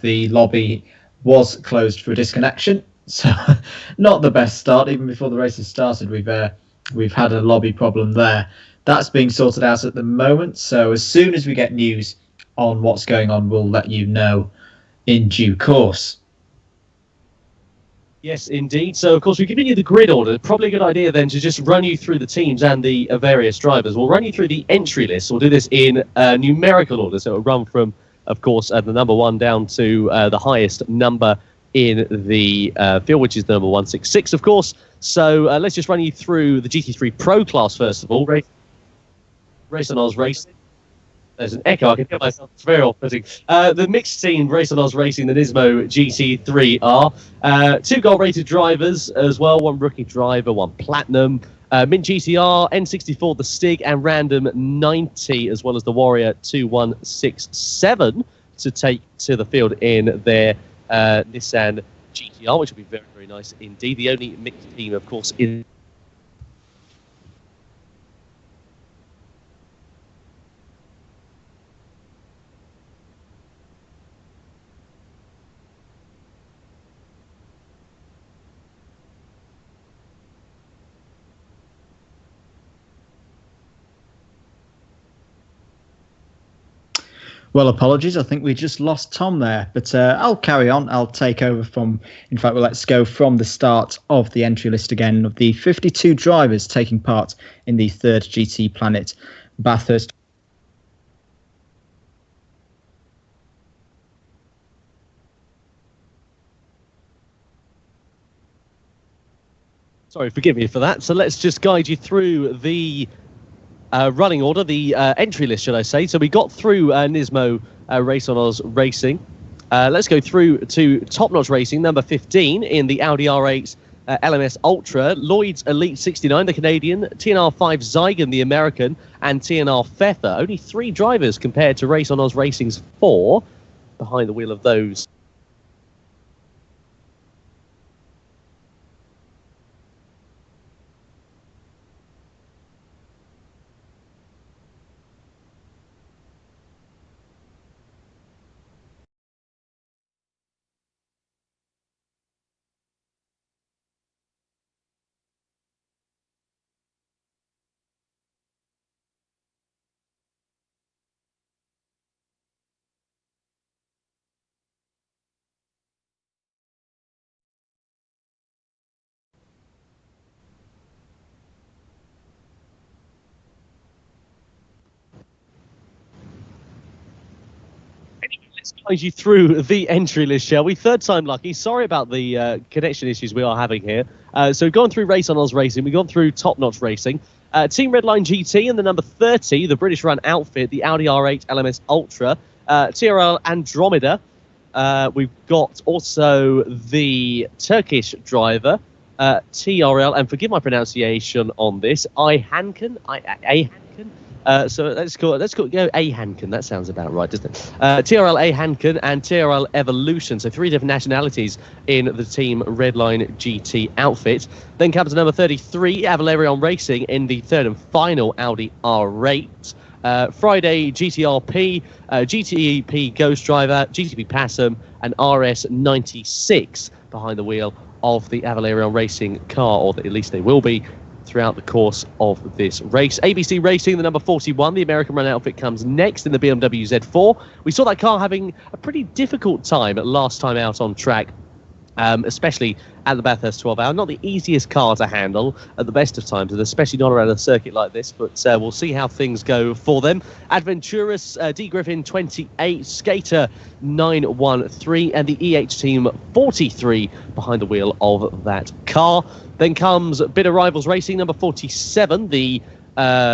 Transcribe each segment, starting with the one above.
the lobby was closed for a disconnection. So not the best start. Even before the race has started, we've had a lobby problem there. That's being sorted out at the moment. So as soon as we get news on what's going on, we'll let you know in due course. Yes, indeed. So, of course, we've given you the grid order. Probably a good idea then to just run you through the teams and the various drivers. We'll run you through the entry list. We'll do this in numerical order. So it'll run from, of course, the number 1 down to the highest number in the field, which is the number 166, of course. So let's just run you through the GT3 Pro class, first of all. Race on Oz Racing. There's an echo. I can hear myself. It's very off-putting. The mixed team, Race on Oz Racing, the NISMO GT3R. 2 gold-rated drivers as well. 1 rookie driver, 1 platinum. Mint GTR, N64, the Stig, and Random 90, as well as the Warrior 2167 to take to the field in their Nissan GTR, which will be very, very nice indeed. The only mixed team, of course, is... Well, apologies. I think we just lost Tom there, but I'll carry on. I'll take over from, in fact, well, let's go from the start of the entry list again of the 52 drivers taking part in the 3rd GTPlanet Bathurst. Sorry, forgive me for that. So let's just guide you through the running order, the entry list, should I say. So we got through NISMO Race on Oz Racing. Let's go through to Top Notch Racing, number 15 in the Audi R8 LMS Ultra, Lloyd's Elite 69, the Canadian, TNR5 Zygon, the American, and TNR Feather. Only 3 drivers compared to Race on Oz Racing's 4 behind the wheel of those. Let's guide you through the entry list, shall we? 3rd time lucky. Sorry about the connection issues we are having here. So we've gone through Race on Oz Racing. We've gone through Top Notch Racing. Team Redline GT and the number 30, the British run outfit, the Audi R8 LMS Ultra. TRL Andromeda. We've got also the Turkish driver, TRL, and forgive my pronunciation on this, Ayhankan. So let's go Ayhankan. That sounds about right, doesn't it? TRL Ayhankan and TRL Evolution. So 3 different nationalities in the Team Redline GT outfit. Then comes number 33, Avalarion Racing in the 3rd and final Audi R8. Friday GTRP, GTEP Ghost Driver, GTP Passam, and RS96 behind the wheel of the Avalarion Racing car, or at least they will be throughout the course of this race. ABC Racing, the number 41, the American run outfit, comes next in the BMW Z4. We saw that car having a pretty difficult time at last time out on track, especially at the Bathurst 12 Hour. Not the easiest car to handle at the best of times, and especially not around a circuit like this, but we'll see how things go for them. Adventurous, D Griffin 28, Skater 913, and the EH Team 43 behind the wheel of that car. Then comes Bit of Rivals Racing, number 47, the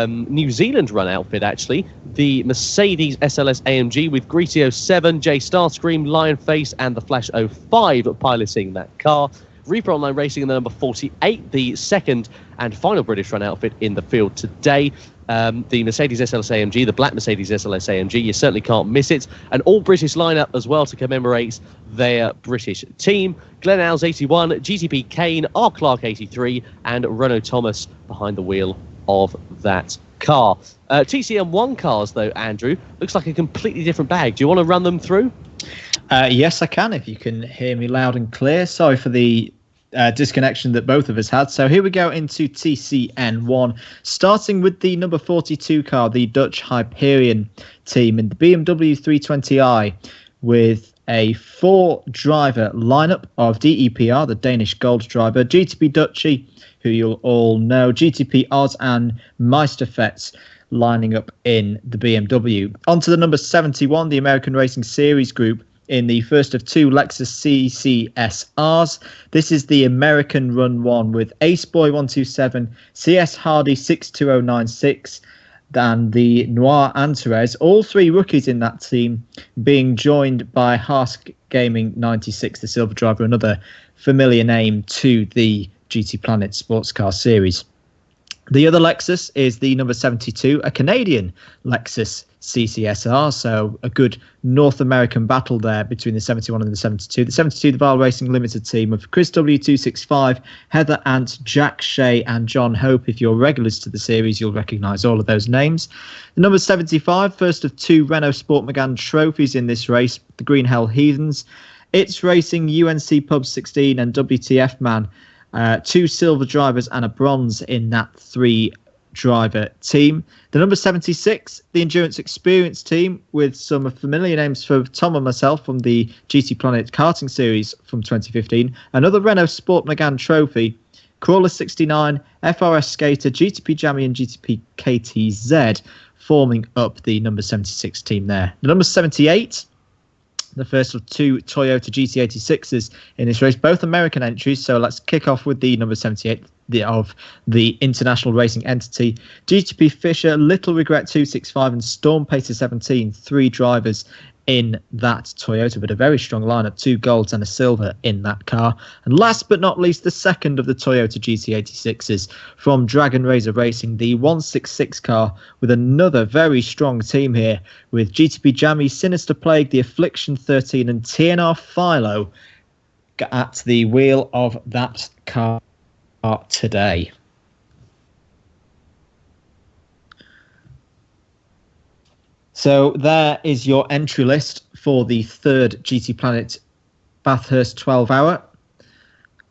New Zealand run outfit, actually. The Mercedes SLS AMG with Greasy 07, J Starscream, Lionface, and the Flash 05 piloting that car. Reaper Online Racing in the number 48, the 2nd and final British run outfit in the field today. The Mercedes SLS AMG, the black Mercedes SLS AMG, you certainly can't miss it. An all-British lineup as well to commemorate their British team. Glen Owls 81, GTP Kane, R Clark 83, and Renault Thomas behind the wheel of that car. TCN-1 cars, though, Andrew, looks like a completely different bag. Do you want to run them through? Yes, I can, if you can hear me loud and clear. Sorry for the disconnection that both of us had. So here we go into TCN1, starting with the number 42 car, the Dutch Hyperion team in the BMW 320i, with a 4-driver lineup of DEPR, the Danish Gold driver, GTP Dutchy, who you'll all know, GTP Oz, and Meisterfetz lining up in the BMW. Onto the number 71, the American Racing Series group, in the first of 2 Lexus CCSRs. This is the American Run 1 with Ace Boy 127, CS Hardy 62096, and the Noir Antares, all 3 rookies in that team, being joined by Haas Gaming 96, the silver driver, another familiar name to the GTPlanet Sports Car Series. The other Lexus is the number 72, a Canadian Lexus CCSR, so a good North American battle there between the 71 and the 72. The 72, the Vile Racing Limited team of Chris W265, Heather Ant, Jack Shea, and John Hope. If you're regulars to the series, you'll recognise all of those names. The number 75, first of 2 Renault Sport Megane trophies in this race, the Green Hell Heathens. It's racing UNC Pub 16 and WTF Man. 2 silver drivers and a bronze in that 3-driver team. The number 76, the Endurance Experience team, with some familiar names for Tom and myself from the GTPlanet karting series from 2015. Another Renault Sport Megane trophy, Crawler 69, FRS Skater, GTP Jammy and GTP KTZ forming up the number 76 team there. The number 78, the first of 2 Toyota GT86s in this race, both American entries. So let's kick off with the number 78 of the international racing entity. GTP Fisher, Little Regret 265, and Storm Pacer 17, 3 drivers in that Toyota, but a very strong lineup, 2 golds and a silver in that car. And last but not least, the second of the Toyota GT86s from Dragon Razor Racing, the 166 car, with another very strong team here, with GTP Jammy, Sinister Plague, the Affliction 13, and TNR Philo at the wheel of that car today. So there is your entry list for the 3rd GTPlanet Bathurst 12-hour.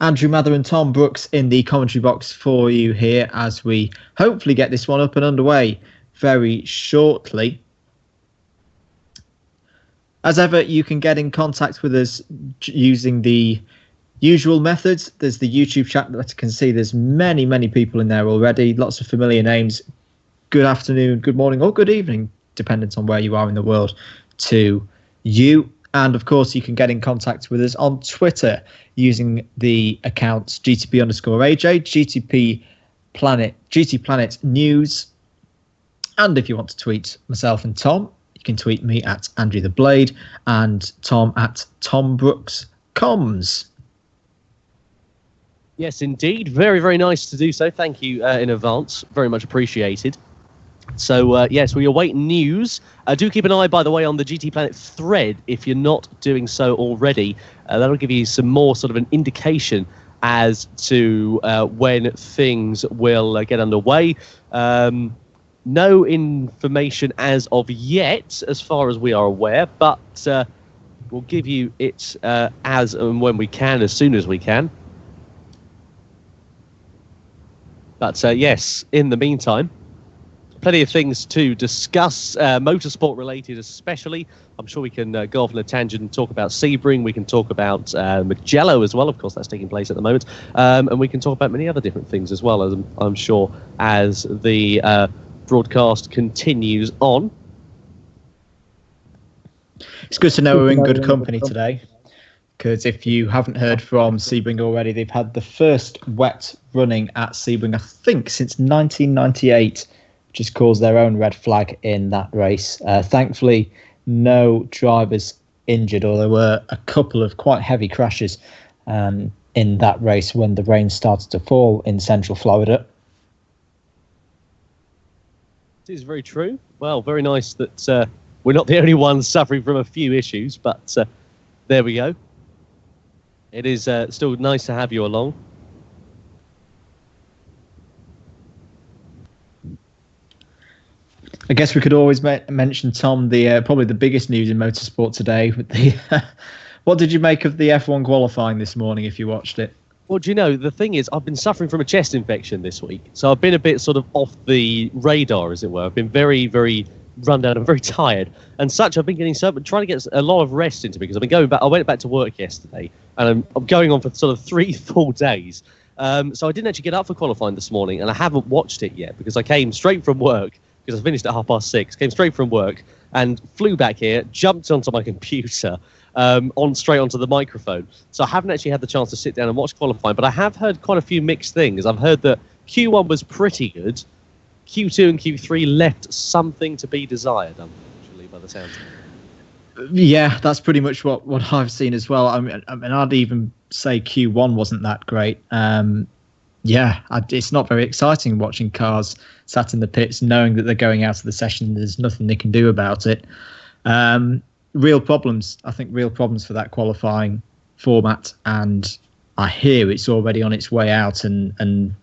Andrew Mather and Tom Brooks in the commentary box for you here as we hopefully get this one up and underway very shortly. As ever, you can get in contact with us using the usual methods. There's the YouTube chat that you can see. There's many, many people in there already. Lots of familiar names. Good afternoon, good morning, or good evening, dependent on where you are in the world, to you. And of course, you can get in contact with us on Twitter using the accounts GTP_AJ, GTPlanet News. And if you want to tweet myself and Tom, you can tweet me at Andrew the Blade and Tom at Tom Brooks Comms. Yes, indeed. Very, very nice to do so. Thank you in advance. Very much appreciated. So, yes, we await news. Do keep an eye, by the way, on the GTPlanet thread if you're not doing so already. That'll give you some more sort of an indication as to when things will get underway. No information as of yet, as far as we are aware, but we'll give you it as and when we can, as soon as we can. But, yes, in the meantime, plenty of things to discuss, motorsport related especially. I'm sure we can go off on a tangent and talk about Sebring. We can talk about Mugello as well. Of course, that's taking place at the moment. And we can talk about many other different things as well, as I'm sure, as the broadcast continues on. It's good to know we're in good company today, because if you haven't heard from Sebring already, they've had the first wet running at Sebring, I think, since 1998. Just caused their own red flag in that race. Thankfully, no drivers injured, or there were a couple of quite heavy crashes in that race when the rain started to fall in central Florida. It is very true. Well, very nice that we're not the only ones suffering from a few issues, but there we go. It is still nice to have you along. I guess we could always mention, Tom, the probably the biggest news in motorsport today. With the what did you make of the F1 qualifying this morning? If you watched it. Well, do you know, the thing is, I've been suffering from a chest infection this week, so I've been a bit sort of off the radar, as it were. I've been very, very run down and very tired, and such. I've been trying to get a lot of rest into me because I've been going back. I went back to work yesterday, and I'm going on for sort of 3 full days. So I didn't actually get up for qualifying this morning, and I haven't watched it yet because I came straight from work because I finished at 6:30. Came straight from work and flew back here, jumped onto my computer. Straight onto the microphone. So I haven't actually had the chance to sit down and watch qualifying, but I have heard quite a few mixed things. I've heard that Q1 was pretty good. Q2 and Q3 left something to be desired, unfortunately, by the sounds of it. Yeah, that's pretty much what I've seen as well. I mean, I'd even say Q1 wasn't that great. It's not very exciting watching cars sat in the pits knowing that they're going out of the session. There's nothing they can do about it. Real problems for that qualifying format, and I hear it's already on its way out, and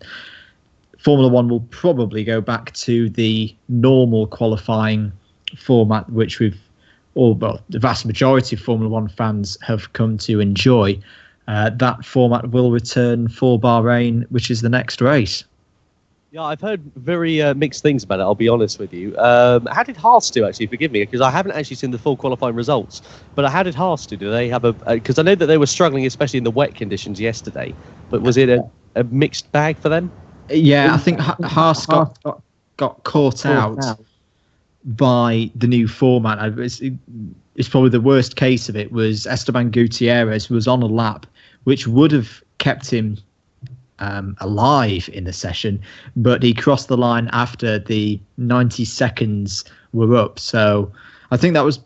Formula One will probably go back to the normal qualifying format, which the vast majority of Formula One fans have come to enjoy. That format will return for Bahrain, which is the next race. Yeah, I've heard very mixed things about it, I'll be honest with you. How did Haas do, actually? Forgive me, because I haven't actually seen the full qualifying results. But how did Haas do? Do they have because I know that they were struggling, especially in the wet conditions yesterday. But was it a mixed bag for them? Yeah, I think Haas got caught out by the new format. It's probably the worst case of it was Esteban Gutierrez was on a lap, which would have kept him alive in the session, but he crossed the line after the 90 seconds were up. So I think that was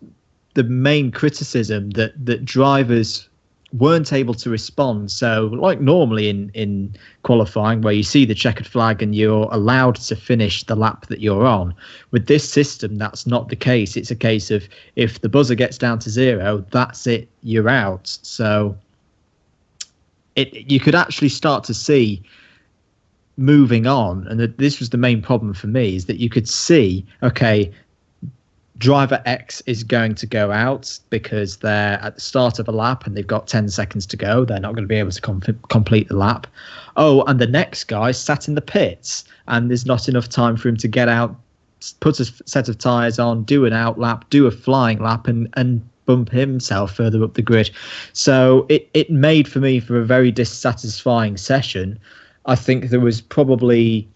the main criticism, that drivers weren't able to respond. So like normally in qualifying, where you see the checkered flag and you're allowed to finish the lap that you're on, with this system that's not the case. It's a case of if the buzzer gets down to 0, that's it, you're out. So you could actually start to see moving on, and this was the main problem for me, is that you could see, okay, driver X is going to go out because they're at the start of a lap and they've got 10 seconds to go. They're not going to be able to complete the lap. Oh, and the next guy sat in the pits and there's not enough time for him to get out, put a set of tyres on, do an out lap, do a flying lap, and bump himself further up the grid. So it made for me for a very dissatisfying session. I think there was probably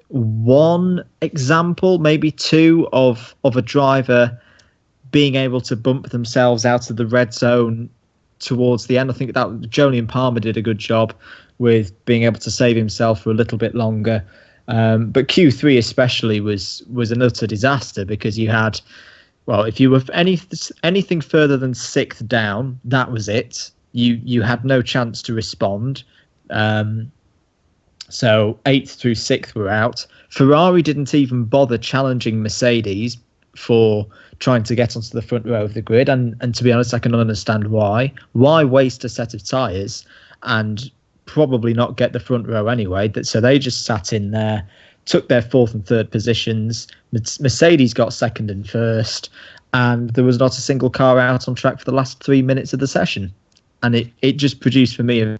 one example, maybe two, of a driver being able to bump themselves out of the red zone towards the end. I think that Jolyon Palmer did a good job with being able to save himself for a little bit longer. But Q3 especially was an utter disaster, because you had, well, if you were anything further than 6th down, that was it. You had no chance to respond. So 8th through 6th were out. Ferrari didn't even bother challenging Mercedes for trying to get onto the front row of the grid. And to be honest, I can understand why. Why waste a set of tyres and probably not get the front row anyway? So they just sat in there, took their 4th and 3rd positions. Mercedes got 2nd and 1st, and there was not a single car out on track for the last 3 minutes of the session. And it just produced for me a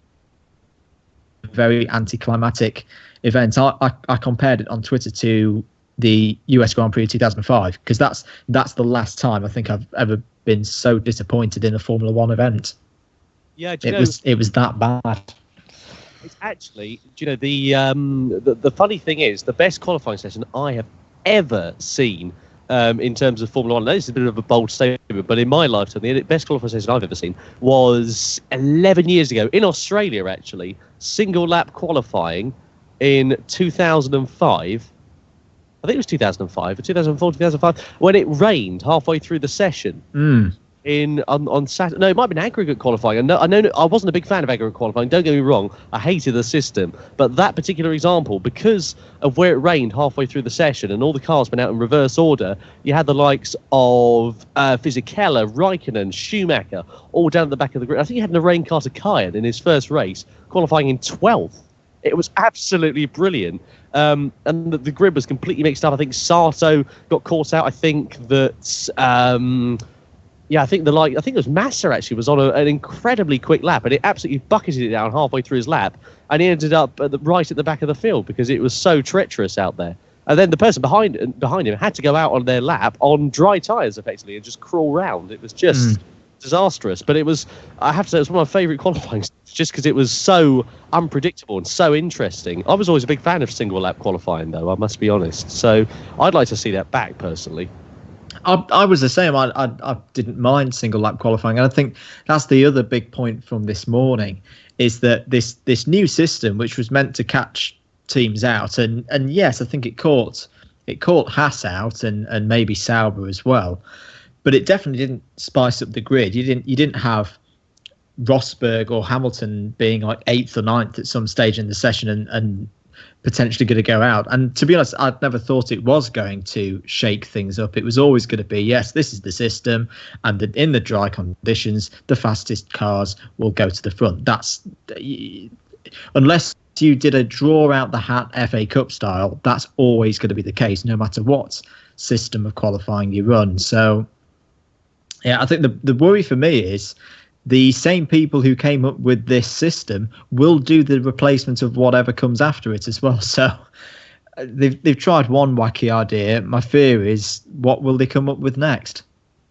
very anticlimactic event. I compared it on Twitter to the US Grand Prix of 2005, because that's the last time I think I've ever been so disappointed in a Formula One event. Yeah, it was that bad. It's actually, the funny thing is, the best qualifying session I have ever seen in terms of Formula One. I know this is a bit of a bold statement, but in my lifetime, the best qualifying session I've ever seen was 11 years ago in Australia, actually. Single lap qualifying in 2005. I think it was 2005 or 2004, 2005, when it rained halfway through the session. On Saturday. No, it might have been aggregate qualifying. I know I wasn't a big fan of aggregate qualifying, don't get me wrong. I hated the system. But that particular example, because of where it rained halfway through the session and all the cars went out in reverse order, you had the likes of Fisichella, Raikkonen, Schumacher, all down at the back of the grid. I think you had Narain Carter-Kayat in his first race, qualifying in 12th. It was absolutely brilliant. And the grid was completely mixed up. I think Sato got caught out. I think that I think it was Massa actually was on an incredibly quick lap, and it absolutely bucketed it down halfway through his lap, and he ended up right at the back of the field because it was so treacherous out there. And then the person behind him had to go out on their lap on dry tyres, effectively, and just crawl round. It was just disastrous. But I have to say, it was one of my favourite qualifying, just because it was so unpredictable and so interesting. I was always a big fan of single lap qualifying, though, I must be honest. So I'd like to see that back, personally. I was the same. I didn't mind single lap qualifying, and I think that's the other big point from this morning, is that this new system, which was meant to catch teams out, and yes, I think it caught Haas out and maybe Sauber as well, but it definitely didn't spice up the grid. You didn't have Rosberg or Hamilton being like 8th or 9th at some stage in the session and potentially going to go out. And to be honest, I'd never thought it was going to shake things up. It was always going to be, yes, this is the system, and in the dry conditions, the fastest cars will go to the front. That's unless you did a draw out the hat FA Cup style, that's always going to be the case, no matter what system of qualifying you run. So, yeah, I think the worry for me is the same people who came up with this system will do the replacement of whatever comes after it as well. So they've tried one wacky idea. My fear is, what will they come up with next?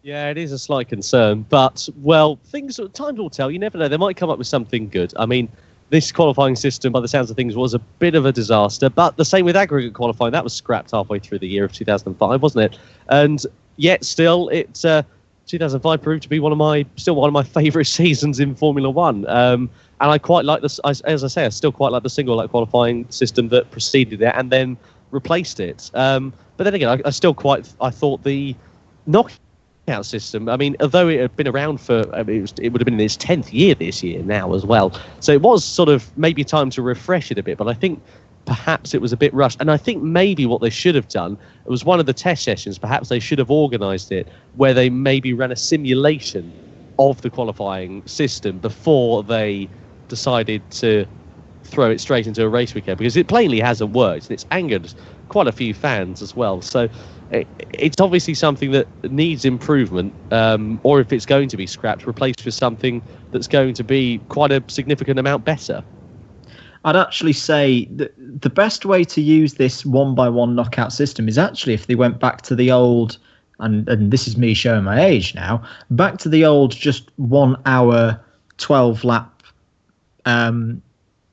Yeah, it is a slight concern, but well, time will tell. You never know. They might come up with something good. I mean, this qualifying system, by the sounds of things, was a bit of a disaster, but the same with aggregate qualifying. That was scrapped halfway through the year of 2005, wasn't it? And yet still, 2005 proved to be one of my favourite seasons in Formula One. And I quite like this. As I say, I still quite like the single lap qualifying system that preceded it and then replaced it. But then again, I thought the knockout system, I mean, although it had been around for, it would have been in its 10th year this year now as well. So it was sort of maybe time to refresh it a bit, but I think perhaps it was a bit rushed. And I think maybe what they should have done, it was one of the test sessions, perhaps they should have organised it where they maybe ran a simulation of the qualifying system before they decided to throw it straight into a race weekend, because it plainly hasn't worked and it's angered quite a few fans as well. So it's obviously something that needs improvement, or if it's going to be scrapped, replaced with something that's going to be quite a significant amount better. I'd actually say that the best way to use this 1x1 knockout system is actually if they went back to the old, and this is me showing my age now, back to the old just 1 hour 12 lap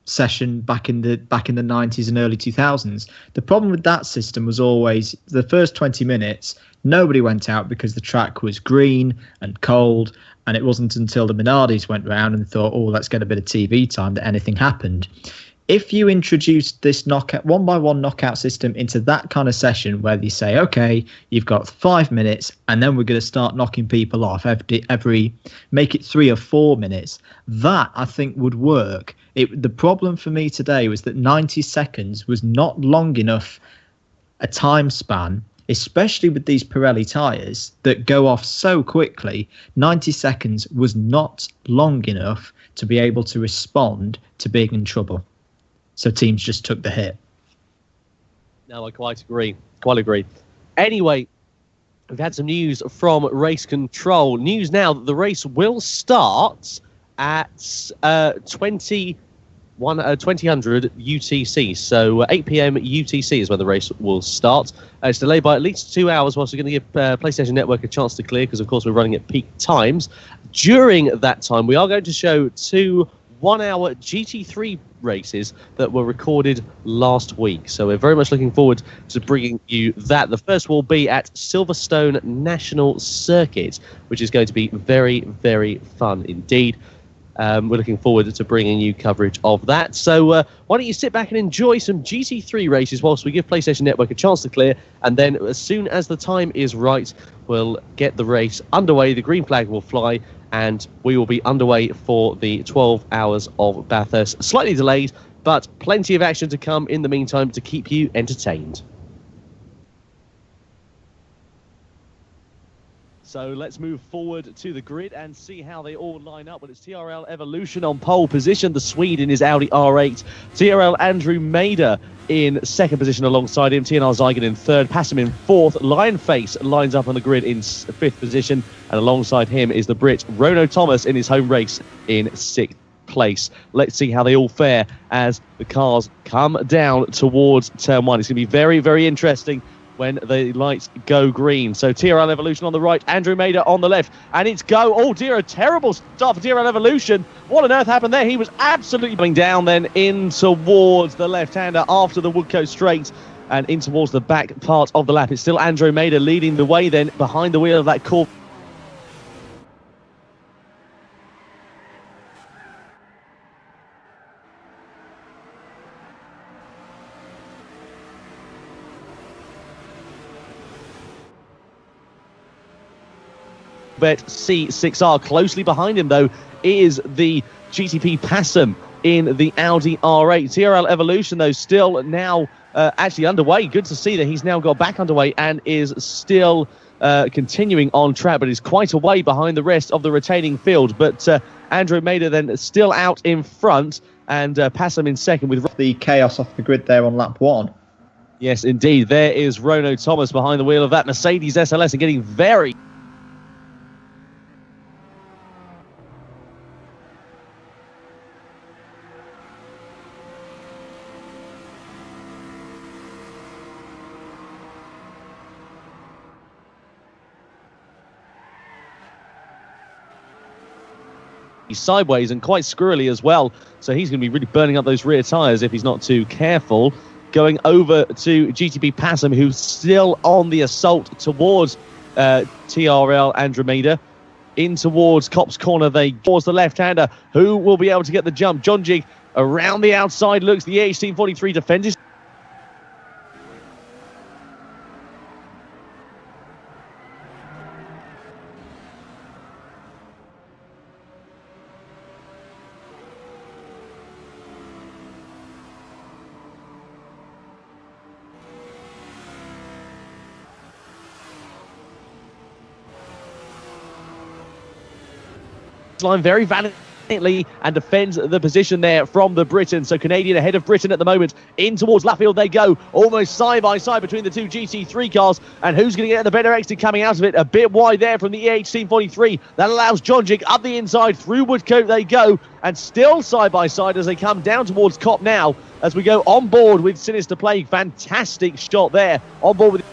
session back in the 90s and early 2000s. The problem with that system was always the first 20 minutes nobody went out because the track was green and cold, and it wasn't until the Minardis went round and thought, oh, let's get a bit of TV time, that anything happened. If you introduced this 1x1 knockout system into that kind of session where they say, okay, you've got 5 minutes and then we're going to start knocking people off every make it 3 or 4 minutes, that I think would work. The problem for me today was that 90 seconds was not long enough a time span, especially with these Pirelli tyres that go off so quickly. 90 seconds was not long enough to be able to respond to being in trouble. So teams just took the hit. No, I quite agree. Anyway, we've had some news from Race Control. News now that the race will start at 2000 UTC. So 8 p.m. UTC is when the race will start. It's delayed by at least 2 hours, whilst we're going to give PlayStation Network a chance to clear, because, of course, we're running at peak times. During that time, we are going to show 2 1-hour GT3 races that were recorded last week. So we're very much looking forward to bringing you that. The first will be at Silverstone National Circuit, which is going to be very, very fun indeed. We're looking forward to bringing you coverage of that. So why don't you sit back and enjoy some GT3 races whilst we give PlayStation Network a chance to clear, and then as soon as the time is right, we'll get the race underway. The green flag will fly, and we will be underway for the 12 hours of Bathurst. Slightly delayed, but plenty of action to come in the meantime to keep you entertained. So let's move forward to the grid and see how they all line up. Well, it's TRL Evolution on pole position, the Swede in his Audi R8. TRL Andrew Mader in second position alongside him. TNR Zygon in third. Pass him in fourth. Lionface lines up on the grid in fifth position. And alongside him is the Brit Rono Thomas in his home race in sixth place. Let's see how they all fare as the cars come down towards turn one. It's going to be very, very interesting when the lights go green. So TRL Evolution on the right, Andrew Mader on the left, and it's go. Oh dear, a terrible start for TRL Evolution. What on earth happened there? He was absolutely going down then in towards the left-hander after the Woodcote straight and in towards the back part of the lap. It's still Andrew Mader leading the way then behind the wheel of that Corvette. C6R. Closely behind him, though, is the GTP Passam in the Audi R8. TRL Evolution, though, still now actually underway. Good to see that he's now got back underway and is still continuing on track, but is quite a way behind the rest of the retaining field. But Andrew Mader then still out in front, and Passam in second with the chaos off the grid there on lap one. Yes, indeed. There is Rono Thomas behind the wheel of that Mercedes SLS and getting very sideways and quite squirrely as well, so he's going to be really burning up those rear tyres if he's not too careful. Going over to GTP Passam, who's still on the assault towards TRL Andromeda. In towards Copse Corner, they towards the left-hander, who will be able to get the jump. John Jig around the outside looks. The EH Team 43 defends his line very valiantly and defends the position there from the Briton. So Canadian ahead of Britain at the moment. In towards Laffield they go, almost side by side between the two GT3 cars. And who's going to get the better exit coming out of it? A bit wide there from the EH Team 43. That allows John Jig up the inside. Through Woodcote they go, and still side by side as they come down towards Cop now. As we go on board with Sinister Plague. Fantastic shot there. On board with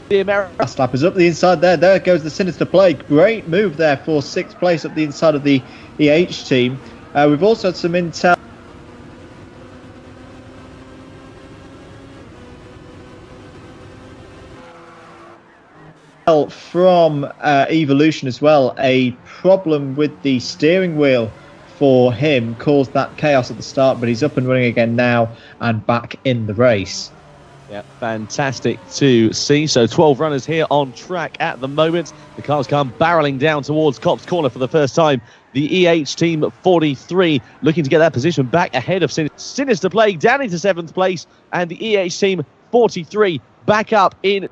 the American. Last lap is up the inside there. There goes the Sinister Plague. Great move there for sixth place up the inside of the EH team. We've also had some intel from Evolution as well. A problem with the steering wheel for him caused that chaos at the start, but he's up and running again now and back in the race. Yeah, fantastic to see. So 12 runners here on track at the moment. The cars come barreling down towards Copse Corner for the first time. The EH Team 43 looking to get that position back ahead of Sinister Plague down into 7th place. And the EH Team 43 back up in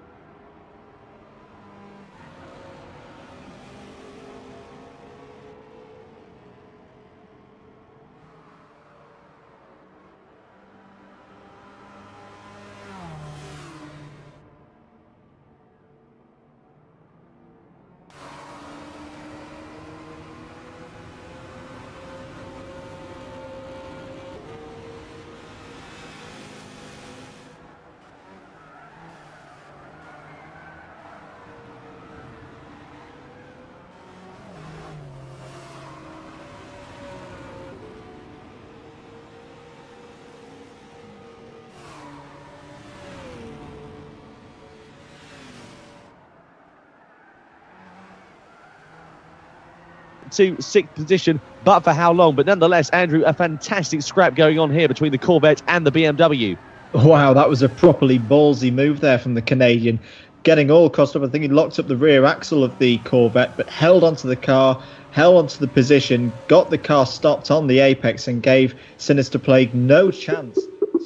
get to 6th position, but for how long? But nonetheless, Andrew, a fantastic scrap going on here between the Corvette and the BMW. Wow, that was a properly ballsy move there from the Canadian. Getting all crossed up. I think he locked up the rear axle of the Corvette, but held onto the car, held onto the position, got the car stopped on the apex, and gave Sinister Plague no chance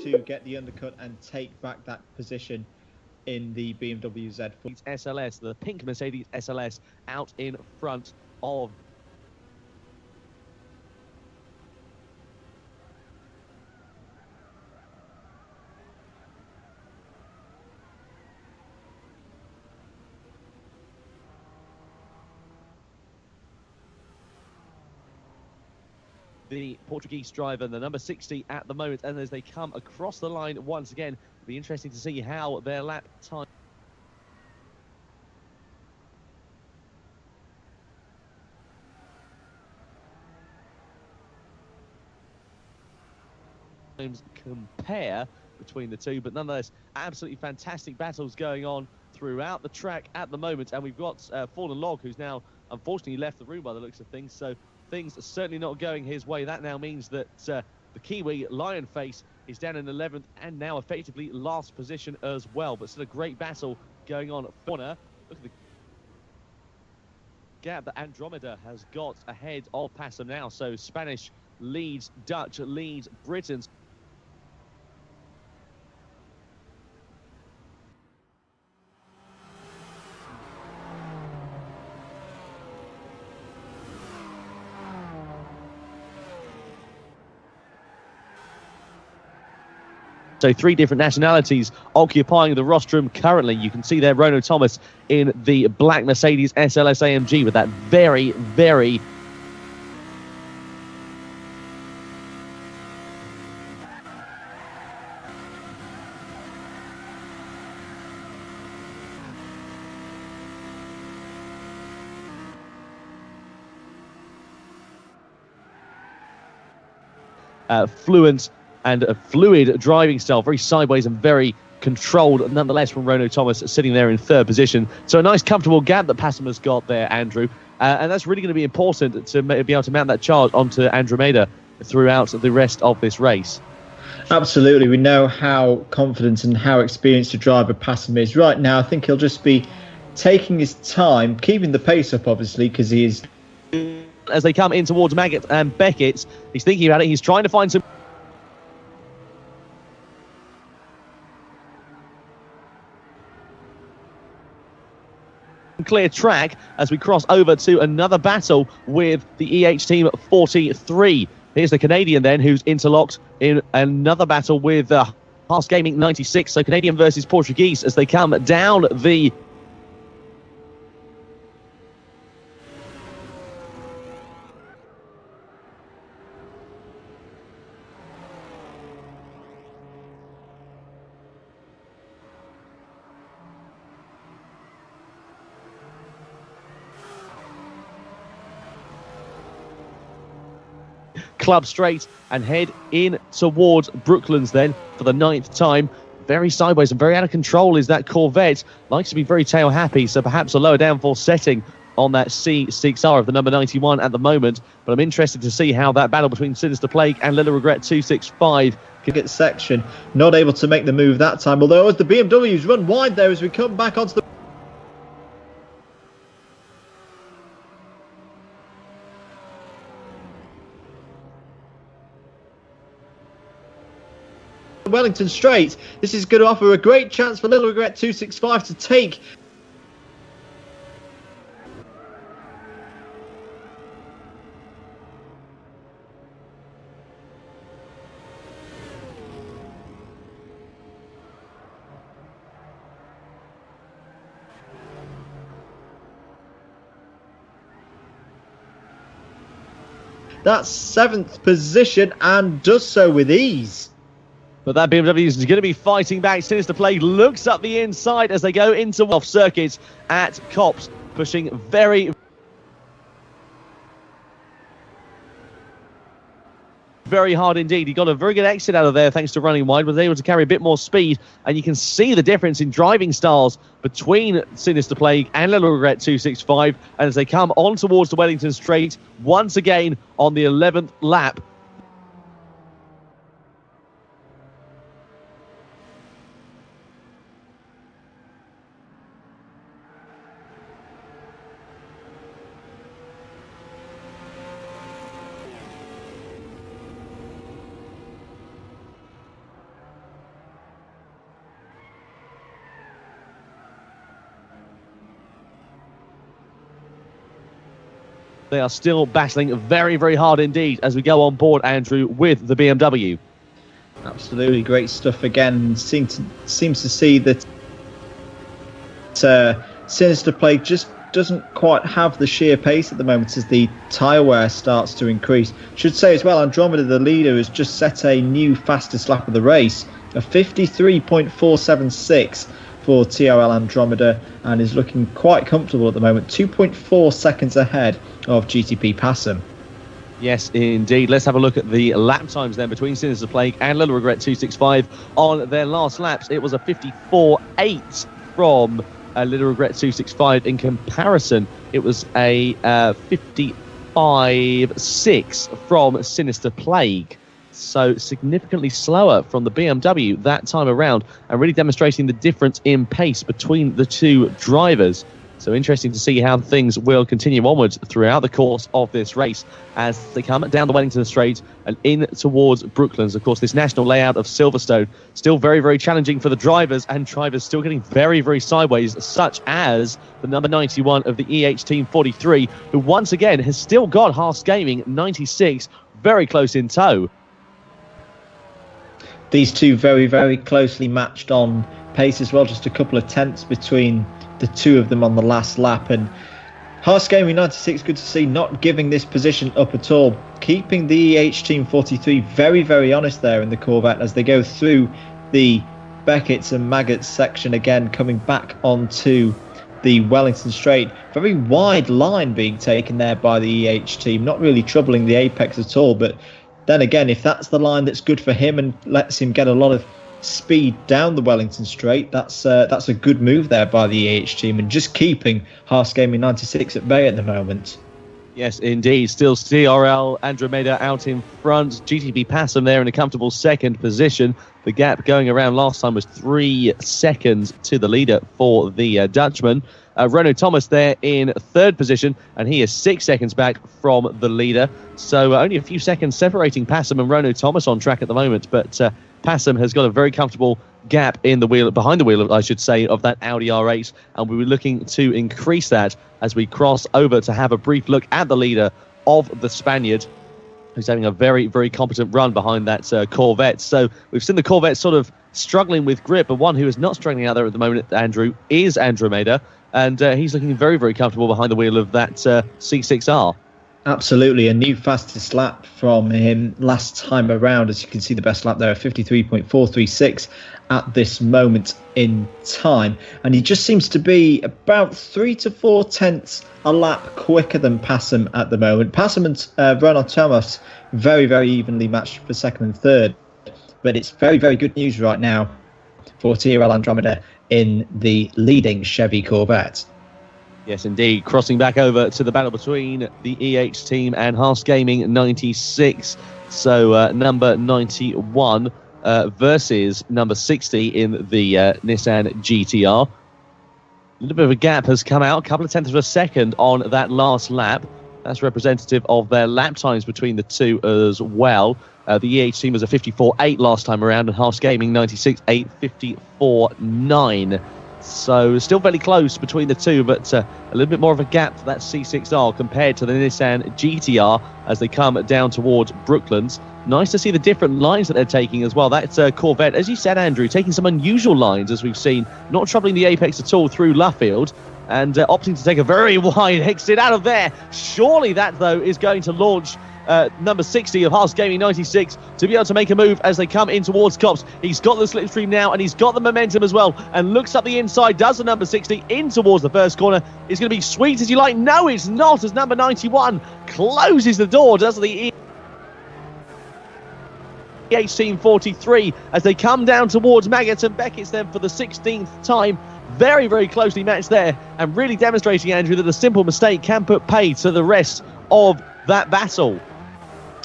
to get the undercut and take back that position in the BMW Z4. SLS, the pink Mercedes SLS, out in front of the Portuguese driver, the number 60 at the moment. And as they come across the line once again, it'll be interesting to see how their lap time compare between the two. But nonetheless, absolutely fantastic battles going on throughout the track at the moment. And we've got Fallen Log, who's now unfortunately left the room by the looks of things. So things are certainly not going his way. That now means that the Kiwi Lion Face is down in 11th and now effectively last position as well. But still a great battle going on. Corner. Look at the gap that Andromeda has got ahead of Passam now. So Spanish leads, Dutch leads, Britons. So 3 different nationalities occupying the rostrum currently. You can see there Rono Thomas in the black Mercedes SLS AMG with that very, very fluent and a fluid driving style, very sideways and very controlled nonetheless from Rono Thomas, sitting there in 3rd position. So a nice comfortable gap that Passama's got there, Andrew, and that's really going to be important to be able to mount that charge onto Andromeda throughout the rest of this race. Absolutely. We know how confident and how experienced a driver Passam is. Right now, I think he'll just be taking his time, keeping the pace up, obviously, because he is... As they come in towards Maggot and Beckett, he's thinking about it. He's trying to find some clear track as we cross over to another battle with the EH Team 43. Here's the Canadian then, who's interlocked in another battle with Haas Gaming 96. So Canadian versus Portuguese as they come down the club straight and head in towards Brooklands then for the 9th time. Very sideways and very out of control is that Corvette. Likes to be very tail happy, so perhaps a lower downforce setting on that C6R of the number 91 at the moment. But I'm interested to see how that battle between Sinister Plague and Little Regret 265 can get section. Not able to make the move that time, although as the BMWs run wide there as we come back onto the Wellington Straight. This is going to offer a great chance for Little Regret 265 to take that 7th position and does so with ease. But that BMW is going to be fighting back. Sinister Plague looks up the inside as they go into off circuits at Cops, pushing very very hard indeed. He got a very good exit out of there thanks to running wide, was able to carry a bit more speed, and you can see the difference in driving styles between Sinister Plague and Little Regret 265 as they come on towards the Wellington Straight once again on the 11th lap. They are still battling very, very hard indeed as we go on board, Andrew, with the BMW. Absolutely great stuff again. Seems to see that Sinister Plague just doesn't quite have the sheer pace at the moment as the tyre wear starts to increase. Should say as well, Andromeda, the leader, has just set a new fastest lap of the race, a 53.476 for TRL Andromeda, and is looking quite comfortable at the moment, 2.4 seconds ahead of GTP Passam. Yes, indeed. Let's have a look at the lap times then between Sinister Plague and Little Regret 265 on their last laps. It was a 54.8 from Little Regret 265. In comparison, it was a 55.6 from Sinister Plague. So significantly slower from the BMW that time around, and really demonstrating the difference in pace between the two drivers. So interesting to see how things will continue onwards throughout the course of this race as they come down the Wellington Straight and in towards Brooklands. Of course, this national layout of Silverstone still very, very challenging for the drivers, and drivers still getting very, very sideways, such as the number 91 of the EH Team 43, who once again has still got Haas Gaming 96 very close in tow. These two very, very closely matched on pace as well, just a couple of tenths between the two of them on the last lap. And Haas Gaming 96, good to see, not giving this position up at all, keeping the EH Team 43 very, very honest there in the Corvette as they go through the Beckett's and Maggots section again, coming back onto the Wellington Straight. Very wide line being taken there by the EH Team, not really troubling the apex at all. But then again, if that's the line that's good for him and lets him get a lot of speed down the Wellington Straight, that's a good move there by the EH Team, and just keeping Haas Gaming 96 at bay at the moment. Yes, indeed. Still CRL Andromeda out in front. GTP Passam there in a comfortable second position. The gap going around last time was 3 seconds to the leader for the Dutchman. Renault Thomas there in third position, and he is 6 seconds back from the leader. So only a few seconds separating Passam and Renault Thomas on track at the moment, but Passam has got a very comfortable gap in the wheel, behind the wheel, I should say, of that Audi R8, and we'll be looking to increase that as we cross over to have a brief look at the leader of the Spaniard, who's having a very, very competent run behind that Corvette. So we've seen the Corvette sort of struggling with grip, but one who is not struggling out there at the moment, Andrew, is Andromeda, and he's looking very, very comfortable behind the wheel of that C6R. Absolutely, a new fastest lap from him last time around. As you can see, the best lap there, 53.436 at this moment in time. And he just seems to be about 3 to 4 tenths a lap quicker than Passam at the moment. Passam and Renault Thomas very, very evenly matched for second and third. But it's very, very good news right now for TRL Andromeda in the leading Chevy Corvette. Yes, indeed. Crossing back over to the battle between the EH Team and Haas Gaming 96. So number 91 versus number 60 in the Nissan GTR. A little bit of a gap has come out, a couple of tenths of a second on that last lap. That's representative of their lap times between the two as well. The EH Team was a 54.8 last time around, and Haas Gaming 96, 54.9. So still very close between the two, but a little bit more of a gap for that C6R compared to the Nissan GTR as they come down towards Brooklands. Nice to see the different lines that they're taking as well. That's Corvette, as you said, Andrew, taking some unusual lines, as we've seen, not troubling the apex at all through Luffield, and opting to take a very wide exit out of there. Surely that, though, is going to launch number 60 of Haas Gaming 96 to be able to make a move as they come in towards Copse. He's got the slipstream now, and he's got the momentum as well, and looks up the inside, does the number 60 in towards the first corner. It's going to be sweet as you like. No, it's not, as number 91 closes the door, does the EH Team 43 as they come down towards Maggott and Beckett's then for the 16th time. Very, very closely matched there, and really demonstrating, Andrew, that a simple mistake can put pay to the rest of that battle.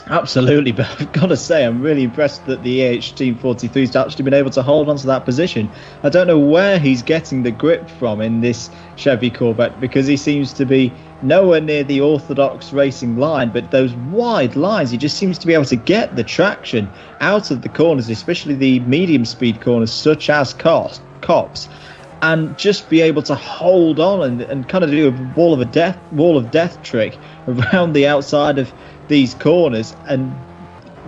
Absolutely, but I've got to say, I'm really impressed that the EH Team 43 has actually been able to hold on to that position. I don't know where he's getting the grip from in this Chevy Corvette, because he seems to be nowhere near the orthodox racing line, but those wide lines, he just seems to be able to get the traction out of the corners, especially the medium speed corners such as Cops, and just be able to hold on and kind of do a wall of death trick around the outside of these corners, and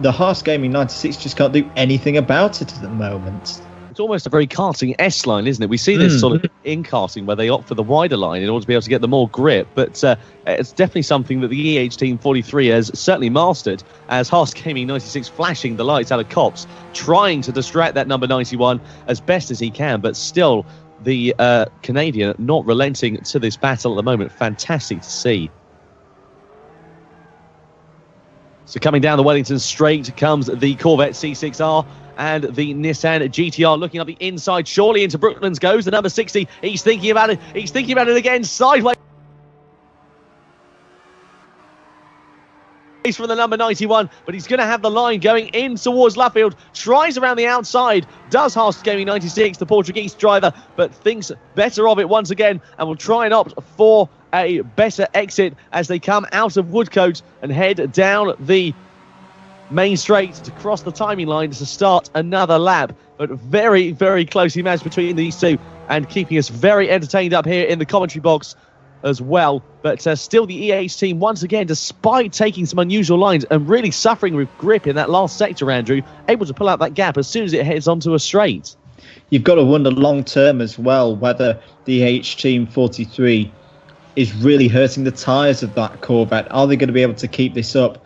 the Haas Gaming 96 just can't do anything about it at the moment. It's almost a very karting S line, isn't it? We see this sort of in karting where they opt for the wider line in order to be able to get the more grip, but it's definitely something that the EH Team 43 has certainly mastered, as Haas Gaming 96 flashing the lights out of Cops, trying to distract that number 91 as best as he can, but still the Canadian not relenting to this battle at the moment. Fantastic to see. So coming down the Wellington straight comes the Corvette C6R and the Nissan GTR, looking up the inside. Surely into Brooklands goes the number 60. He's thinking about it. He's thinking about it again. Sideways from the number 91, but he's going to have the line going in towards Luffield. Tries around the outside. Does Haas Gaming 96, the Portuguese driver, but thinks better of it once again and will try and opt for a better exit as they come out of Woodcote and head down the main straight to cross the timing line to start another lap. But very, very closely matched between these two, and keeping us very entertained up here in the commentary box as well. But still the EH team, once again, despite taking some unusual lines and really suffering with grip in that last sector, Andrew, able to pull out that gap as soon as it heads onto a straight. You've got to wonder long term as well whether the EH Team 43 is really hurting the tyres of that Corvette. Are they going to be able to keep this up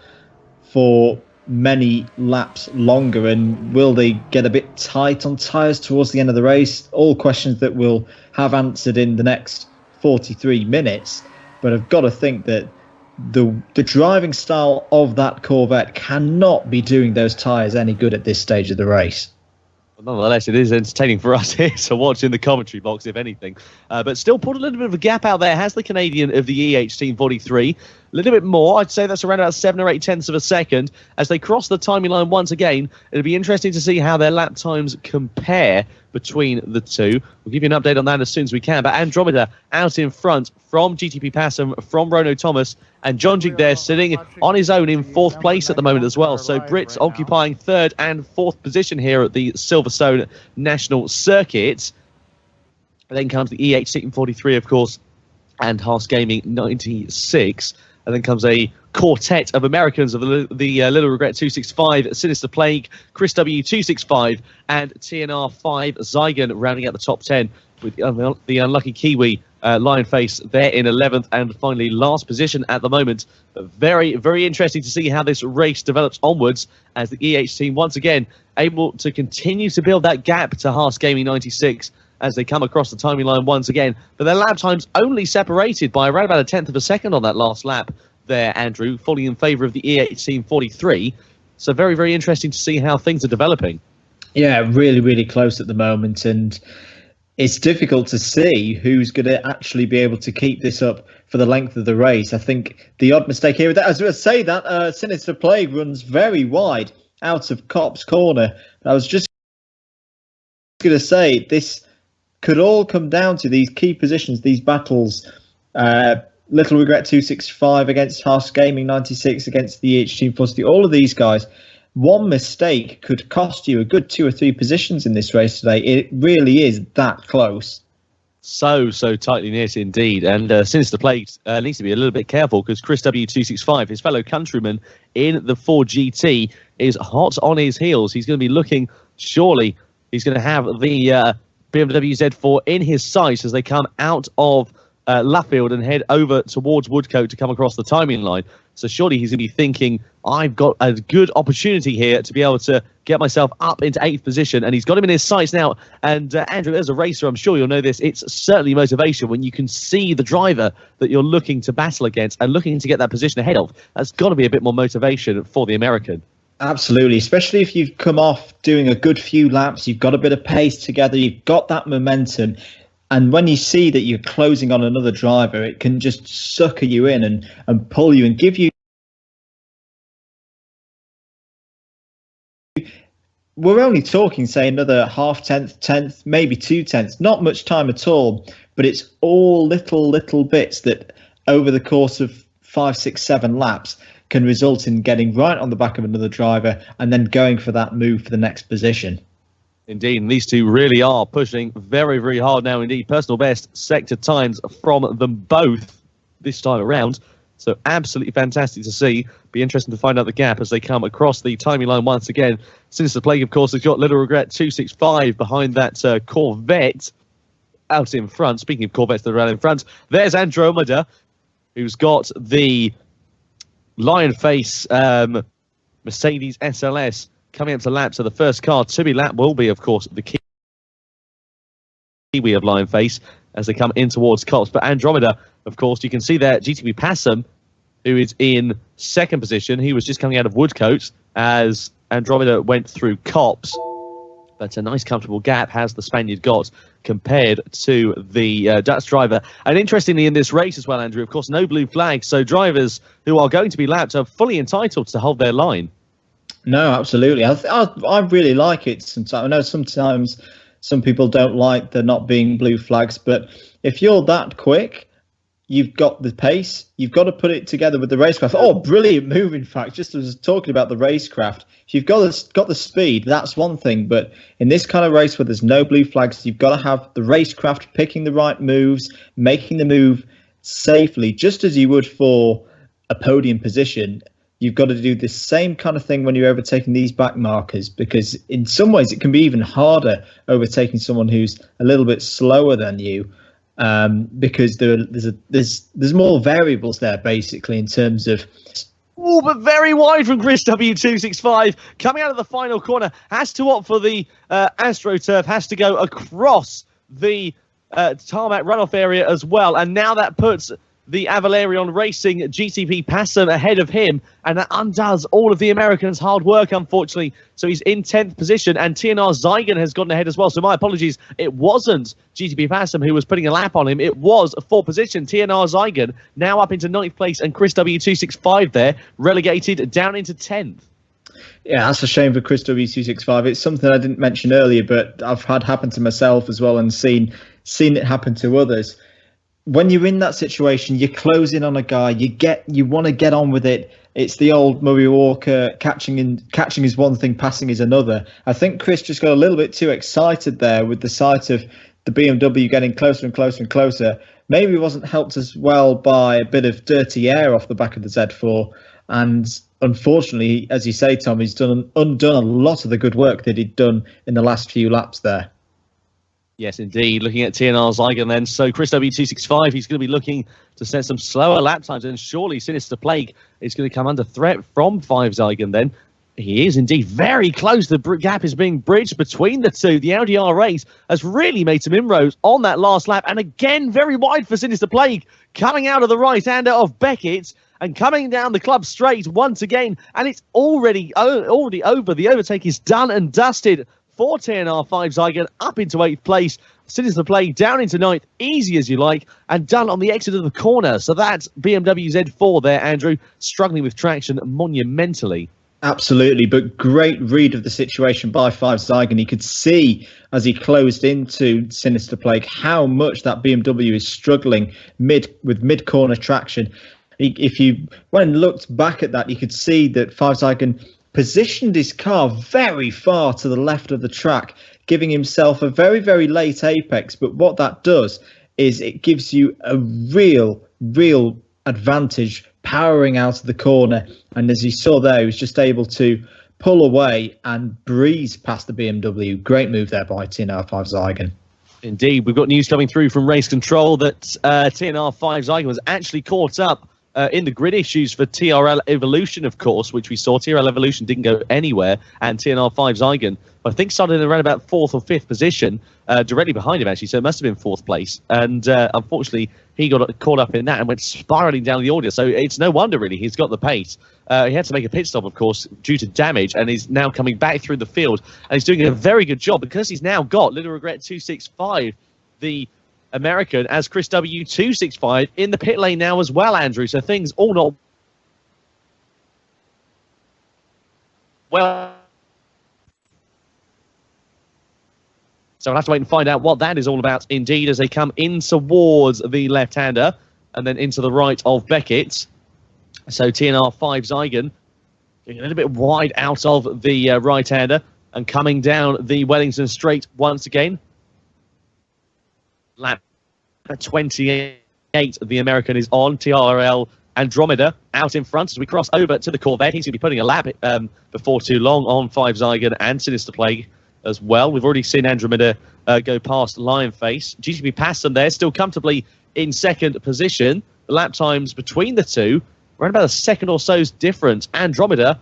for many laps longer, and will they get a bit tight on tyres towards the end of the race? All questions that we'll have answered in the next 43 minutes. But I've got to think that the driving style of that Corvette cannot be doing those tyres any good at this stage of the race. Nonetheless, it is entertaining for us here to watch in the commentary box, if anything. But still put a little bit of a gap out there. Has the Canadian of the EH Team 43. A little bit more. I'd say that's around about 7 or 8 tenths of a second. As they cross the timing line once again, it'll be interesting to see how their lap times compare between the two. We'll give you an update on that as soon as we can. But Andromeda out in front from GTP Passam, from Rono Thomas, and John Jig there sitting on his own in 4th place at the moment as well. So Brits occupying 3rd and 4th position here at the Silverstone National Circuit. And then comes the EH Team 43, of course, and Haas Gaming 96. And then comes a quartet of Americans of the Little Regret 265, Sinister Plague, Chris W 265, and TNR 5 Zygon rounding out the top 10, with the unlucky Kiwi Lionface there in 11th and finally last position at the moment. But very, very interesting to see how this race develops onwards, as the EH team once again able to continue to build that gap to Haas Gaming 96 as they come across the timing line once again. But their lap times only separated by around about 1/10 of a second on that last lap there, Andrew, fully in favour of the EH Team 43. So very, very interesting to see how things are developing. Yeah, really, really close at the moment, and it's difficult to see who's going to actually be able to keep this up for the length of the race. I think the odd mistake here, as I say that, Sinister Plague runs very wide out of Cop's corner. I was just going to say, this could all come down to these key positions, these battles. Little Regret 265 against Haas Gaming 96 against the EH Team 43. All of these guys, one mistake could cost you a good 2 or 3 positions in this race today. It really is that close. So tightly knit indeed. And Sinister Plague needs to be a little bit careful, because Chris W265, his fellow countryman in the 4GT, is hot on his heels. He's going to be looking, surely he's going to have the BMW Z4 in his sights as they come out of Luffield and head over towards Woodcote to come across the timing line. So surely he's going to be thinking, I've got a good opportunity here to be able to get myself up into 8th position, and he's got him in his sights now. And Andrew, as a racer, I'm sure you'll know this, it's certainly motivation when you can see the driver that you're looking to battle against and looking to get that position ahead of. That's got to be a bit more motivation for the American. Absolutely, especially if you've come off doing a good few laps, you've got a bit of pace together, you've got that momentum. And when you see that you're closing on another driver, it can just sucker you in and pull you and give you. We're only talking, say, another half tenth, maybe 2/10, not much time at all. But it's all little bits that over the course of 5, 6, 7 laps can result in getting right on the back of another driver and then going for that move for the next position. Indeed, and these two really are pushing very, very hard now indeed. Personal best sector times from them both this time around. So absolutely fantastic to see. Be interesting to find out the gap as they come across the timing line once again. Sinister Plague, of course, has got little regret 265 behind that Corvette out in front. Speaking of Corvettes that are out in front, there's Andromeda, who's got the lion face Mercedes SLS coming up to lap. So the first car to be lapped will be, of course, the Kiwi of lion face as they come in towards Cops. But Andromeda, of course, you can see there GTP Passam, who is in second position. He was just coming out of Woodcote as Andromeda went through Cops. But a nice comfortable gap has the Spaniard got compared to the Dutch driver. And interestingly in this race as well, Andrew, of course, no blue flags. So drivers who are going to be lapped are fully entitled to hold their line. No, absolutely. I really like it sometimes. I know sometimes some people don't like there not being blue flags, but if you're that quick, you've got the pace, you've got to put it together with the racecraft. Oh, brilliant move, in fact, just as talking about the racecraft. If you've got the speed, that's one thing, but in this kind of race where there's no blue flags, you've got to have the racecraft picking the right moves, making the move safely, just as you would for a podium position. You've got to do the same kind of thing when you're overtaking these back markers, because in some ways it can be even harder overtaking someone who's a little bit slower than you, because there's more variables there basically in terms of. Oh, but very wide from Chris W265 coming out of the final corner. Has to opt for the AstroTurf, has to go across the tarmac runoff area as well, and now that puts the Avalarion Racing GTP Passam ahead of him, and that undoes all of the Americans' hard work, unfortunately. So he's in 10th position, and TNR Zygon has gotten ahead as well. So my apologies, it wasn't GTP Passam who was putting a lap on him. It was a 4th position. TNR Zygon now up into 9th place, and Chris W265 there relegated down into 10th. Yeah, that's a shame for Chris W265. It's something I didn't mention earlier, but I've had happen to myself as well, and seen it happen to others. When you're in that situation, you're closing on a guy, you want to get on with it. It's the old Murray Walker, catching is one thing, passing is another. I think Chris just got a little bit too excited there with the sight of the BMW getting closer and closer and closer. Maybe he wasn't helped as well by a bit of dirty air off the back of the Z4. And unfortunately, as you say, Tom, he's undone a lot of the good work that he'd done in the last few laps there. Yes, indeed. Looking at TNR Zygon then. So Chris W265, he's going to be looking to set some slower lap times, and surely Sinister Plague is going to come under threat from 5 Zygon then. He is indeed very close. The gap is being bridged between the two. The Audi R8 has really made some inroads on that last lap, and again, very wide for Sinister Plague, coming out of the right-hander of Beckett and coming down the club straight once again, and it's already over. The overtake is done and dusted for TNR 5 Zygon up into 8th place. Sinister Plague down into 9th, easy as you like, and done on the exit of the corner. So that's BMW Z4 there, Andrew, struggling with traction monumentally. Absolutely, but great read of the situation by 5 Zygon. He could see as he closed into Sinister Plague how much that BMW is struggling with mid-corner traction. If you went and looked back at that, you could see that 5 Zygon positioned his car very far to the left of the track, giving himself a very, very late apex. But what that does is it gives you a real advantage powering out of the corner. And as you saw there, he was just able to pull away and breeze past the BMW. Great move there by TNR 5 Zygon. Indeed, we've got news coming through from Race Control that TNR 5 Zygon was actually caught up in the grid issues for TRL Evolution, of course, which we saw. TRL Evolution didn't go anywhere, and TNR5 Zygon, I think, started in around about 4th or 5th position, directly behind him, actually, so it must have been 4th place. And unfortunately, he got caught up in that and went spiraling down the order. So it's no wonder, really, he's got the pace. He had to make a pit stop, of course, due to damage, and he's now coming back through the field, and he's doing a very good job because he's now got Little Regret 265, the American, as Chris W 265 in the pit lane now as well, Andrew. So things all not well. So we'll have to wait and find out what that is all about indeed as they come in towards the left-hander and then into the right of Beckett. So TNR5 Zygon getting a little bit wide out of the right-hander and coming down the Wellington straight once again. Lap 28, the American is on. TRL Andromeda out in front as we cross over to the Corvette. He's going to be putting a lap before too long on 5 Zygon and Sinister Plague as well. We've already seen Andromeda go past Lionface. GTP passed them there, still comfortably in second position. The lap times between the two, around about a second or so's difference. Andromeda,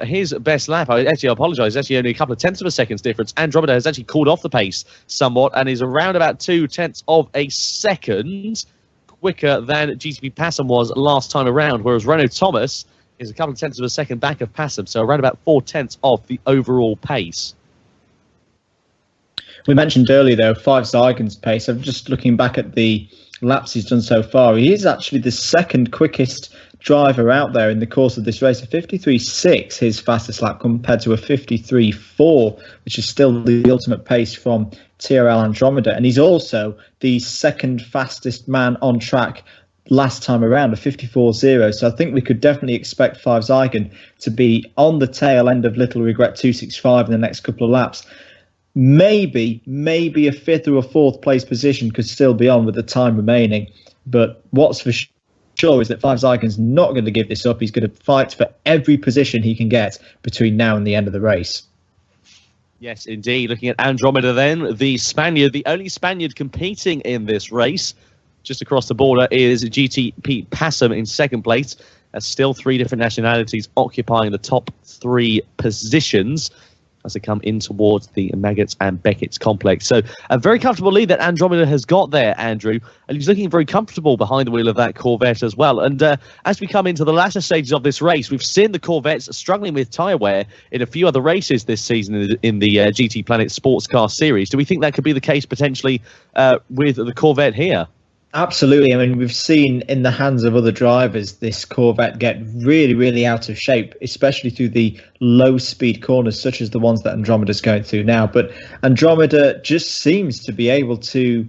his best lap, I apologise, actually only a couple of tenths of a second's difference. Andromeda has actually cooled off the pace somewhat and is around about 0.2 of a second quicker than GTP Passam was last time around, whereas Renault Thomas is a couple of tenths of a second back of Passam, so around about 0.4 of the overall pace. We mentioned earlier, though, 5 Zygon's pace. I'm just looking back at the laps he's done so far. He is actually the second quickest driver out there in the course of this race. A 53.6, his fastest lap, compared to a 53.4, which is still the ultimate pace from TRL Andromeda. And he's also the second fastest man on track last time around, a 54.0. So I think we could definitely expect 5 Zygon to be on the tail end of Little Regret 265 in the next couple of laps. Maybe a 5th or a 4th place position could still be on with the time remaining. But what's for sure is that 5 Zygon's not going to give this up. He's going to fight for every position he can get between now and the end of the race. Yes, indeed. Looking at Andromeda then, the Spaniard, the only Spaniard competing in this race, just across the border, is GTP Passam in second place. There's still 3 different nationalities occupying the top 3 positions as they come in towards the Maggots and Beckett's complex. So a very comfortable lead that Andromeda has got there, Andrew, and he's looking very comfortable behind the wheel of that Corvette as well. And as we come into the latter stages of this race, we've seen the Corvettes struggling with tyre wear in a few other races this season in the GTPlanet Sports Car Series. Do we think that could be the case potentially with the Corvette here? Absolutely. I mean, we've seen in the hands of other drivers this Corvette get really, really out of shape, especially through the low-speed corners, such as the ones that Andromeda's going through now. But Andromeda just seems to be able to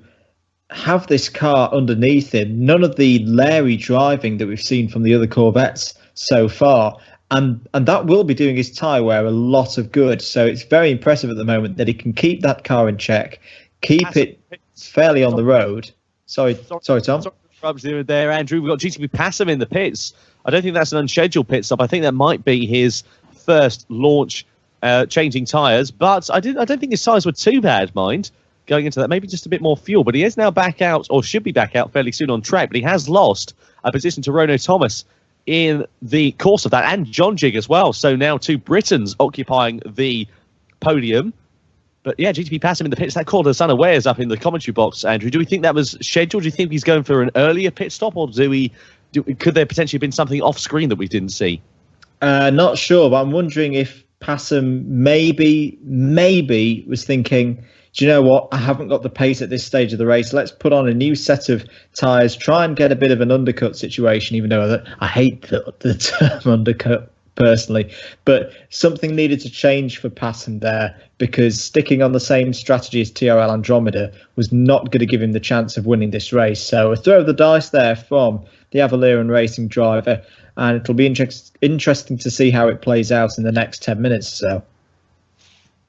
have this car underneath him. None of the Larry driving that we've seen from the other Corvettes so far. And that will be doing his tyre wear a lot of good. So it's very impressive at the moment that he can keep that car in check, keep it fairly on the road. Sorry, Tom. Sorry there, Andrew. We've got GTP Passam in the pits. I don't think that's an unscheduled pit stop. I think that might be his first launch changing tyres. But I don't think his tyres were too bad, mind, going into that. Maybe just a bit more fuel. But he is now back out, or should be back out fairly soon on track. But he has lost a position to Renault Thomas in the course of that, and John Jig as well. So now 2 Britons occupying the podium. But yeah, GTP Passam in the pits. That caught us unawares up in the commentary box, Andrew. Do we think that was scheduled? Do you think he's going for an earlier pit stop, or could there potentially have been something off screen that we didn't see? Not sure, but I'm wondering if Passam maybe was thinking, do you know what? I haven't got the pace at this stage of the race. Let's put on a new set of tyres, try and get a bit of an undercut situation, even though I hate the term undercut personally, but something needed to change for Passam there, because sticking on the same strategy as TRL Andromeda was not going to give him the chance of winning this race. So a throw of the dice there from the Avaliran Racing driver, and it'll be interesting to see how it plays out in the next 10 minutes or so.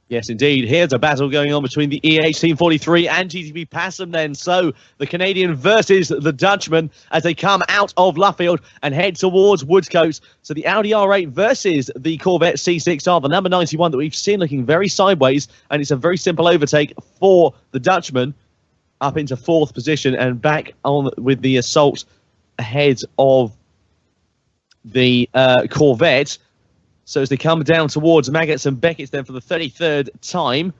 Yes, indeed. Here's a battle going on between the EH Team 43 and GTP Passam then. So the Canadian versus the Dutchman as they come out of Luffield and head towards Woodcote. So the Audi R8 versus the Corvette C6R, the number 91 that we've seen looking very sideways. And it's a very simple overtake for the Dutchman up into 4th position and back on with the assault ahead of the Corvette. So as they come down towards Maggots and Beckett's then for the 33rd time,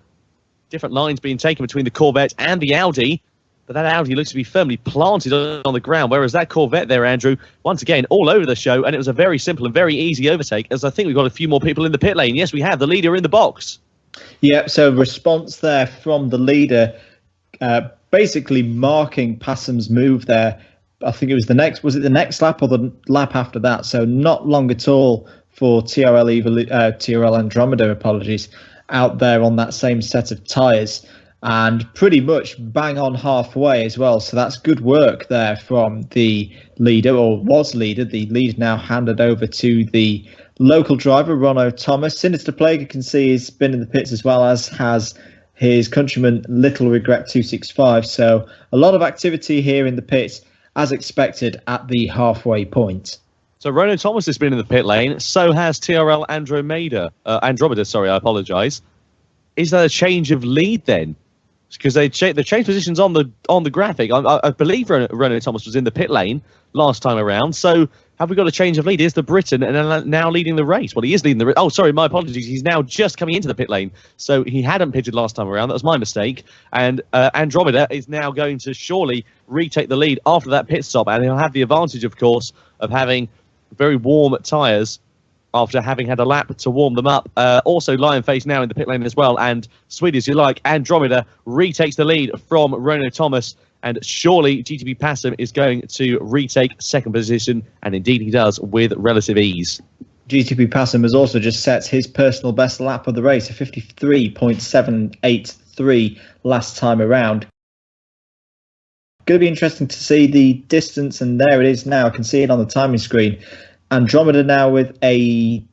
different lines being taken between the Corvette and the Audi. But that Audi looks to be firmly planted on the ground, whereas that Corvette there, Andrew, once again, all over the show, and it was a very simple and very easy overtake, as I think we've got a few more people in the pit lane. Yes, we have the leader in the box. Yep, so response there from the leader, basically marking Passam's move there. I think it was the next lap or the lap after that? So not long at all for TRL Andromeda, apologies, out there on that same set of tyres. And pretty much bang on halfway as well. So that's good work there from the leader, or was leader. The lead now handed over to the local driver, Ronno Thomas. Sinister Plague, you can see, has been in the pits as well, as has his countryman, Little Regret 265. So a lot of activity here in the pits, as expected, at the halfway point. So Ronno Thomas has been in the pit lane. So has TRL Andromeda. I apologise. Is that a change of lead then? Because they changed positions on the graphic. I believe Ronno Thomas was in the pit lane last time around. So have we got a change of lead? Is the Briton and now leading the race? Well, he is leading the race. Oh, sorry, my apologies. He's now just coming into the pit lane. So he hadn't pitted last time around. That was my mistake. And Andromeda is now going to surely retake the lead after that pit stop. And he'll have the advantage, of course, of having very warm tyres after having had a lap to warm them up. Also, Lionface now in the pit lane as well. And sweet as you like, Andromeda retakes the lead from Ronno Thomas. And surely GTP Passam is going to retake second position. And indeed he does, with relative ease. GTP Passam has also just set his personal best lap of the race, a 53.783 last time around. Going to be interesting to see the distance, and there it is now. I can see it on the timing screen. Andromeda now with a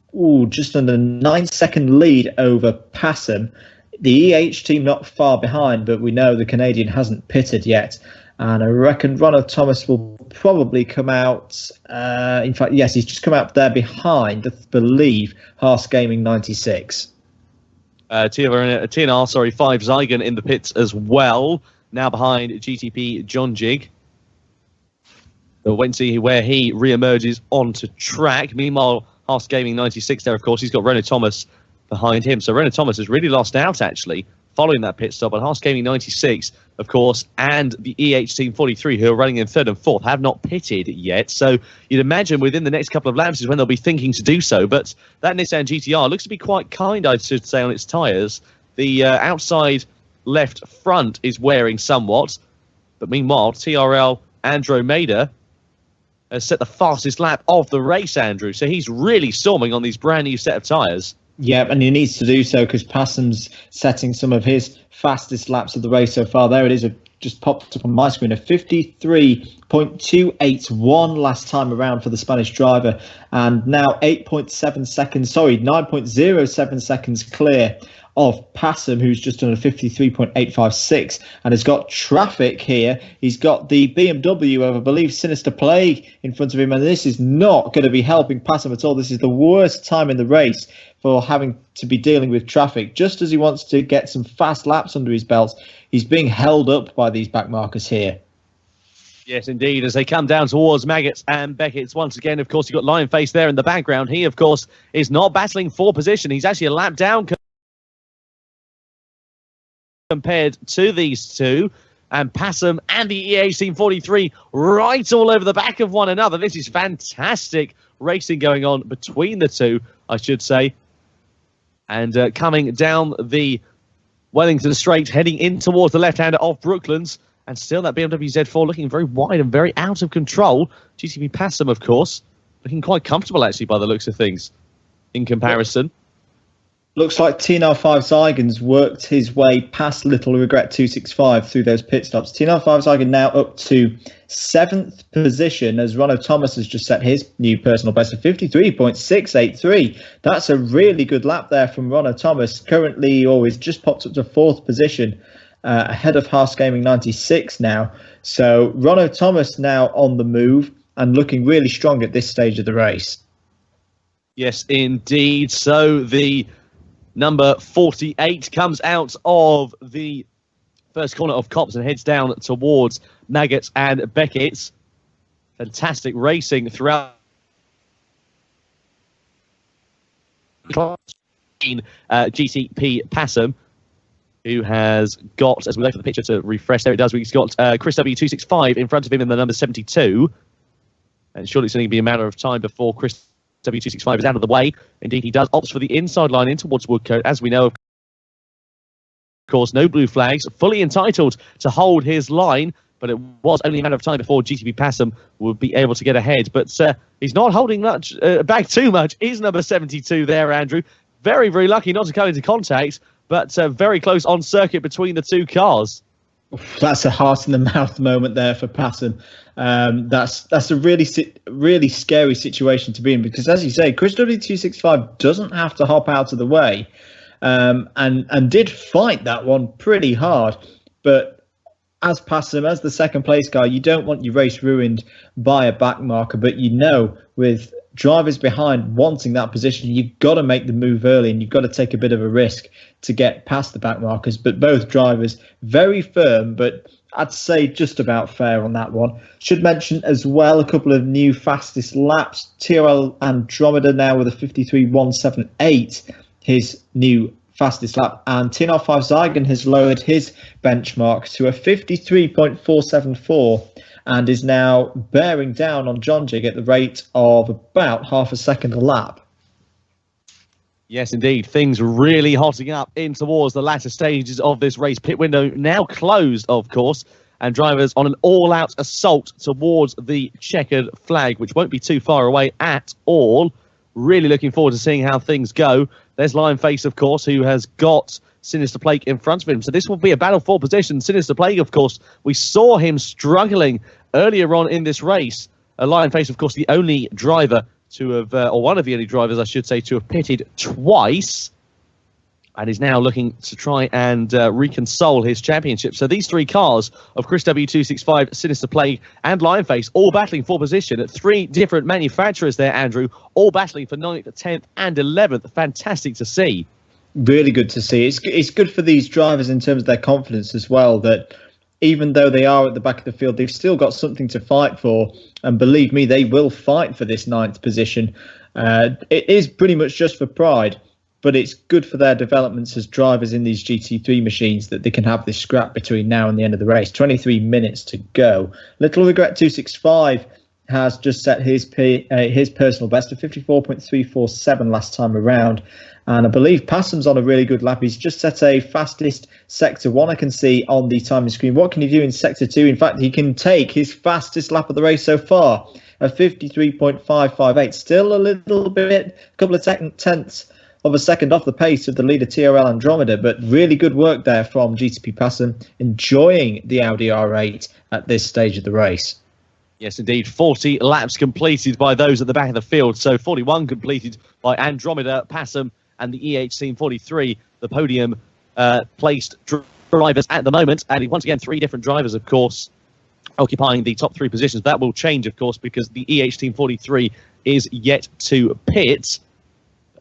just under 9-second lead over Passam. The EH team not far behind, but we know the Canadian hasn't pitted yet. And I reckon Ronno Thomas will probably come out. In fact, yes, he's just come out there behind, I believe, Haas Gaming 96. TNR, 5 Zygon in the pits as well. Now behind GTP John Jig. We'll wait and see where he re-emerges onto track. Meanwhile, Haas Gaming 96 there, of course, he's got Ronno Thomas behind him. So Ronno Thomas has really lost out, actually, following that pit stop. But Haas Gaming 96, of course, and the EH Team 43, who are running in third and fourth, have not pitted yet. So you'd imagine within the next couple of laps is when they'll be thinking to do so. But that Nissan GTR looks to be quite kind, I should say, on its tyres. The outside left front is wearing somewhat. But meanwhile, TRL Andromeda has set the fastest lap of the race, Andrew. So he's really storming on these brand new set of tyres. Yeah, and he needs to do so because Passam's setting some of his fastest laps of the race so far. There it is, just popped up on my screen, a 53.281 last time around for the Spanish driver, and now 9.07 seconds clear of Passam, who's just done a 53.856 and has got traffic here. He's got the BMW of, I believe, Sinister Plague in front of him, and this is not going to be helping Passam at all. This is the worst time in the race for having to be dealing with traffic. Just as he wants to get some fast laps under his belt, he's being held up by these back markers here. Yes, indeed, as they come down towards Maggots and Beckett's. Once again, of course, you've got Lionface there in the background. He, of course, is not battling for position. He's actually a lap down compared to these two. And Passam and the EH Team 43 right all over the back of one another. This is fantastic racing going on between the two, I should say. And coming down the Wellington Straight, heading in towards the left-hander of Brooklands. And still that BMW Z4 looking very wide and very out of control. GTP Passam, of course, looking quite comfortable, actually, by the looks of things in comparison. Looks like TNR5 Zygon's worked his way past Little Regret 265 through those pit stops. TNR5 Zygon now up to 7th position as Ronno Thomas has just set his new personal best of 53.683. That's a really good lap there from Ronno Thomas. Currently, always just popped up to 4th position, ahead of Haas Gaming 96 now. So Ronno Thomas now on the move and looking really strong at this stage of the race. Yes, indeed. So the number 48 comes out of the first corner of Copse and heads down towards Maggots and Beckett's. Fantastic racing throughout. GTP Passam, who has got, as we wait for the picture to refresh, there it does, he's got Chris W265 in front of him in the number 72. And surely it's only going to be a matter of time before Chris W265 is out of the way. Indeed, he does opts for the inside line in towards Woodcote. As we know, of course, no blue flags, fully entitled to hold his line. But it was only a matter of time before GTP Passam would be able to get ahead. But he's not holding much back too much. Is number 72 there, Andrew? Very, very lucky not to come into contact, but very close on circuit between the two cars. That's a heart-in-the-mouth moment there for Passam. That's a really scary situation to be in, because, as you say, Chris W265 doesn't have to hop out of the way, and did fight that one pretty hard. But as Passam, as the second place guy, you don't want your race ruined by a back marker, but with drivers behind wanting that position, you've got to make the move early, and you've got to take a bit of a risk to get past the back markers. But both drivers very firm, but I'd say just about fair on that one. Should mention as well a couple of new fastest laps. TRL Andromeda now with a 53.178, his new fastest lap, and TNR5 Zygon has lowered his benchmark to a 53.474 and is now bearing down on John Jig at the rate of about half a second a lap. Yes, indeed. Things really hotting up in towards the latter stages of this race. Pit window now closed, of course, and drivers on an all-out assault towards the checkered flag, which won't be too far away at all. Really looking forward to seeing how things go. There's Lionface, of course, who has got Sinister Plague in front of him. So this will be a battle for position. Sinister Plague, of course, we saw him struggling earlier on in this race. Lionface, of course, the only driver to have, or one of the only drivers, I should say, to have pitted twice, and is now looking to try and reconcile his championship. So these three cars of Chris W265, Sinister Plague, and Lionface all battling for position at three different manufacturers there, Andrew, all battling for 9th, 10th, and 11th. Fantastic to see. Really good to see. It's good for these drivers in terms of their confidence as well, that even though they are at the back of the field, they've still got something to fight for. And believe me, they will fight for this 9th position. It is pretty much just for pride, but it's good for their developments as drivers in these GT3 machines that they can have this scrap between now and the end of the race. 23 minutes to go. Little Regret 265 has just set his personal best of 54.347 last time around. And I believe Passam's on a really good lap. He's just set a fastest Sector 1 I can see on the timing screen. What can he do in Sector 2? In fact, he can take his fastest lap of the race so far, a 53.558. Still a little bit, a couple of tenths of a second off the pace of the leader TRL Andromeda, but really good work there from GTP Passam, enjoying the Audi R8 at this stage of the race. Yes, indeed. 40 laps completed by those at the back of the field. So 41 completed by Andromeda, Passam, and the EH Team 43, the podium placed drivers at the moment. And once again, three different drivers, of course, occupying the top three positions. That will change, of course, because the EH Team 43 is yet to pit.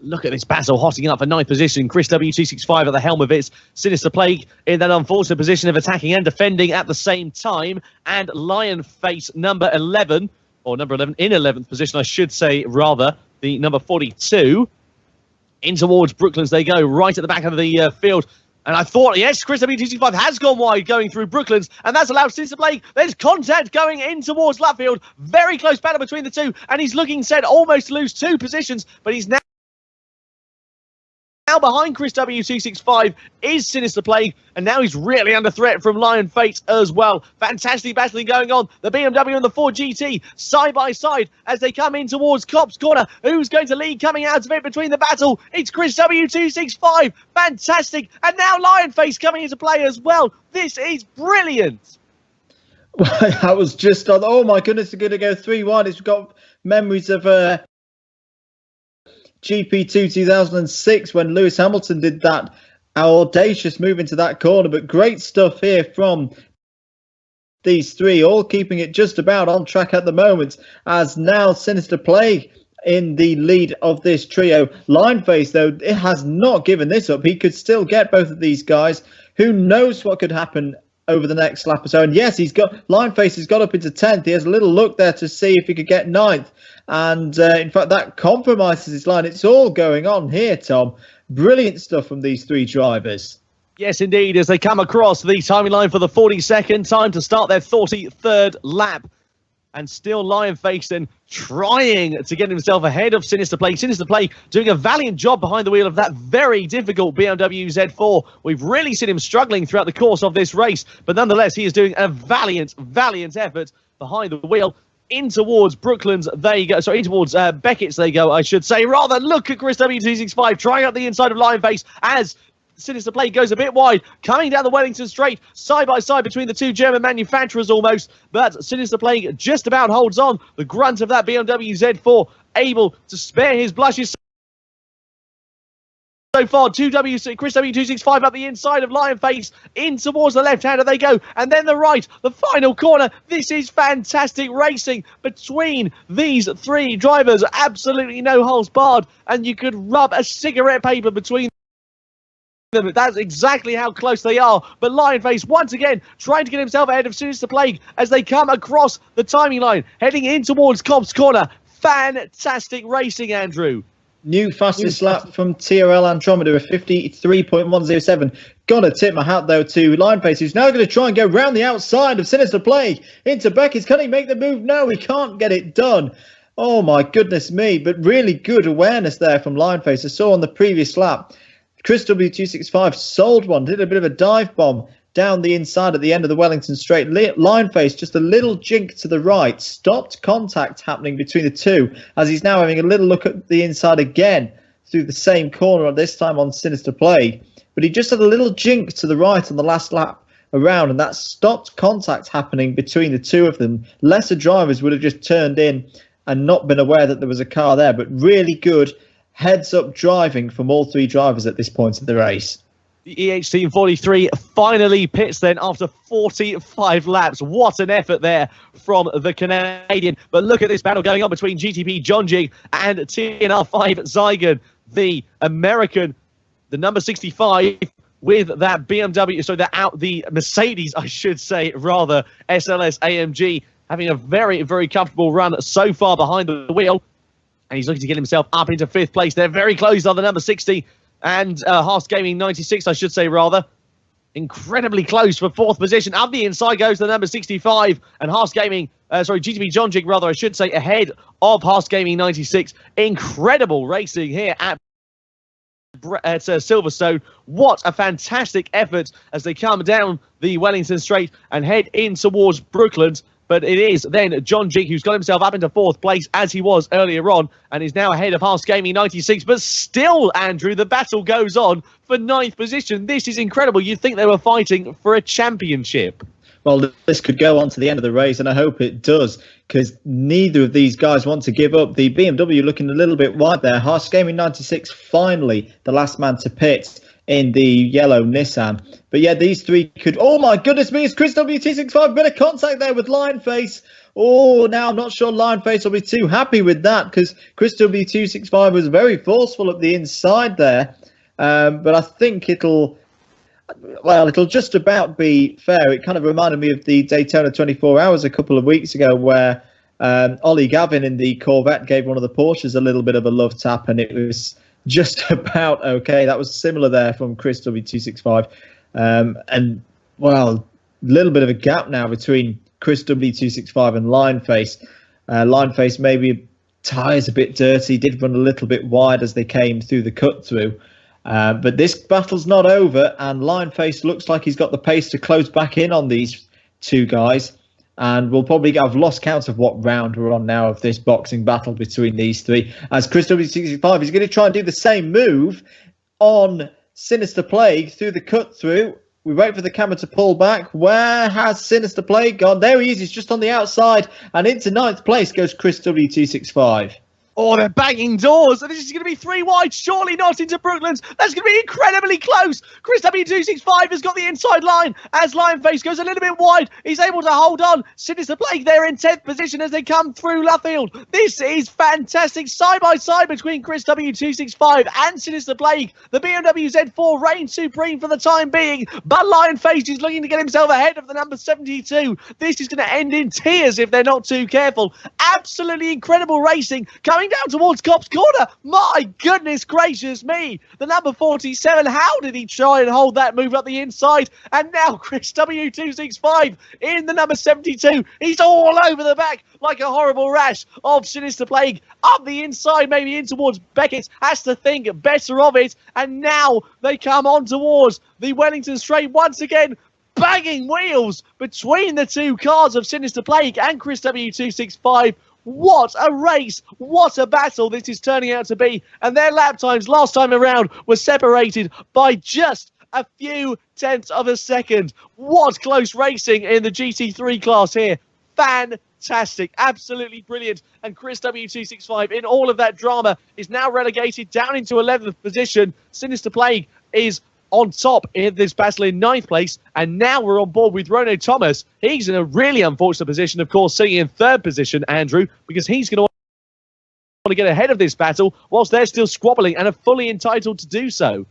Look at this battle hotting up for 9th position. Chris W265 at the helm of it. Sinister Plague in that unfortunate position of attacking and defending at the same time. And Lionface number 11, or number 11 in 11th position, I should say, rather, the number 42. In towards Brooklands they go, right at the back of the field. And I thought, yes, Chris W265 has gone wide going through Brooklands, and that's allowed Sinister Plague. There's contact going in towards Lutfield. Very close battle between the two, and he's looking set almost to lose 2 positions, but he's now behind Chris W265 is Sinister Plague, and now he's really under threat from Lion Fate as well. Fantastic battling going on. The BMW and the Ford GT side by side as they come in towards Copse Corner. Who's going to lead coming out of it between the battle? It's Chris W265. Fantastic. And now Lion Face coming into play as well. This is brilliant. I was just on, oh my goodness, they're going to go 3-1. It's got memories of GP2 2006 when Lewis Hamilton did that audacious move into that corner. But great stuff here from these three, all keeping it just about on track at the moment, as now Sinister Plague in the lead of this trio. Lineface, though, it has not given this up. He could still get both of these guys. Who knows what could happen over the next lap or so. And yes, Lionface has got up into 10th. He has a little look there to see if he could get 9th. And in fact, that compromises his line. It's all going on here, Tom. Brilliant stuff from these 3 drivers. Yes, indeed, as they come across the timing line for the 42nd time to start their 43rd lap. And still Lionface then trying to get himself ahead of Sinister Plague. Sinister Plague doing a valiant job behind the wheel of that very difficult BMW Z4. We've really seen him struggling throughout the course of this race. But nonetheless, he is doing a valiant effort behind the wheel. In towards Brooklands, there you go. Sorry, in towards Beckett's, there you go, I should say. Rather, look at Chris W265 trying out the inside of Lionface as Sinister Plague goes a bit wide, coming down the Wellington Straight, side by side between the 2 German manufacturers almost, but Sinister Plague just about holds on. The grunt of that BMW Z4 able to spare his blushes so far. Chris W265 up the inside of Lionface, in towards the left-hander they go, and then the right, the final corner. This is fantastic racing between these 3 drivers, absolutely no holes barred, and you could rub a cigarette paper between them. That's exactly how close they are. But Lionface once again trying to get himself ahead of Sinister Plague as they come across the timing line, heading in towards Cobb's Corner. Fantastic racing, Andrew. New fastest lap from TRL Andromeda of 53.107. Gotta tip my hat though to Lionface, who's now going to try and go round the outside of Sinister Plague into Beckett's. Can he make the move? No, he can't get it done. Oh my goodness me, but really good awareness there from Lionface. I saw on the previous lap Chris W265 sold one, did a bit of a dive bomb down the inside at the end of the Wellington Straight. Lionface, just a little jink to the right, stopped contact happening between the 2 as he's now having a little look at the inside again through the same corner, this time on Sinister Plague. But he just had a little jink to the right on the last lap around, and that stopped contact happening between the 2 of them. Lesser drivers would have just turned in and not been aware that there was a car there, but really good heads-up driving from all 3 drivers at this point of the race. The EH Team 43 finally pits then after 45 laps. What an effort there from the Canadian. But look at this battle going on between GTP Jonjig and TNR5 Zygon. The American, the number 65, with that BMW, so the Mercedes, I should say, rather, SLS AMG, having a very, very comfortable run so far behind the wheel. And he's looking to get himself up into 5th place. They're very close on the number 60 and Haas Gaming 96, I should say, rather. Incredibly close for 4th position. Up the inside goes the number 65 and Haas Gaming, GTP Jonjig, rather, I should say, ahead of Haas Gaming 96. Incredible racing here at Silverstone. What a fantastic effort as they come down the Wellington Straight and head in towards Brooklands. But it is then John Jig who's got himself up into 4th place as he was earlier on and is now ahead of Haas Gaming 96. But still, Andrew, the battle goes on for 9th position. This is incredible. You'd think they were fighting for a championship. Well, this could go on to the end of the race, and I hope it does, because neither of these guys want to give up. The BMW looking a little bit wide there. Haas Gaming 96, finally, the last man to pit in the yellow Nissan. But yeah, these 3 could... Oh my goodness me, it's Chris WT65, bit of contact there with Lionface. Oh, now I'm not sure Lionface will be too happy with that, because Chris W265 was very forceful at the inside there. But I think it'll just about be fair. It kind of reminded me of the Daytona 24 Hours a couple of weeks ago, where Ollie Gavin in the Corvette gave one of the Porsches a little bit of a love tap, and it was just about okay. That was similar there from Chris W265. And, well, a little bit of a gap now between Chris W265 and Lionface. Lionface maybe tyres a bit dirty, did run a little bit wide as they came through the cut-through. But this battle's not over, and Lionface looks like he's got the pace to close back in on these 2 guys. And we'll probably have lost count of what round we're on now of this boxing battle between these 3. As Chris W65 is going to try and do the same move on Sinister Plague through the cut-through. We wait for the camera to pull back. Where has Sinister Plague gone? There he is. He's just on the outside. And into 9th place goes Chris W265. Oh, they're banging doors, and this is going to be 3 wide. Surely not into Brooklands. That's going to be incredibly close. Chris W265 has got the inside line as Lionface goes a little bit wide. He's able to hold on. Sinister Plague there in 10th position as they come through Luffield. This is fantastic. Side by side between Chris W265 and Sinister Plague. The BMW Z4 reigns supreme for the time being, but Lionface is looking to get himself ahead of the number 72. This is going to end in tears if they're not too careful. Absolutely incredible racing coming down towards Cop's Corner. My goodness gracious me. The number 47, how did he try and hold that move up the inside? And now Chris W265 in the number 72. He's all over the back like a horrible rash of Sinister Plague. Up the inside, maybe in towards Beckett. Has to think better of it. And now they come on towards the Wellington Straight once again. Banging wheels between the two cars of Sinister Plague and Chris W265. What a race, what a battle this is turning out to be. And their lap times last time around were separated by just a few tenths of a second. What close racing in the GT3 class here. Fantastic, absolutely brilliant. And Chris W265 in all of that drama is now relegated down into 11th position. Sinister Plague is on top in this battle in 9th place, and now we're on board with Rono Thomas. He's in a really unfortunate position, of course, sitting in 3rd position, Andrew, because he's going to want to get ahead of this battle whilst they're still squabbling and are fully entitled to do so.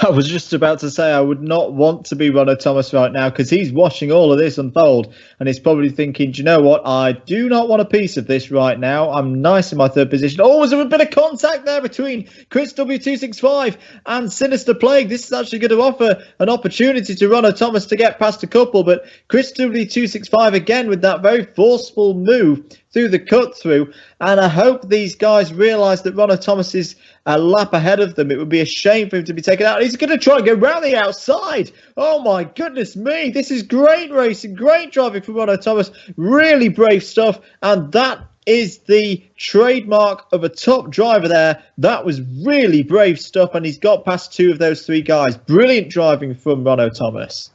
I was just about to say I would not want to be Rono Thomas right now because he's watching all of this unfold and he's probably thinking, do you know what? I do not want a piece of this right now. I'm nice in my 3rd position. Oh, was there a bit of contact there between Chris W265 and Sinister Plague? This is actually going to offer an opportunity to Rono Thomas to get past a couple, but Chris W265 again with that very forceful move through the cut through, and I hope these guys realise that Rono Thomas is a lap ahead of them. It would be a shame for him to be taken out. He's going to try and go round the outside. Oh my goodness me, this is great racing, great driving from Rono Thomas, really brave stuff, and that is the trademark of a top driver there. That was really brave stuff, and he's got past 2 of those 3 guys. Brilliant driving from Rono Thomas.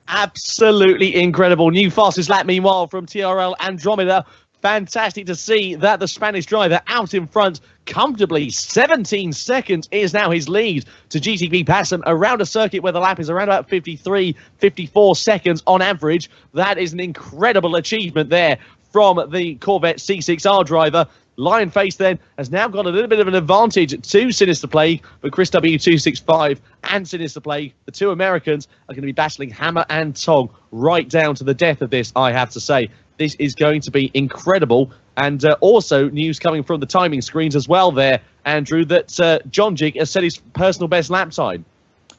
Absolutely incredible. New fastest lap meanwhile from TRL Andromeda. Fantastic to see that the Spanish driver out in front comfortably. 17 seconds is now his lead to GTP Passam around a circuit where the lap is around about 53, 54 seconds on average. That is an incredible achievement there from the Corvette C6R driver. Lionface then has now got a little bit of an advantage to Sinister Plague, but Chris W265 and Sinister Plague, the 2 Americans, are going to be battling hammer and tong right down to the death of this, I have to say. This is going to be incredible. And also news coming from the timing screens as well there, Andrew, that John Jig has set his personal best lap time.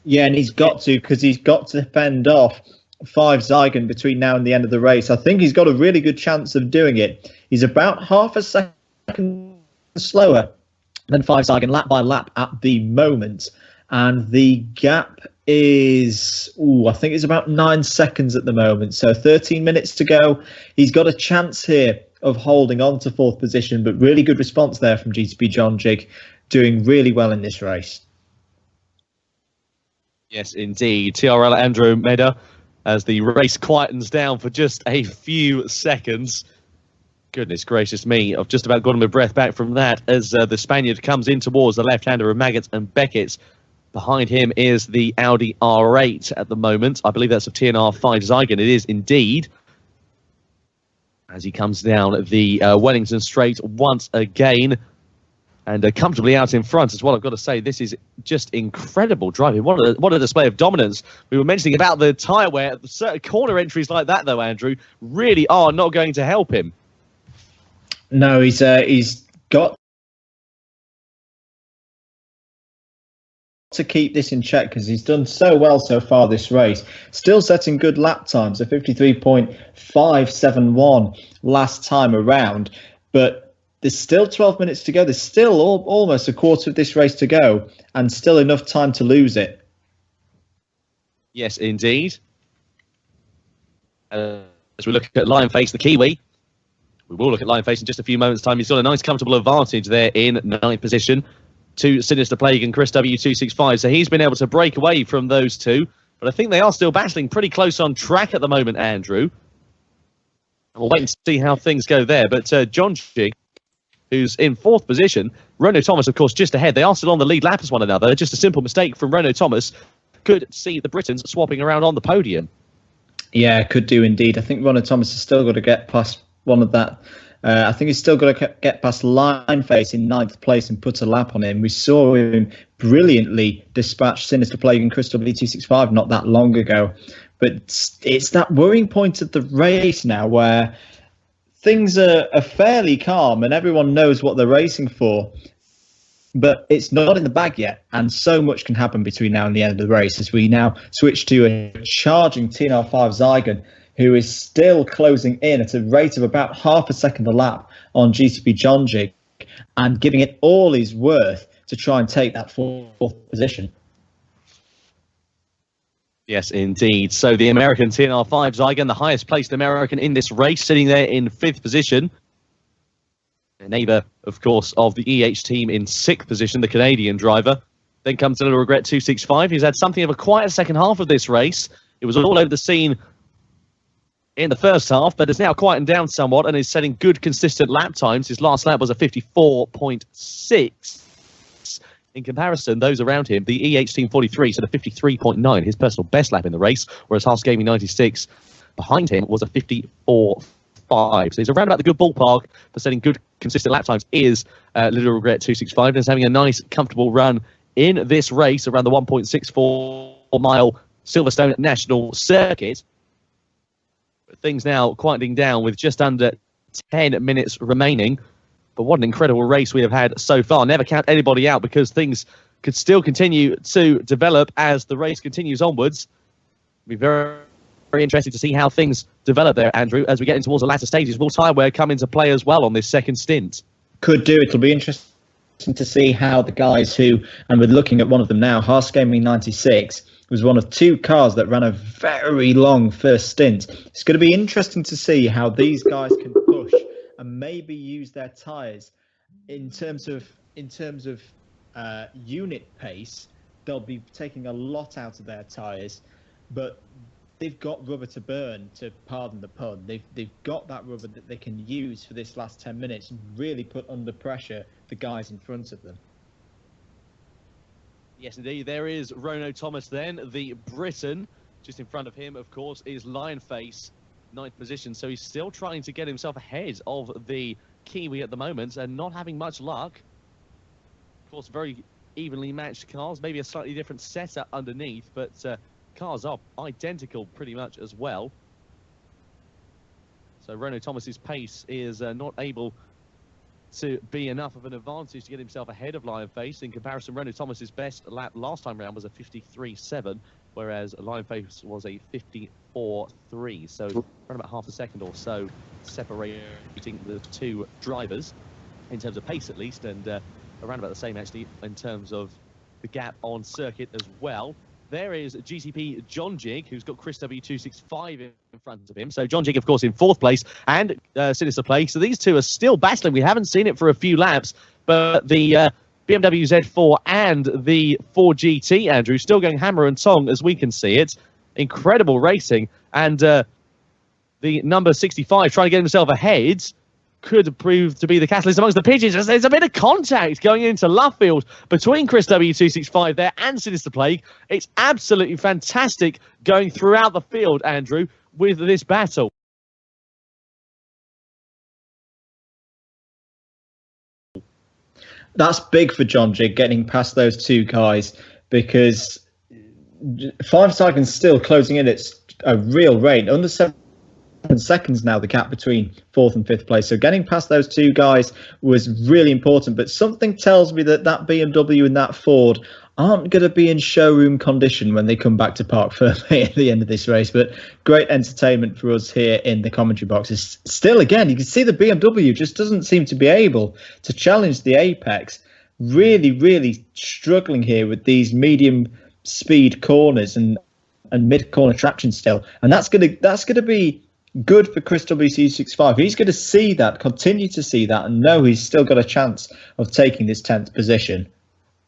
Yeah, and he's got to, because he's got to fend off 5 Zygon between now and the end of the race. I think he's got a really good chance of doing it. He's about half a second slower than 5 Zygon lap by lap at the moment. And the gap is, I think it's about 9 seconds at the moment. So 13 minutes to go. He's got a chance here of holding on to 4th position, but really good response there from GTP John Jig, doing really well in this race. Yes, indeed. TRL Andromeda, as the race quietens down for just a few seconds. Goodness gracious me, I've just about gotten my breath back from that as the Spaniard comes in towards the left-hander of Maggots and Beckett. Behind him is the Audi R8 at the moment. I believe that's a TNR 5 Zygon. It is indeed. As he comes down the Wellington Straight once again. And comfortably out in front as well. I've got to say, this is just incredible driving. What a display of dominance. We were mentioning about the tyre wear. Certain corner entries like that, though, Andrew, really are not going to help him. No, he's got to keep this in check because he's done so well so far this race. Still setting good lap times, a 53.571 last time around. But there's still 12 minutes to go. There's still almost a quarter of this race to go and still enough time to lose it. Yes, indeed. As we look at Lionface, the Kiwi, we will look at Lionface in just a few moments' time. He's got a nice, comfortable advantage there in 9th position to Sinister Plague and Chris W265. So he's been able to break away from those 2. But I think they are still battling pretty close on track at the moment, Andrew. We'll wait and see how things go there. But John Jig, who's in 4th position. Renault Thomas, of course, just ahead. They are still on the lead lap as one another. Just a simple mistake from Renault Thomas could see the Britons swapping around on the podium. Yeah, could do indeed. I think Renault Thomas has still got to get past one of that. I think he's still got to get past Line Face in 9th place and put a lap on him. We saw him brilliantly dispatch Sinister Plague and Crystal B265 not that long ago. But it's that worrying point of the race now where things are fairly calm and everyone knows what they're racing for. But it's not in the bag yet, and so much can happen between now and the end of the race as we now switch to a charging TNR5 Zygon, who is still closing in at a rate of about half a second a lap on GTP John Jig and giving it all he's worth to try and take that fourth position. Yes, indeed. So the American TNR5 Zygon, the highest placed American in this race, sitting there in 5th position. A neighbour, of course, of the EH team in 6th position, the Canadian driver. Then comes a Little Regret 265. He's had something of a quiet second half of this race. It was all over the scene in the first half, but has now quietened down somewhat and is setting good, consistent lap times. His last lap was a 54.6. In comparison, those around him, the EH Team 43 set a 53.9, his personal best lap in the race, whereas Haas Gaming 96 behind him was a 54.5. So he's around about the good ballpark for setting good, consistent lap times is Little Regret 265, and is having a nice, comfortable run in this race around the 1.64 mile Silverstone National Circuit. Things now quieting down with just under 10 minutes remaining. But what an incredible race we have had so far. Never count anybody out, because things could still continue to develop as the race continues onwards. It'll be very, very interesting to see how things develop there, Andrew, as we get in towards the latter stages. Will tyre wear come into play as well on this second stint? Could do. It'll be interesting to see how the guys who, and we're looking at one of them now, Haas Gaming 96, was one of 2 cars that ran a very long first stint. It's going to be interesting to see how these guys can push and maybe use their tyres in terms of unit pace. They'll be taking a lot out of their tyres, but they've got rubber to burn, to pardon the pun. They've got that rubber that they can use for this last 10 minutes and really put under pressure the guys in front of them. Yes, indeed. There is Renault Thomas then, the Briton. Just in front of him, of course, is Lionface, 9th position. So he's still trying to get himself ahead of the Kiwi at the moment and not having much luck. Of course, very evenly matched cars, maybe a slightly different setup underneath, but cars are identical pretty much as well. So Renault Thomas's pace is not able to be enough of an advantage to get himself ahead of Lionface. In comparison, Renault Thomas's best lap last time round was a 53.7, whereas Lionface was a 54.3. So around about half a second or so separating the 2 drivers in terms of pace, at least, and around about the same actually in terms of the gap on circuit as well. There is GTP John Jig, who's got Chris W265 in front of him. So John Jig, of course, in 4th place, and Sinister Plague. So these 2 are still battling. We haven't seen it for a few laps, but the BMW Z4 and the 4GT, Andrew, still going hammer and tong as we can see it. Incredible racing. And the number 65 trying to get himself ahead could prove to be the catalyst amongst the pigeons. There's a bit of contact going into Luffield between Chris W265 there and Sinister Plague. It's absolutely fantastic going throughout the field, Andrew, with this battle. That's big for John Jig, getting past those 2 guys, because 5 seconds still closing in at a real rate. Under 7 seconds now, the gap between 4th and 5th place. So getting past those 2 guys was really important. But something tells me that BMW and that Ford aren't going to be in showroom condition when they come back to Park Fermé at the end of this race. But great entertainment for us here in the commentary boxes. Still, again, you can see the BMW just doesn't seem to be able to challenge the Apex. Really, really struggling here with these medium speed corners and mid-corner traction still. And that's going to be good for Chris WC65. He's going to see that, continue to see that, and know he's still got a chance of taking this 10th position.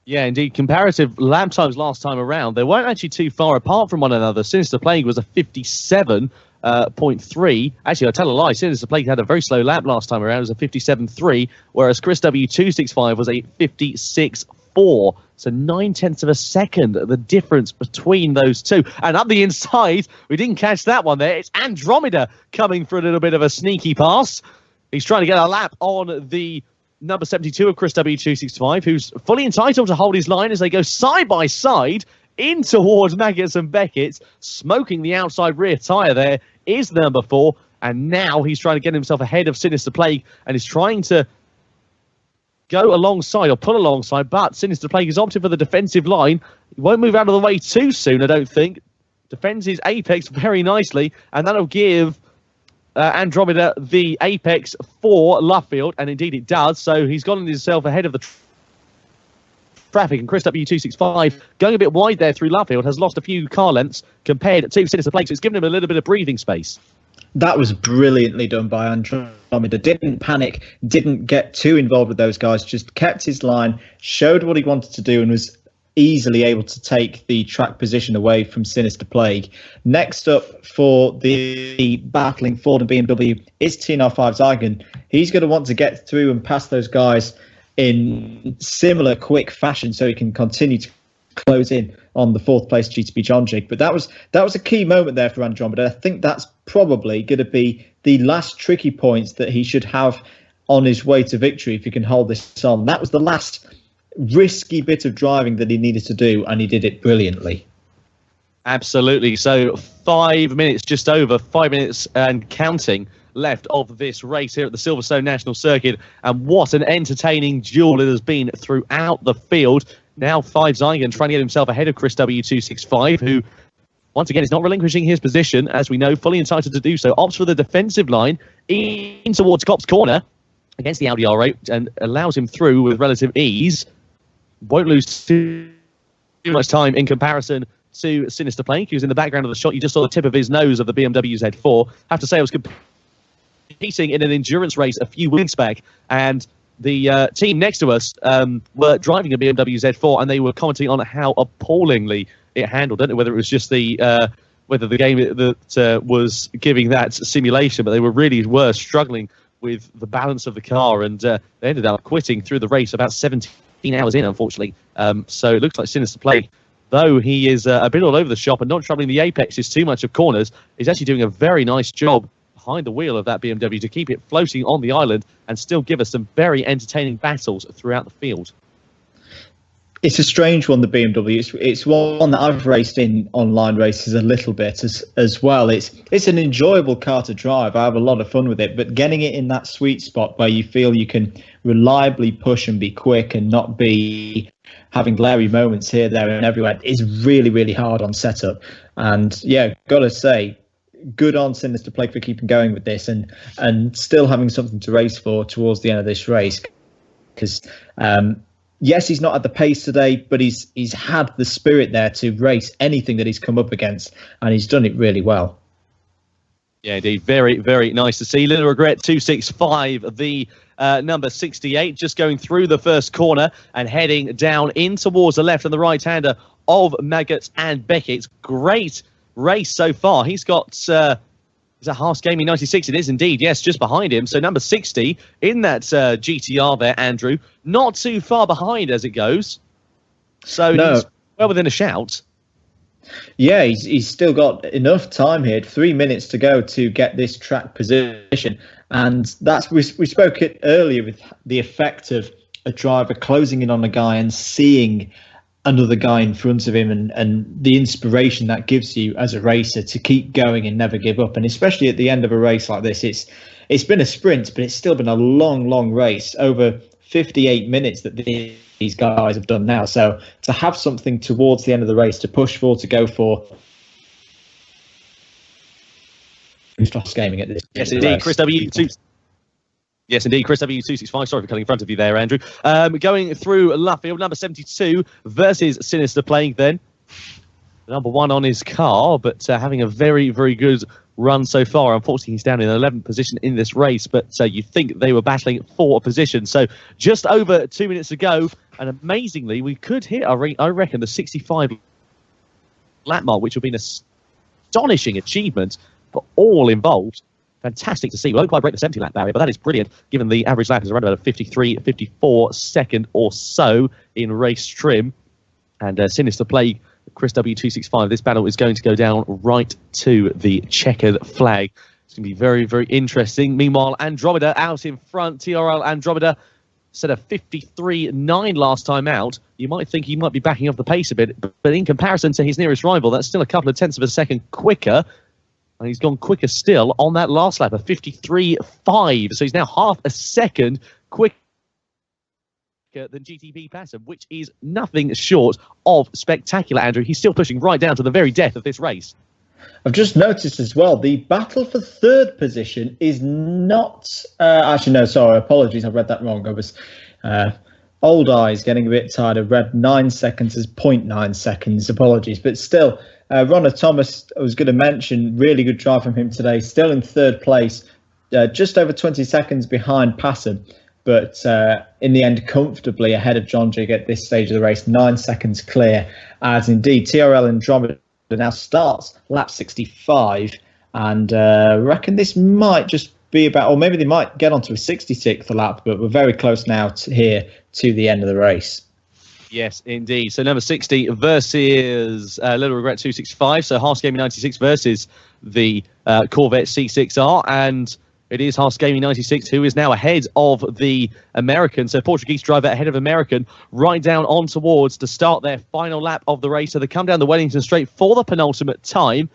Yeah, indeed. Comparative lap times last time around, they weren't actually too far apart from one another. Sinister Plague was a 57, 57.3. Actually, I'll tell a lie. Sinister Plague had a very slow lap last time around. It was a 57.3, whereas Chris W265 was a 56.4. So 9/10 of a second, the difference between those two. And up the inside, we didn't catch that one there. It's Andromeda coming for a little bit of a sneaky pass. He's trying to get a lap on the number 72 of Chris W265, who's fully entitled to hold his line as they go side by side in towards Maggots and Beckett. Smoking the outside rear tyre there is number 4. And now he's trying to get himself ahead of Sinister Plague and is trying to go alongside or pull alongside, but Sinister Plague has opted for the defensive line. He won't move out of the way too soon, I don't think. Defends his apex very nicely, and that'll give Andromeda the apex for Luffield, and indeed it does. So he's gotten himself ahead of the traffic, and Chris W265 going a bit wide there through Luffield has lost a few car lengths compared to Sinister Plague, so it's given him a little bit of breathing space. That was brilliantly done by Andromeda. Didn't panic, didn't get too involved with those guys, just kept his line, showed what he wanted to do, and was easily able to take the track position away from Sinister Plague. Next up for the battling Ford and BMW is TNR5 Zygon. He's going to want to get through and pass those guys in similar quick fashion so he can continue to close in on the 4th place GTP John Jig. But that was a key moment there for Andromeda. I think that's probably going to be the last tricky points that he should have on his way to victory if he can hold this on. That was the last risky bit of driving that he needed to do, and he did it brilliantly. Absolutely. So 5 minutes, just over 5 minutes and counting left of this race here at the Silverstone National Circuit, and what an entertaining duel it has been throughout the field. Now 5 Zygon trying to get himself ahead of Chris W265, who once again is not relinquishing his position, as we know, fully entitled to do so. Opts for the defensive line in towards Cop's corner against the Audi R8 and allows him through with relative ease. Won't lose too much time in comparison to Sinister Plague, who's in the background of the shot. You just saw the tip of his nose of the BMW Z4. Have to say, I was competing in an endurance race a few weeks back, and the team next to us were driving a BMW Z4, and they were commenting on how appallingly it handled. I don't know whether it was just whether the game that was giving that simulation, but they were struggling with the balance of the car, and they ended up quitting through the race about 17 hours in, unfortunately. So it looks like Sinister Plague, though he is a bit all over the shop and not troubling the apexes too much of corners, is actually doing a very nice job behind the wheel of that BMW to keep it floating on the island and still give us some very entertaining battles throughout the field. It's a strange one, the BMW. It's one that I've raced in online races a little bit as well. It's an enjoyable car to drive. I have a lot of fun with it, but getting it in that sweet spot where you feel you can reliably push and be quick and not be having glary moments here, there, and everywhere is really, really hard on setup. And yeah, gotta say, good on Sinister Plague for keeping going with this and still having something to race for towards the end of this race. Because yes, he's not at the pace today, but he's had the spirit there to race anything that he's come up against, and he's done it really well. Yeah, indeed. Very, very nice to see. Little regret 265, the number 68, just going through the first corner and heading down in towards the left and the right-hander of Maggots and Beckett. Great race so far. He's got is a Haas Gaming 96. It is indeed, yes, just behind him. So number 60 in that GTR there, Andrew, not too far behind as it goes. So he's well within a shout. Yeah, he's still got enough time here, 3 minutes to go to get this track position. And that's we spoke it earlier with the effect of a driver closing in on a guy and seeing another guy in front of him, and the inspiration that gives you as a racer to keep going and never give up. And especially at the end of a race like this, it's been a sprint, but it's still been a long race, over 58 minutes that these guys have done now. So to have something towards the end of the race to push for, to go for, gaming at this. Yes, indeed, Chris W2. Yes, indeed, Chris W265. Sorry for cutting in front of you there, Andrew. Going through Luffield, number 72 versus Sinister Plague then. Number 1 on his car, but having a very, very good run so far. Unfortunately, he's down in 11th position in this race, but you think they were battling for a position. So just over 2 minutes to go, and amazingly, we could hit, I reckon, the 65 lap mark, which would be an astonishing achievement. for all involved. Fantastic to see. We won't quite break the 70 lap barrier, but that is brilliant, given the average lap is around about a 53, 54 second or so in race trim. And Sinister Plague, Chris W265, this battle is going to go down right to the checkered flag. It's going to be very, very interesting. Meanwhile, Andromeda out in front. TRL Andromeda set a 53.9 last time out. You might think he might be backing off the pace a bit, but in comparison to his nearest rival, that's still a couple of tenths of a second quicker. And he's gone quicker still on that last lap, a 53.5. So he's now half a second quicker than GTPlanet, which is nothing short of spectacular, Andrew. He's still pushing right down to the very death of this race. I've just noticed as well, the battle for third position is not... actually, no, sorry, apologies, I read that wrong. I was... old eyes getting a bit tired. I read 9 seconds as 0.9 seconds. Apologies. But still, Ronald Thomas, I was going to mention, really good drive from him today. Still in third place, just over 20 seconds behind Passon. But in the end, comfortably ahead of John Jig at this stage of the race, 9 seconds clear. As indeed, TRL Andromeda now starts lap 65. And I reckon this might just be about, or maybe they might get onto a 66th lap, but we're very close now here to the end of the race. Yes, indeed. So number 60 versus Little Regret 265. So Haas Gaming 96 versus the Corvette C6R. And it is Haas Gaming 96 who is now ahead of the American. So Portuguese driver ahead of American, right down on towards to start their final lap of the race. So they come down the Wellington Straight for the penultimate time.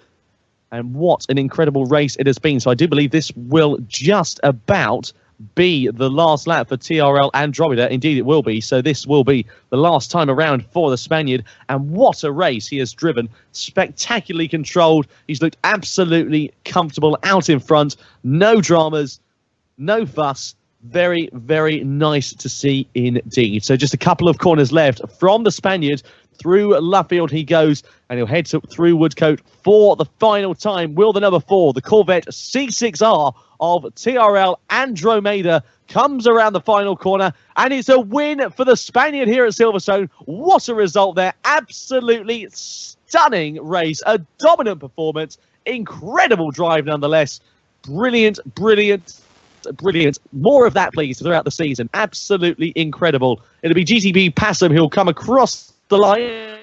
And what an incredible race it has been. So I do believe this will just about be the last lap for TRL Andromeda. Indeed, it will be. So this will be the last time around for the Spaniard. And what a race he has driven. Spectacularly controlled. He's looked absolutely comfortable out in front. No dramas, no fuss. Very, very nice to see indeed. So just a couple of corners left from the Spaniard. Through Luffield he goes, and he'll head through Woodcote for the final time. Will the number 4, the Corvette C6R of TRL Andromeda, comes around the final corner, and it's a win for the Spaniard here at Silverstone. What a result there. Absolutely stunning race. A dominant performance. Incredible drive nonetheless. Brilliant, brilliant. Brilliant. More of that, please, throughout the season. Absolutely incredible. It'll be GTPlanet who'll come across the line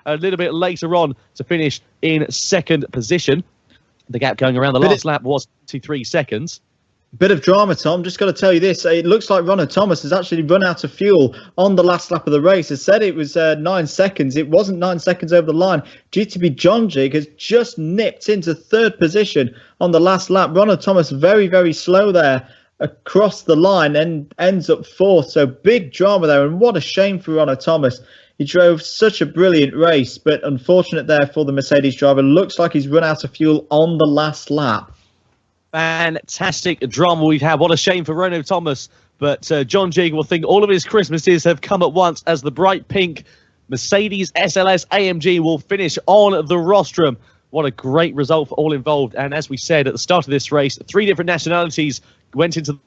a little bit later on to finish in second position. The gap going around the last lap was 23 seconds. Bit of drama, Tom. Just got to tell you this. It looks like Ronald Thomas has actually run out of fuel on the last lap of the race. I said it was 9 seconds. It wasn't 9 seconds over the line. GTP John Jig has just nipped into third position on the last lap. Ronald Thomas very, very slow there across the line and ends up fourth. So big drama there. And what a shame for Ronald Thomas. He drove such a brilliant race, but unfortunate there for the Mercedes driver. Looks like he's run out of fuel on the last lap. Fantastic drama we've had. What a shame for Ronald Thomas. But John Jig will think all of his Christmases have come at once as the bright pink Mercedes SLS AMG will finish on the rostrum. What a great result for all involved. And as we said at the start of this race, 3 different nationalities went into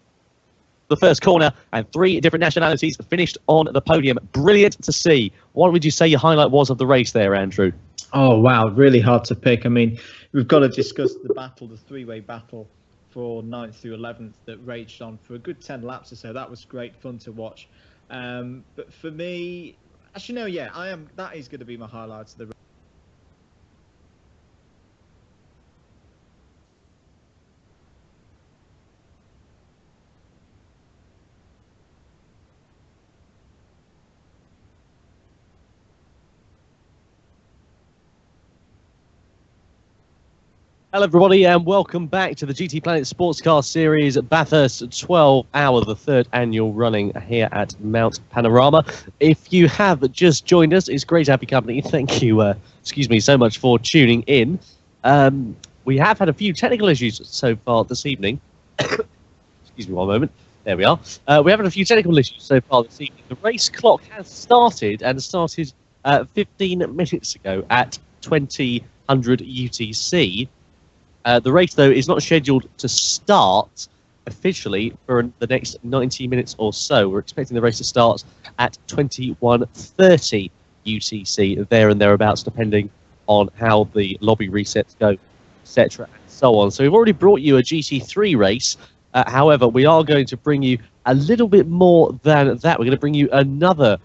the first corner, and 3 different nationalities finished on the podium. Brilliant to see. What would you say your highlight was of the race there, Andrew? Oh, wow. Really hard to pick. I mean, we've got to discuss the battle, the three-way battle for 9th through 11th that raged on for a good 10 laps or so. That was great fun to watch. But for me, actually, no, yeah, that is going to be my highlight of the race. Hello everybody and welcome back to the GTPlanet Sports Car Series Bathurst 12 hour, the 3rd annual running here at Mount Panorama. If you have just joined us, it's great to have your company. Thank you, excuse me, so much for tuning in. We have had a few technical issues so far this evening. Excuse me one moment. There we are. We have had a few technical issues so far this evening. The race clock has started 15 minutes ago at 2000 UTC. The race, though, is not scheduled to start officially for the next 90 minutes or so. We're expecting the race to start at 21:30 UTC, there and thereabouts, depending on how the lobby resets go, etc., so on. So we've already brought you a GT3 race. However, we are going to bring you a little bit more than that. We're going to bring you another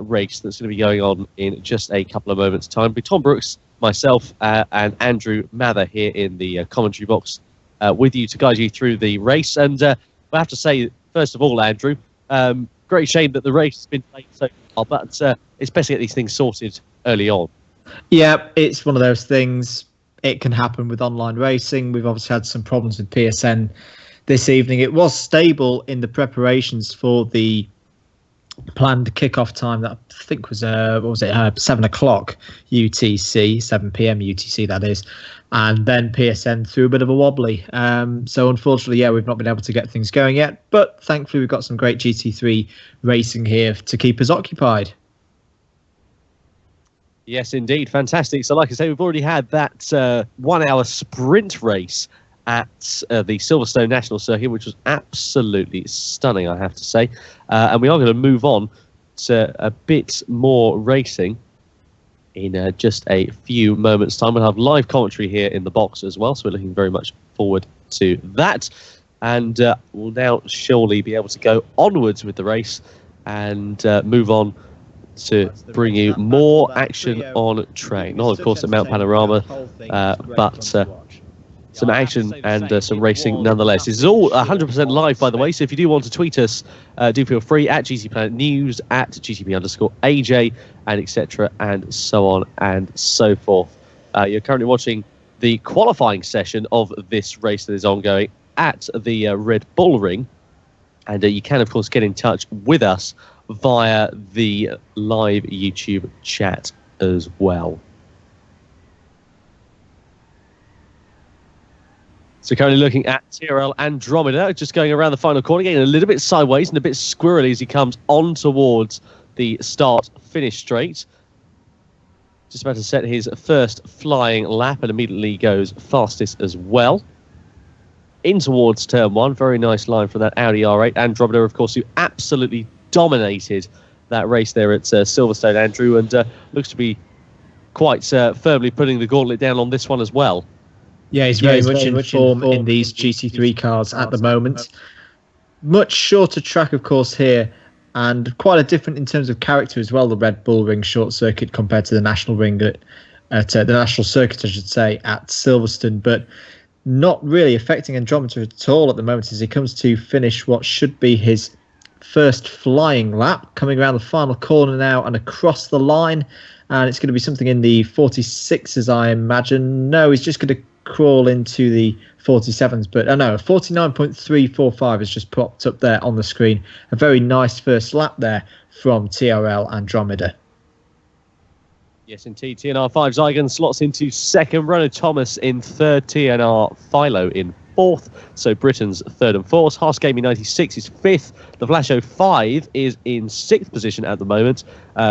race that's going to be going on in just a couple of moments' time. With Tom Brooks, myself, and Andrew Mather here in the commentary box with you to guide you through the race. And I have to say, first of all, Andrew, great shame that the race has been played so far, but it's best to get these things sorted early on. Yeah, it's one of those things. It can happen with online racing. We've obviously had some problems with PSN this evening. It was stable in the preparations for the planned kickoff time that I think was 7 o'clock UTC, 7 p.m. UTC that is, and then PSN threw a bit of a wobbly. So unfortunately, yeah, we've not been able to get things going yet, but thankfully we've got some great GT3 racing here to keep us occupied. Yes, indeed. Fantastic. So like I say, we've already had that 1 hour sprint race at the Silverstone National Circuit, which was absolutely stunning, I have to say. And we are going to move on to a bit more racing in just a few moments' time. We'll have live commentary here in the box as well, so we're looking very much forward to that. And we'll now surely be able to go onwards with the race and move on to bring you more action on track. Not, of course, at Mount Panorama, but some action and some racing nonetheless. This is all 100% live, by the way, so if you do want to tweet us, do feel free at GTPlanet News, at GTP_AJ, and etc., and so on and so forth. You're currently watching the qualifying session of this race that is ongoing at the Red Bull Ring, and you can, of course, get in touch with us via the live YouTube chat as well. So currently looking at TRL Andromeda, just going around the final corner, getting a little bit sideways and a bit squirrely as he comes on towards the start-finish straight. Just about to set his first flying lap and immediately goes fastest as well. In towards turn one, very nice line from that Audi R8. Andromeda, of course, who absolutely dominated that race there at Silverstone, Andrew, and looks to be quite firmly putting the gauntlet down on this one as well. Yeah, he's very much in form in these GT3 cars at the moment. Much shorter track, of course, here, and quite a different in terms of character as well, the Red Bull Ring short circuit compared to the National Ring at the National Circuit, I should say, at Silverstone, but not really affecting Andromeda at all at the moment as he comes to finish what should be his first flying lap, coming around the final corner now and across the line, and it's going to be something in the 46s, I imagine. No, he's just going to crawl into the 47s, but I know 49.345 has just popped up there on the screen. A very nice first lap there from TRL Andromeda. Yes, indeed. TNR 5 Zygon slots into second. Renault Thomas in third. TNR Philo in fourth. So Britain's third and fourth. Haas Gaming 96 is fifth. The Flash 05 is in sixth position at the moment.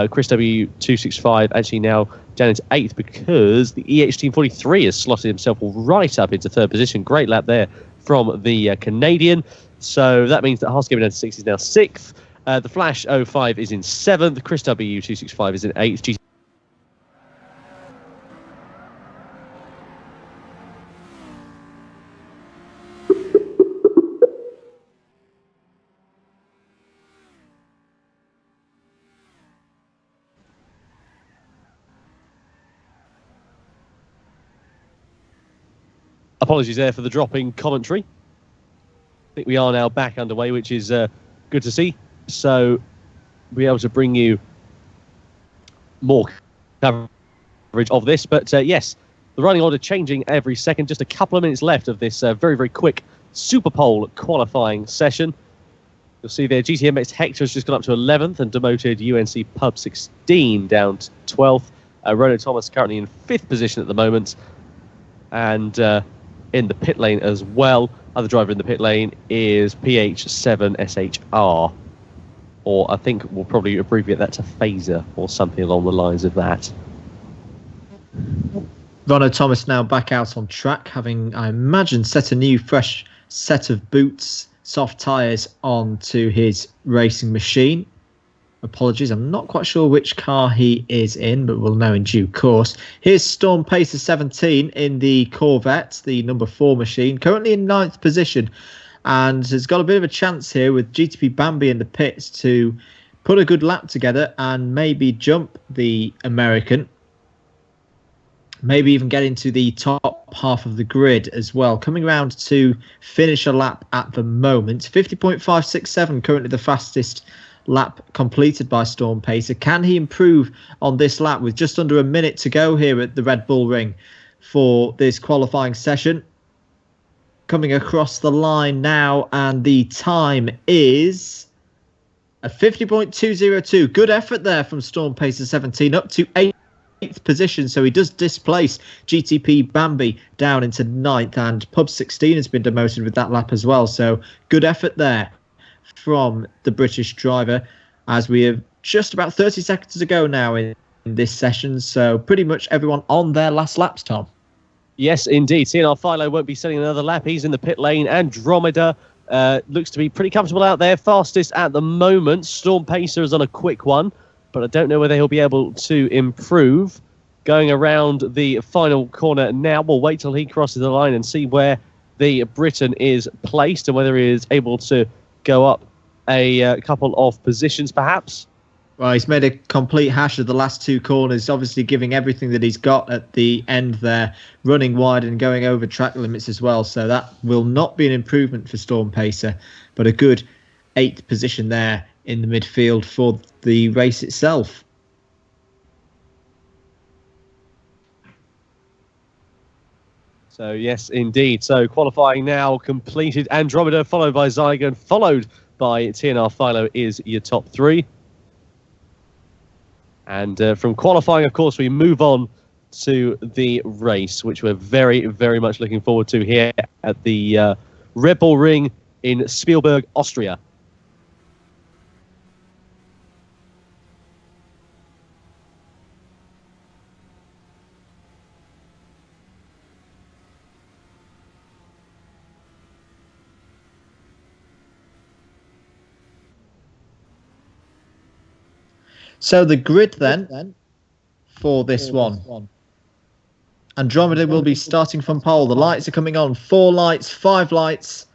Chris W265 actually now down into eighth because the EH Team 43 has slotted himself right up into third position. Great lap there from the Canadian. So that means that Haas Gaming 96 is now sixth. The Flash 05 is in seventh. Chris W265 is in eighth. Apologies there for the dropping commentary. I think we are now back underway, which is good to see. So we'll be able to bring you more coverage of this. But yes, the running order changing every second. Just a couple of minutes left of this very, very quick Super Pole qualifying session. You'll see there GTMX Hector has just gone up to 11th and demoted UNC Pub 16 down to 12th. Renault Thomas currently in 5th position at the moment. And in the pit lane as well. Other driver in the pit lane is PH7SHR, or I think we'll probably abbreviate that to Phaser or something along the lines of that. Renault Thomas now back out on track, having, I imagine, set a new fresh set of boots, soft tyres onto his racing machine. Apologies, I'm not quite sure which car he is in, but we'll know in due course. Here's Storm Pacer 17 in the Corvette, the number 4 machine, currently in 9th position, and has got a bit of a chance here with GTP Bambi in the pits to put a good lap together and maybe jump the American. Maybe even get into the top half of the grid as well. Coming around to finish a lap at the moment. 50.567, currently the fastest lap completed by Storm Pacer. Can he improve on this lap with just under a minute to go here at the Red Bull Ring for this qualifying session? Coming across the line now, and the time is a 50.202. Good effort there from Storm Pacer 17 up to 8th position, so he does displace GTP Bambi down into 9th, and Pub 16 has been demoted with that lap as well, so good effort there from the British driver, as we have just about 30 seconds to go now in this session, so pretty much everyone on their last laps, Tom. Yes, indeed. TNR Philo won't be setting another lap. He's in the pit lane. Andromeda looks to be pretty comfortable out there, fastest at the moment. Storm Pacer is on a quick one, but I don't know whether he'll be able to improve. Going around the final corner now. We'll wait till he crosses the line and see where the Briton is placed and whether he is able to go up a couple of positions, perhaps. Well, he's made a complete hash of the last 2 corners, obviously giving everything that he's got at the end there, running wide and going over track limits as well. So that will not be an improvement for Storm Pacer, but a good 8th position there in the midfield for the race itself. So, yes, indeed. So, qualifying now completed. Andromeda, followed by Zygon, followed by TNR Philo is your top 3. And from qualifying, of course, we move on to the race, which we're very, very much looking forward to here at the Red Bull Ring in Spielberg, Austria. So the grid then for this one. Andromeda will be starting from pole. The lights are coming on. 4 lights, 5 lights.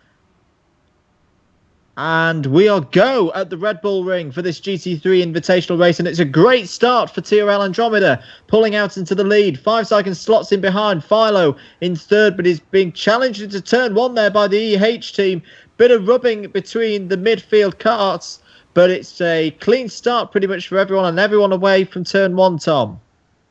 And we are go at the Red Bull Ring for this GT3 Invitational race. And it's a great start for TRL Andromeda, pulling out into the lead. 5 seconds slots in behind. Philo in 3rd, but is being challenged into turn 1 there by the EH team. Bit of rubbing between the midfield carts. But it's a clean start pretty much for everyone, and everyone away from turn 1, Tom.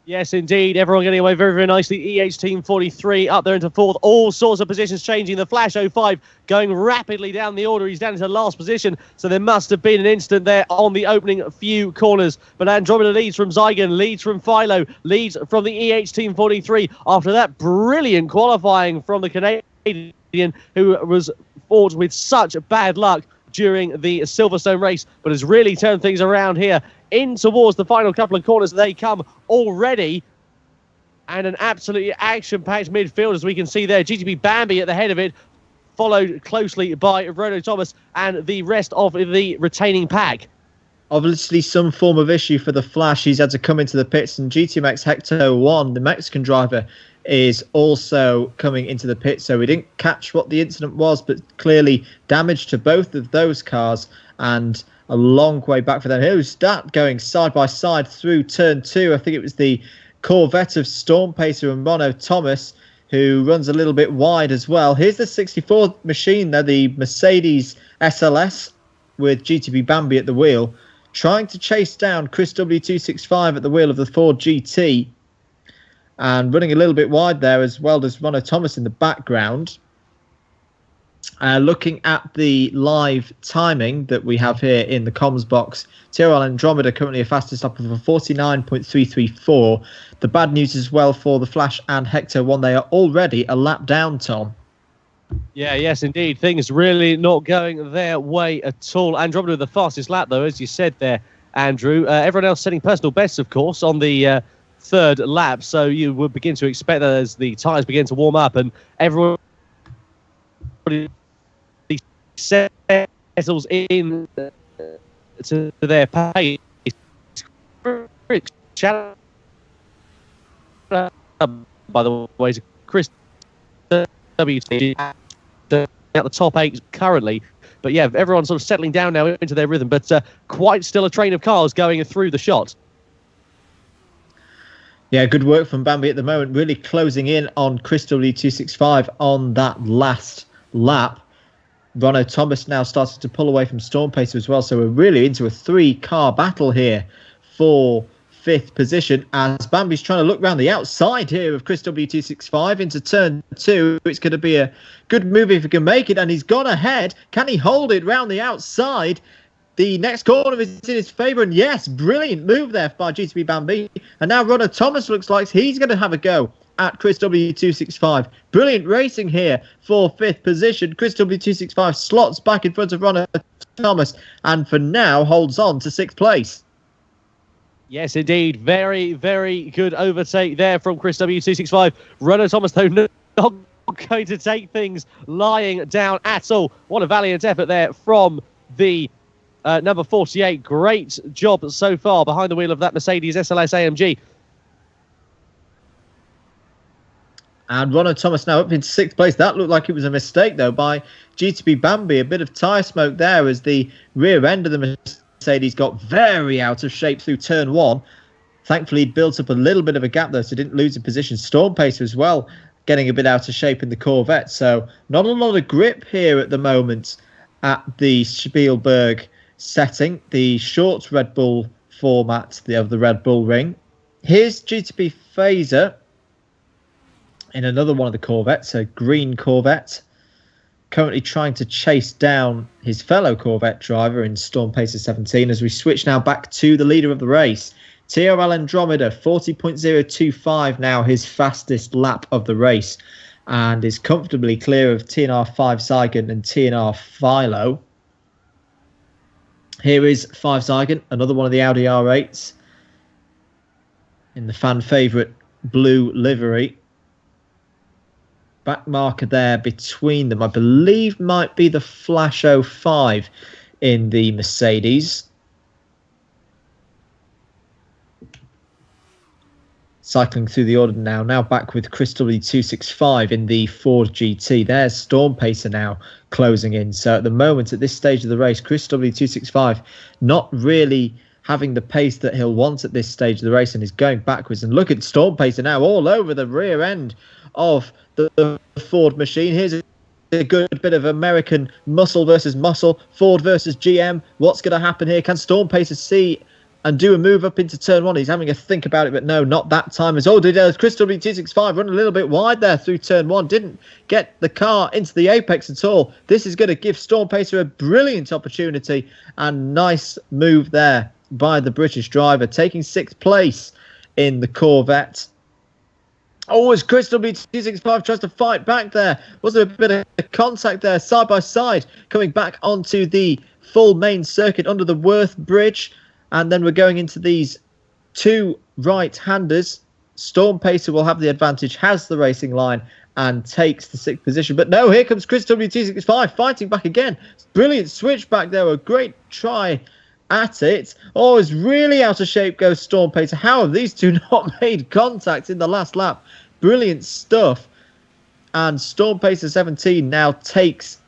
Yes, indeed. Everyone getting away very, very nicely. EH Team 43 up there into 4th. All sorts of positions changing. The Flash 05 going rapidly down the order. He's down into last position. So there must have been an instant there on the opening few corners. But Andromeda leads from Zygon, leads from Philo, leads from the EH Team 43. After that brilliant qualifying from the Canadian, who was fought with such bad luck during the Silverstone race, but has really turned things around here. In towards the final couple of corners they come already, and an absolutely action-packed midfield, as we can see there. GTP Bambi at the head of it, followed closely by Rono Thomas and the rest of the retaining pack. Obviously some form of issue for the Flash. He's had to come into the pits, and GTMX Hector 1, the Mexican driver, is also coming into the pit. So we didn't catch what the incident was, but clearly damage to both of those cars and a long way back for them. Here's that going side by side through turn 2. I think it was the Corvette of Storm Pacer and Rono Thomas, who runs a little bit wide as well. Here's the 64 machine there, the Mercedes SLS with GTP Bambi at the wheel, trying to chase down Chris W265 at the wheel of the Ford GT, and running a little bit wide there, as well as Rono Thomas in the background. Looking at the live timing that we have here in the comms box, TRL Andromeda currently a fastest lap of a 49.334. The bad news as well for the Flash and Hector 1, they are already a lap down, Tom. Yeah, yes, indeed. Things really not going their way at all. Andromeda with the fastest lap, though, as you said there, Andrew. Everyone else setting personal bests, of course, on the 3rd lap. So you would begin to expect that as the tyres begin to warm up and everyone settles in to their pace. Shout out, by the way, to Chris WT at the top 8 currently. But yeah, everyone's sort of settling down now into their rhythm, but quite still a train of cars going through the shot. Yeah, good work from Bambi at the moment, really closing in on Chris W265 on that last lap. Ronno Thomas now started to pull away from Storm Pacer as well, so we're really into a 3-car battle here for 5th position as Bambi's trying to look round the outside here of Chris W265 into turn 2. It's going to be a good move if he can make it, and he's gone ahead. Can he hold it round the outside? The next corner is in his favour, and yes, brilliant move there by GTP Bambi. And now Ronno Thomas looks like he's going to have a go at Chris W265. Brilliant racing here for 5th position. Chris W265 slots back in front of Ronno Thomas, and for now holds on to 6th place. Yes, indeed. Very, very good overtake there from Chris W265. Ronno Thomas, though, not going to take things lying down at all. What a valiant effort there from the number 48. Great job so far behind the wheel of that Mercedes SLS AMG. And Ronno Thomas now up into 6th place. That looked like it was a mistake, though, by GTP Bambi. A bit of tyre smoke there as the rear end of the Mercedes got very out of shape through turn 1. Thankfully, he'd built up a little bit of a gap, though, so didn't lose a position. Storm Pacer as well, getting a bit out of shape in the Corvette. So not a lot of grip here at the moment at the Spielberg setting, the short Red Bull format of the Red Bull Ring. Here's GTP Phaser in another one of the Corvettes, a green Corvette, currently trying to chase down his fellow Corvette driver in Storm Pacer 17 as we switch now back to the leader of the race. TRL Andromeda, 40.025 now, his fastest lap of the race, and is comfortably clear of TNR 5 Zygon and TNR Philo. Here is 5 Zygon, another one of the Audi R8s in the fan favourite blue livery. Back marker there between them, I believe, might be the Flash 05 in the Mercedes. Cycling through the order now back with Chris W265 in the Ford GT. There's Storm Pacer now closing in. So at the moment, at this stage of the race, Chris W265 not really having the pace that he'll want at this stage of the race and is going backwards. And look at Storm Pacer now all over the rear end of the Ford machine. Here's a good bit of American muscle versus muscle, Ford versus GM. What's going to happen here? Can Storm Pacer see and do a move up into turn 1? He's having a think about it, but no, not that time. As Chris W265 running a little bit wide there through turn 1. Didn't get the car into the apex at all. This is going to give Storm Pacer a brilliant opportunity, and nice move there by the British driver, taking 6th place in the Corvette. Oh, as Chris W265 tries to fight back there. Was there a bit of contact there, side by side, coming back onto the full main circuit under the Worth Bridge. And then we're going into these 2 right-handers. Storm Pacer will have the advantage, has the racing line, and takes the 6th position. But no, here comes Chris W265 fighting back again. Brilliant switch back there, a great try at it. Oh, it's really out of shape goes Storm Pacer. How have these two not made contact in the last lap? Brilliant stuff. And Storm Pacer 17 now takes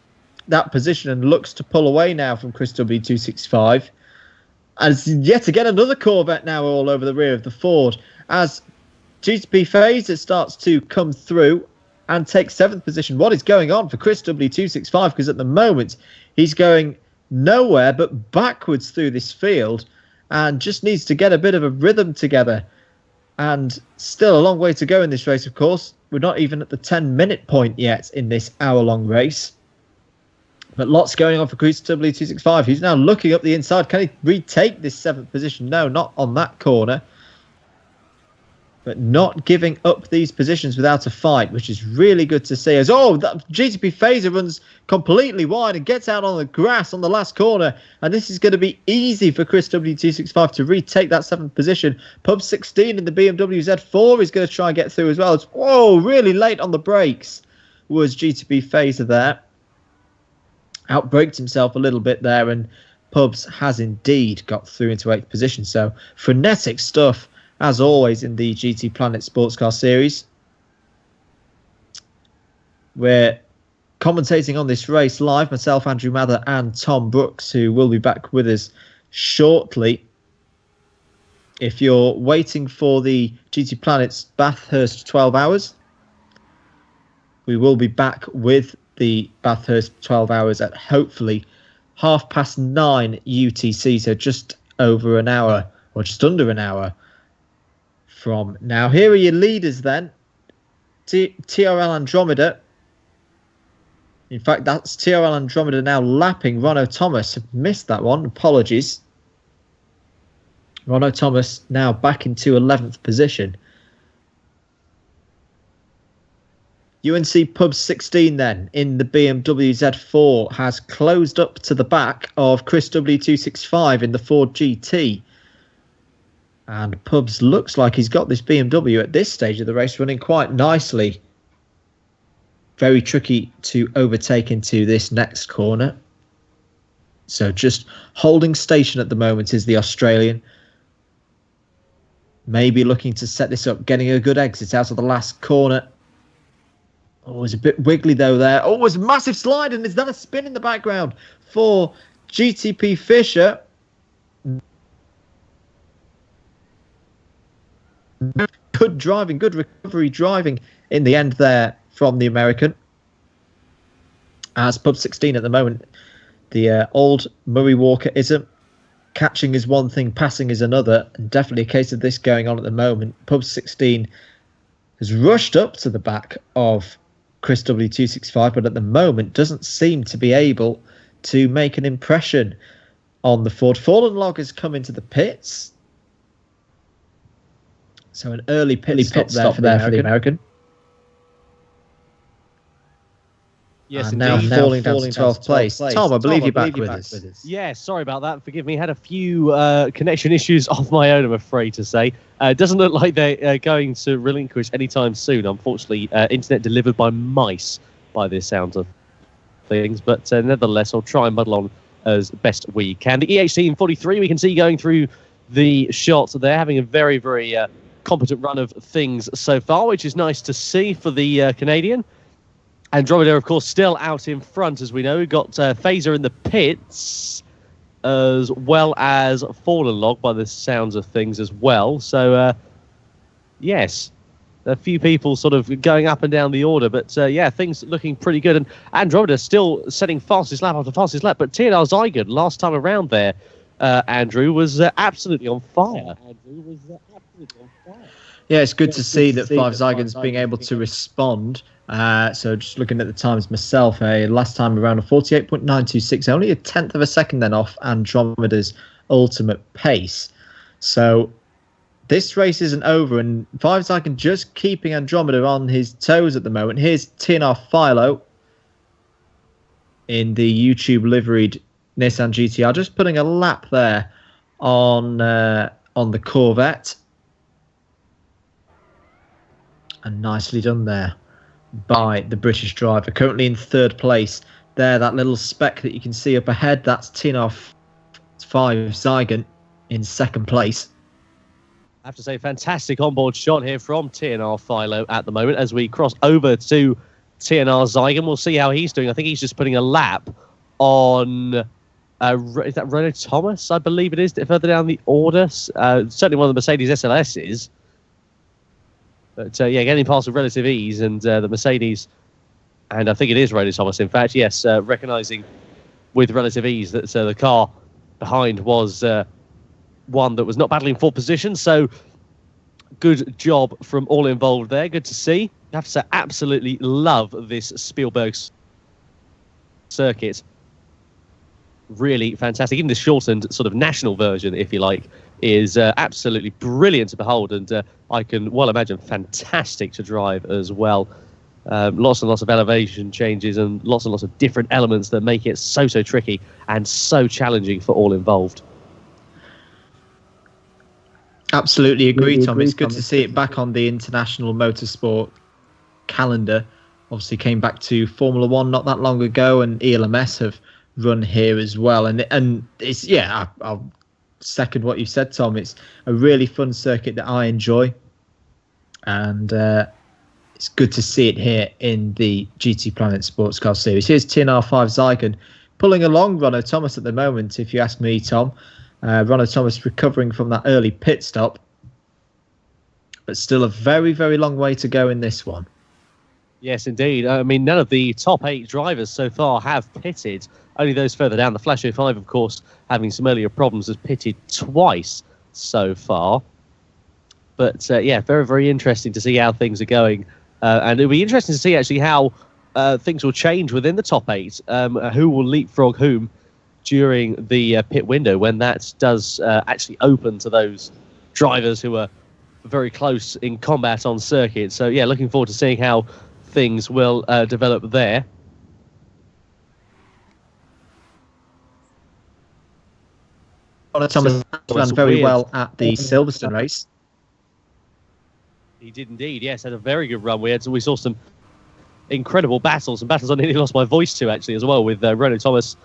that position and looks to pull away now from Chris W265. As yet again another Corvette now all over the rear of the Ford as GTP Phaser starts to come through and take 7th position. What is going on for Chris W265? Because at the moment he's going nowhere but backwards through this field and just needs to get a bit of a rhythm together. And still a long way to go in this race, of course. We're not even at the 10-minute point yet in this hour-long race. But lots going on for Chris W265. He's now looking up the inside. Can he retake this 7th position? No, not on that corner. But not giving up these positions without a fight, which is really good to see. As that GTP Phaser runs completely wide and gets out on the grass on the last corner. And this is going to be easy for Chris W265 to retake that 7th position. Pub 16 in the BMW Z4 is going to try and get through as well. It's, really late on the brakes was GTP Phaser there. Outbraked himself a little bit there and Pubs has indeed got through into 8th position. So frenetic stuff, as always, in the GTPlanet Sports Car Series. We're commentating on this race live, myself, Andrew Mather, and Tom Brooks, who will be back with us shortly. If you're waiting for the GTPlanet's Bathurst 12 hours, we will be back with the Bathurst 12 hours at hopefully 9:30 UTC, so just over an hour, or just under an hour from now. Here are your leaders then. TRL Andromeda. In fact, that's TRL Andromeda now lapping Ronno Thomas. Missed that one. Apologies. Ronno Thomas now back into 11th position. UNC Pub 16 then in the BMW Z4 has closed up to the back of Chris W265 in the Ford GT. And Pubs looks like he's got this BMW at this stage of the race running quite nicely. Very tricky to overtake into this next corner. So just holding station at the moment is the Australian. Maybe looking to set this up, getting a good exit out of the last corner. Oh, it's a bit wiggly though there. Oh, it's a massive slide, and is that a spin in the background for GTP Fisher? Good driving, good recovery driving in the end there from the American. As Pub 16 at the moment, the old Murray Walker-ism. Catching is one thing, passing is another, and definitely a case of this going on at the moment. Pub 16 has rushed up to the back of Chris W265, but at the moment doesn't seem to be able to make an impression on the Ford. Fallen Log has come into the pits. So an early pit stop there for the American. Yes, and now falling down to 12th place. Tom, I believe you're back with us. Yeah, sorry about that. Forgive me. Had a few connection issues of my own, I'm afraid to say. It doesn't look like they're going to relinquish anytime soon. Unfortunately, internet delivered by mice by the sound of things. But nevertheless, I'll try and muddle on as best we can. The EH Team 43, we can see going through the shots. They're having a very, very competent run of things so far, which is nice to see for the Canadian. Andromeda, of course, still out in front, as we know. We've got Phaser in the pits, as well as Fallen Log, by the sounds of things as well. So, yes, a few people sort of going up and down the order. But, yeah, things looking pretty good. And Andromeda still setting fastest lap after fastest lap. But TNR Zygon, last time around there, Andrew, was absolutely on fire. Yeah, it's good to see that Five Zygons being able to respond. So just looking at the times myself, last time around a 48.926, only a tenth of a second then off Andromeda's ultimate pace. So this race isn't over, and Five Zygon just keeping Andromeda on his toes at the moment. Here's TNR Philo in the YouTube liveried Nissan GTR, just putting a lap there on the Corvette. And nicely done there by the British driver. Currently in 3rd place. There, that little speck that you can see up ahead, that's TNR 5 Zygon in 2nd place. I have to say, fantastic onboard shot here from TNR Philo at the moment as we cross over to TNR Zygon. We'll see how he's doing. I think he's just putting a lap on... is that Ronno Thomas? I believe it is, further down the order. Certainly one of the Mercedes SLSs. But, yeah, getting past with relative ease, and the Mercedes, and I think it is Ronno Thomas, in fact, yes, recognising with relative ease that the car behind was one that was not battling for position. So, good job from all involved there. Good to see. I have to say, absolutely love this Spielberg circuit. Really fantastic. Even the shortened sort of national version, if you like, is absolutely brilliant to behold, and I can well imagine fantastic to drive as well. Lots and lots of elevation changes and lots of different elements that make it so tricky and so challenging for all involved. Absolutely agree, Tom. It's good to see it back on the international motorsport calendar. Obviously came back to Formula 1 not that long ago, and ELMS have run here as well. And it's, yeah, I'll second what you said, Tom. It's a really fun circuit that I enjoy, and it's good to see it here in the GTPlanet Sports Car Series. Here's TNR5 Zygon pulling along Ronno Thomas at the moment, if you ask me, Tom. Ronno Thomas recovering from that early pit stop, but still a very, very long way to go in this one. Yes, indeed. I mean, none of the top 8 drivers so far have pitted. Only those further down. The Flash 05, of course, having some earlier problems, has pitted twice so far. But, yeah, very, very interesting to see how things are going. And it'll be interesting to see, actually, how things will change within the top 8. Who will leapfrog whom during the pit window when that does actually open to those drivers who are very close in combat on circuit. So, yeah, looking forward to seeing how things will develop there. Thomas ran very well at the Silverstone race. He did indeed, yes, had a very good run. We saw some incredible battles, and battles I nearly lost my voice to, actually, as well, with Ronno Thomas,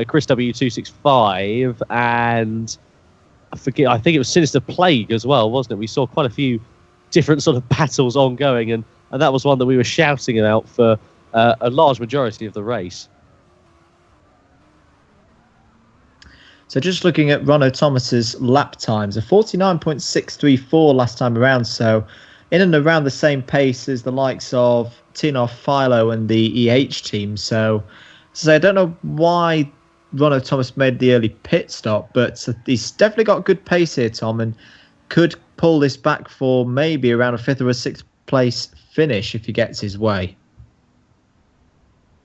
Chris W265, and I think it was Sinister Plague as well, wasn't it? We saw quite a few different sort of battles ongoing, and that was one that we were shouting about for a large majority of the race. So just looking at Ronno Thomas's lap times, a 49.634 last time around, so in and around the same pace as the likes of Tino Philo and the EH team. So I don't know why Ronno Thomas made the early pit stop, but he's definitely got good pace here, Tom, and could pull this back for maybe around a 5th or a 6th place finish if he gets his way.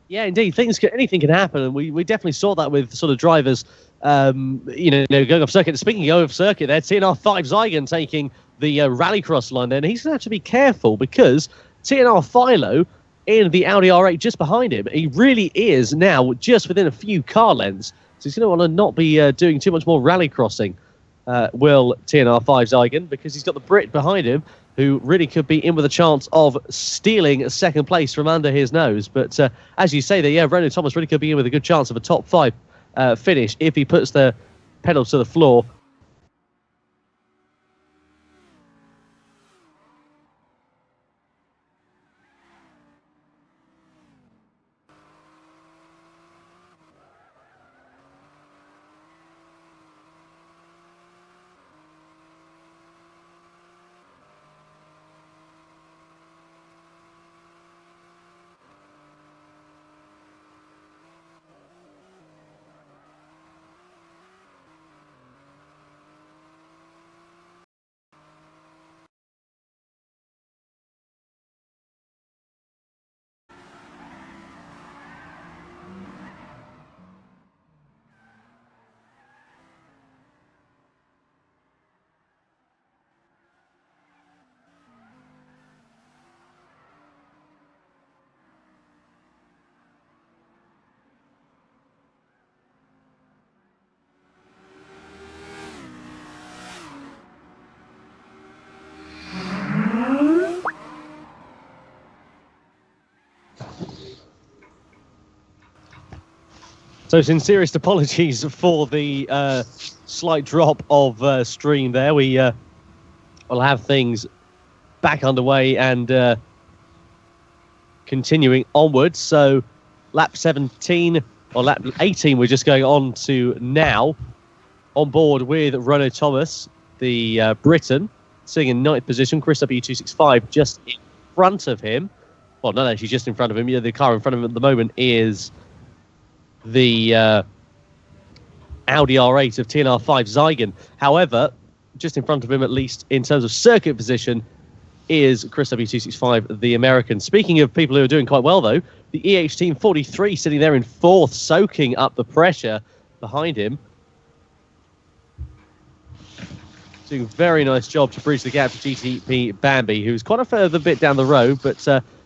Yeah, indeed. Anything can happen, and we definitely saw that with sort of drivers, going off circuit. Speaking of circuit, there, TNR5 Zygon taking the rallycross line there, and he's going to have to be careful because TNR Philo in the Audi R8 just behind him, he really is now just within a few car lengths, so he's going to want to not be doing too much more rallycrossing, will TNR5 Zygon, because he's got the Brit behind him, who really could be in with a chance of stealing a 2nd place from under his nose. But as you say there, yeah, Ronno Thomas really could be in with a good chance of a top 5 finish if he puts the pedal to the floor. So sincerest apologies for the slight drop of stream there. We will have things back underway and continuing onwards. So lap 17 or lap 18 we're just going on to now, on board with Ronno Thomas, the Briton, sitting in 9th position. Chris W265 just in front of him. Well, not actually just in front of him. Yeah, the car in front of him at the moment is the Audi R8 of TNR5 Zygon. However, just in front of him, at least in terms of circuit position, is Chris W265, the American. Speaking of people who are doing quite well, though, the EH Team 43 sitting there in 4th, soaking up the pressure behind him. Doing a very nice job to bridge the gap to GTP Bambi, who's quite a further bit down the road, but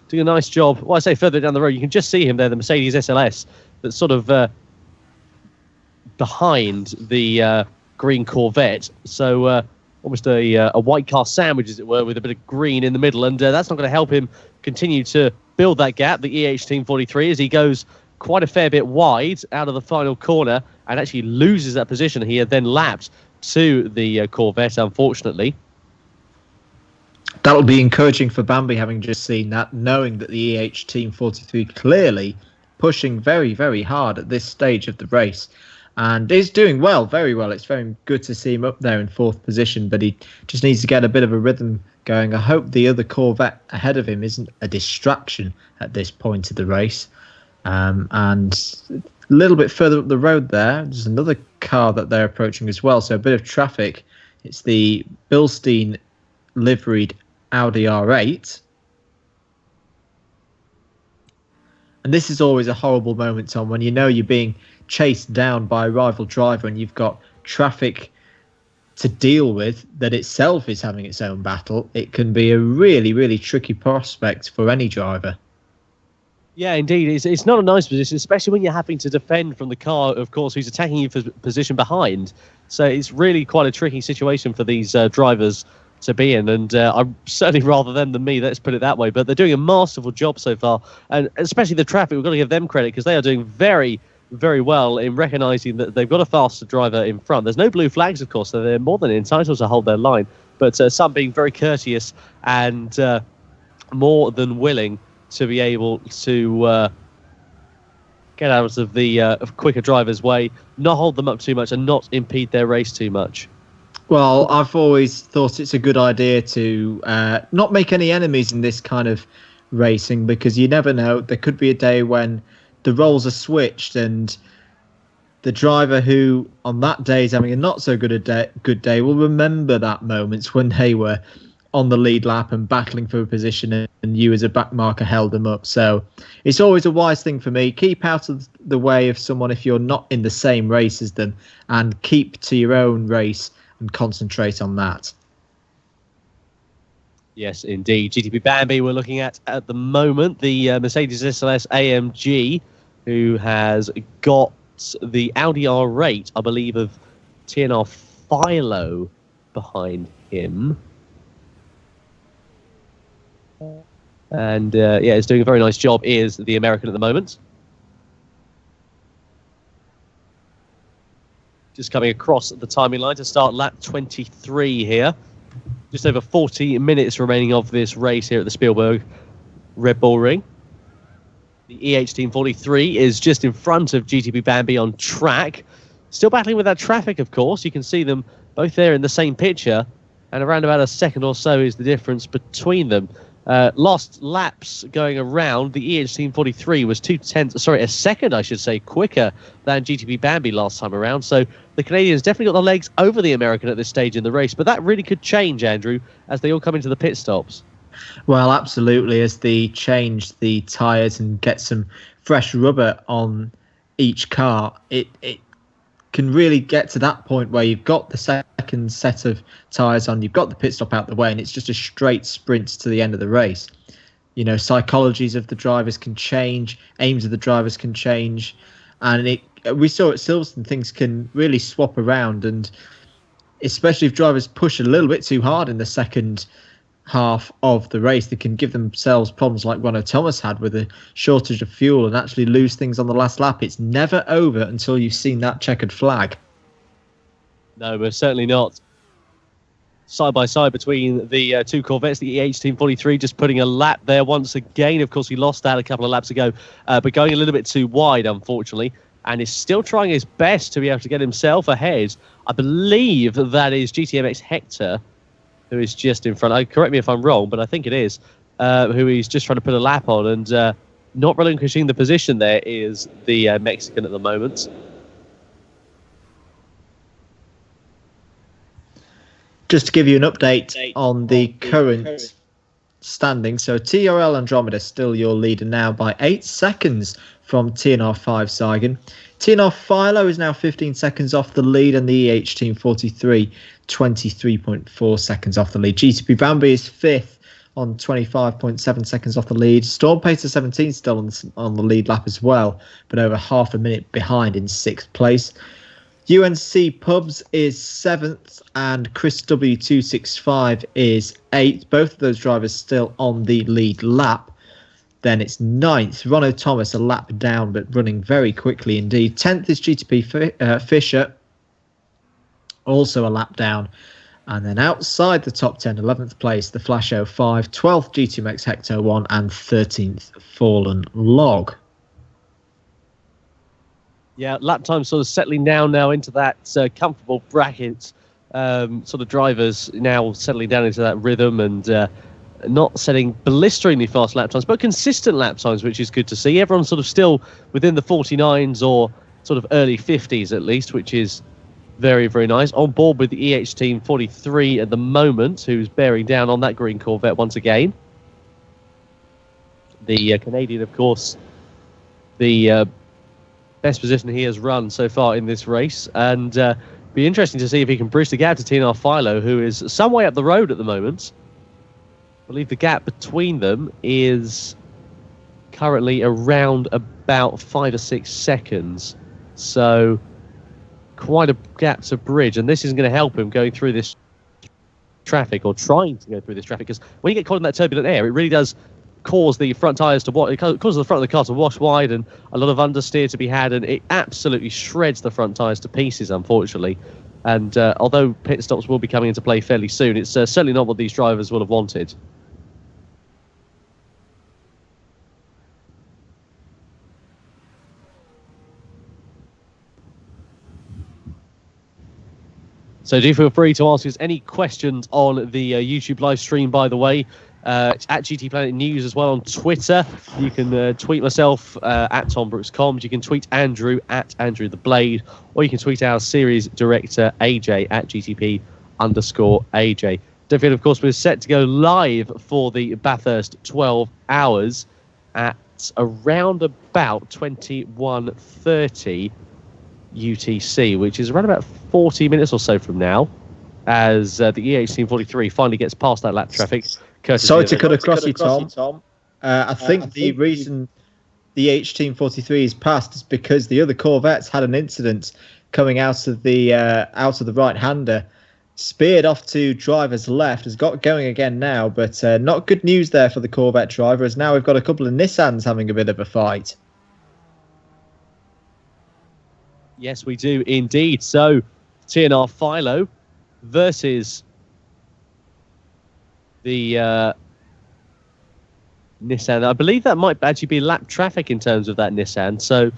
doing a nice job. Well, I say further down the road, you can just see him there, the Mercedes SLS, that's sort of behind the green Corvette. So almost a white car sandwich, as it were, with a bit of green in the middle. And that's not going to help him continue to build that gap, the EH Team 43, as he goes quite a fair bit wide out of the final corner and actually loses that position. He had then lapped to the Corvette, unfortunately. That'll be encouraging for Bambi, having just seen that, knowing that the EH Team 43 clearly pushing very, very hard at this stage of the race and is doing well, very well. It's very good to see him up there in 4th position, but he just needs to get a bit of a rhythm going. I hope the other Corvette ahead of him isn't a distraction at this point of the race. And a little bit further up the road there's another car that they're approaching as well, so a bit of traffic. It's the Bilstein liveried Audi R8. And this is always a horrible moment, Tom, when you know you're being chased down by a rival driver and you've got traffic to deal with that itself is having its own battle. It can be a really, really tricky prospect for any driver. Yeah, indeed. It's not a nice position, especially when you're having to defend from the car, of course, who's attacking you for position behind. So it's really quite a tricky situation for these drivers to be in, and I'm certainly rather them than me, let's put it that way. But they're doing a masterful job so far, and especially the traffic, we've got to give them credit because they are doing very, very well in recognising that they've got a faster driver in front. There's no blue flags, of course, so they're more than entitled to hold their line, but some being very courteous and more than willing to be able to get out of the quicker driver's way, not hold them up too much and not impede their race too much. Well, I've always thought it's a good idea to not make any enemies in this kind of racing, because you never know. There could be a day when the roles are switched and the driver who on that day is having a not so good day will remember that moments when they were on the lead lap and battling for a position and you as a back marker held them up. So it's always a wise thing for me. Keep out of the way of someone if you're not in the same race as them, and keep to your own race and concentrate on that. Yes, indeed. GTP Bambi we're looking at the moment, the Mercedes SLS AMG, who has got the Audi R8, I believe, of TNR Philo behind him. And yeah, it's doing a very nice job, is the American at the moment. Just coming across the timing line to start lap 23 here. Just over 40 minutes remaining of this race here at the Spielberg Red Bull Ring. The EH Team 43 is just in front of GTP Bambi on track. Still battling with that traffic, of course. You can see them both there in the same picture. And around about a second or so is the difference between them. Last laps going around, the EH Team 43 was a second, I should say, quicker than GTP Bambi last time around. So the Canadians definitely got the legs over the American at this stage in the race. But that really could change, Andrew, as they all come into the pit stops. Well, absolutely. As they change the tyres and get some fresh rubber on each car, it can really get to that point where you've got the second set of tyres on, you've got the pit stop out the way, and it's just a straight sprint to the end of the race. You know, psychologies of the drivers can change, aims of the drivers can change, and we saw at Silverstone things can really swap around, and especially if drivers push a little bit too hard in the second half of the race, they can give themselves problems like Ronald Thomas had with a shortage of fuel and actually lose things on the last lap. It's never over until you've seen that checkered flag. No, but certainly not. Side by side between the two Corvettes, the EH Team 43 just putting a lap there once again. Of course, he lost that a couple of laps ago, but going a little bit too wide, unfortunately, and is still trying his best to be able to get himself ahead. I believe that is GTMX Hector, who is just in front. Correct me if I'm wrong, but I think it is, who he's just trying to put a lap on, and not relinquishing the position there is the Mexican at the moment. Just to give you an update on the current standing. So TRL Andromeda still your leader now by 8 seconds from TNR5 Sagan. TNR Philo is now 15 seconds off the lead, and the EH Team 43 23.4 seconds off the lead. GTP Bambi is 5th on 25.7 seconds off the lead. Storm Pacer 17 still on the lead lap as well, but over half a minute behind in 6th place. UNC Pubs is 7th and Chris W265 is 8th. Both of those drivers still on the lead lap. Then it's 9th, Ronno Thomas, a lap down, but running very quickly indeed. 10th is GTP Fisher, also a lap down. And then outside the top 10, 11th place, the Flash 05, 12th GTMX Hector 1, and 13th Fallen Log. Yeah, lap time sort of settling down now into that comfortable bracket. Sort of drivers now settling down into that rhythm and not setting blisteringly fast lap times, but consistent lap times, which is good to see. Everyone's sort of still within the 49s or sort of early 50s at least, which is very, very nice. On board with the EH Team 43 at the moment, who's bearing down on that green Corvette once again. The Canadian, of course, the best position he has run so far in this race, and be interesting to see if he can bridge the gap to TNR Philo, who is some way up the road at the moment. I believe the gap between them is currently around about 5 or 6 seconds. So quite a gap to bridge, and this isn't going to help him going through this traffic, or trying to go through this traffic, because when you get caught in that turbulent air, it really does cause the front tyres to wash. It causes the front of the car to wash wide, and a lot of understeer to be had, and it absolutely shreds the front tyres to pieces, unfortunately. And although pit stops will be coming into play fairly soon, it's certainly not what these drivers will have wanted. So do feel free to ask us any questions on the YouTube live stream, by the way. It's at GTPlanet News as well on Twitter. You can tweet myself at Tom Brooks Comms. You can tweet Andrew at Andrew the Blade, or you can tweet our series director AJ at GTP_AJ. Don't forget, of course, we're set to go live for the Bathurst 12 hours at around about 21:30 UTC, which is around about 40 minutes or so from now, as the EH Team 43 finally gets past that lap traffic. Sorry to cut across you, Tom. I think the reason the EH Team 43 is passed is because the other Corvettes had an incident coming out of the right-hander, speared off to driver's left, has got going again now, but not good news there for the Corvette driver, as now we've got a couple of Nissans having a bit of a fight. Yes, we do indeed. So, TNR Philo versus the Nissan. I believe that might actually be lap traffic in terms of that Nissan. So,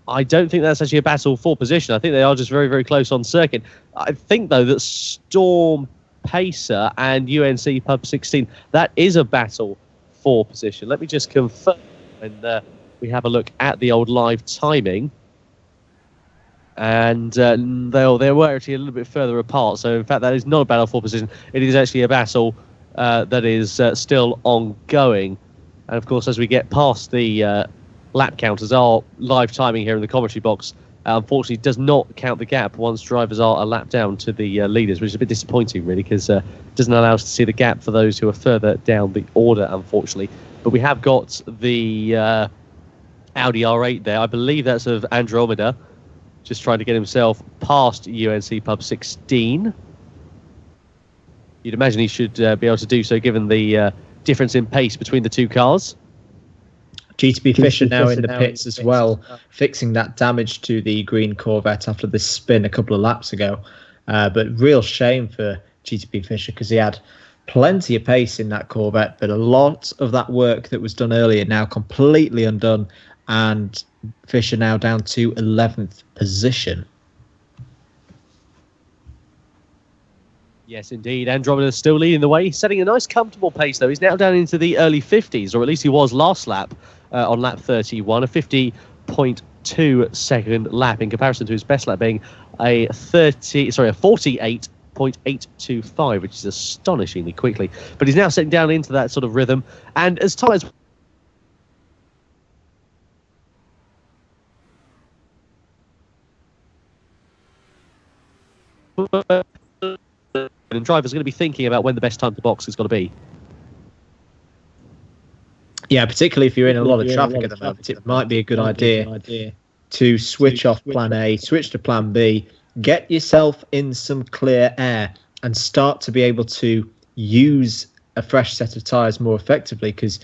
I don't think that's actually a battle for position. I think they are just very, very close on circuit. I think, though, that Storm Pacer and UNC Pub 16, that is a battle for position. Let me just confirm when we have a look at the old live timing. And they were actually a little bit further apart. So, in fact, that is not a battle for position. It is actually a battle that is still ongoing. And, of course, as we get past the lap counters, our live timing here in the commentary box, unfortunately, does not count the gap once drivers are a lap down to the leaders, which is a bit disappointing, really, because it doesn't allow us to see the gap for those who are further down the order, unfortunately. But we have got the Audi R8 there. I believe that's of Andromeda, just trying to get himself past UNC Pub 16. You'd imagine he should be able to do so, given the difference in pace between the two cars. GTP Fisher now in the pits as well, fixing that damage to the green Corvette after this spin a couple of laps ago. But real shame for GTP Fisher, because he had plenty of pace in that Corvette, but a lot of that work that was done earlier now completely undone, and Fisher now down to 11th position. Yes, indeed. Andromeda is still leading the way, setting a nice comfortable pace, though. He's now down into the early 50s, or at least he was last lap on lap 31, a 50.2 second lap in comparison to his best lap being a 48.825, which is astonishingly quickly. But he's now setting down into that sort of rhythm. And as time has and drivers are going to be thinking about when the best time to box is going to be. Yeah, particularly if you're in a lot of traffic at the moment, it might be a good idea to switch off plan A, switch to plan B, get yourself in some clear air and start to be able to use a fresh set of tyres more effectively, because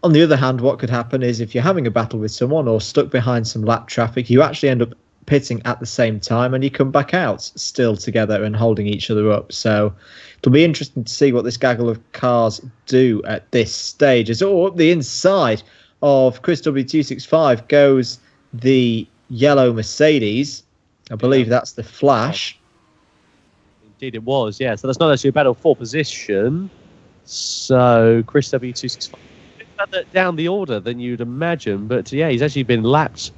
On the other hand, what could happen is if you're having a battle with someone or stuck behind some lap traffic, you actually end up pitting at the same time and you come back out still together and holding each other up. So it'll be interesting to see what this gaggle of cars do at this stage. As all up the inside of Chris W265 goes the yellow Mercedes. I believe that's the Flash. Indeed it was, yeah. So that's not actually a battle for position. So Chris W265 further down the order than you'd imagine, but yeah, he's actually been lapped.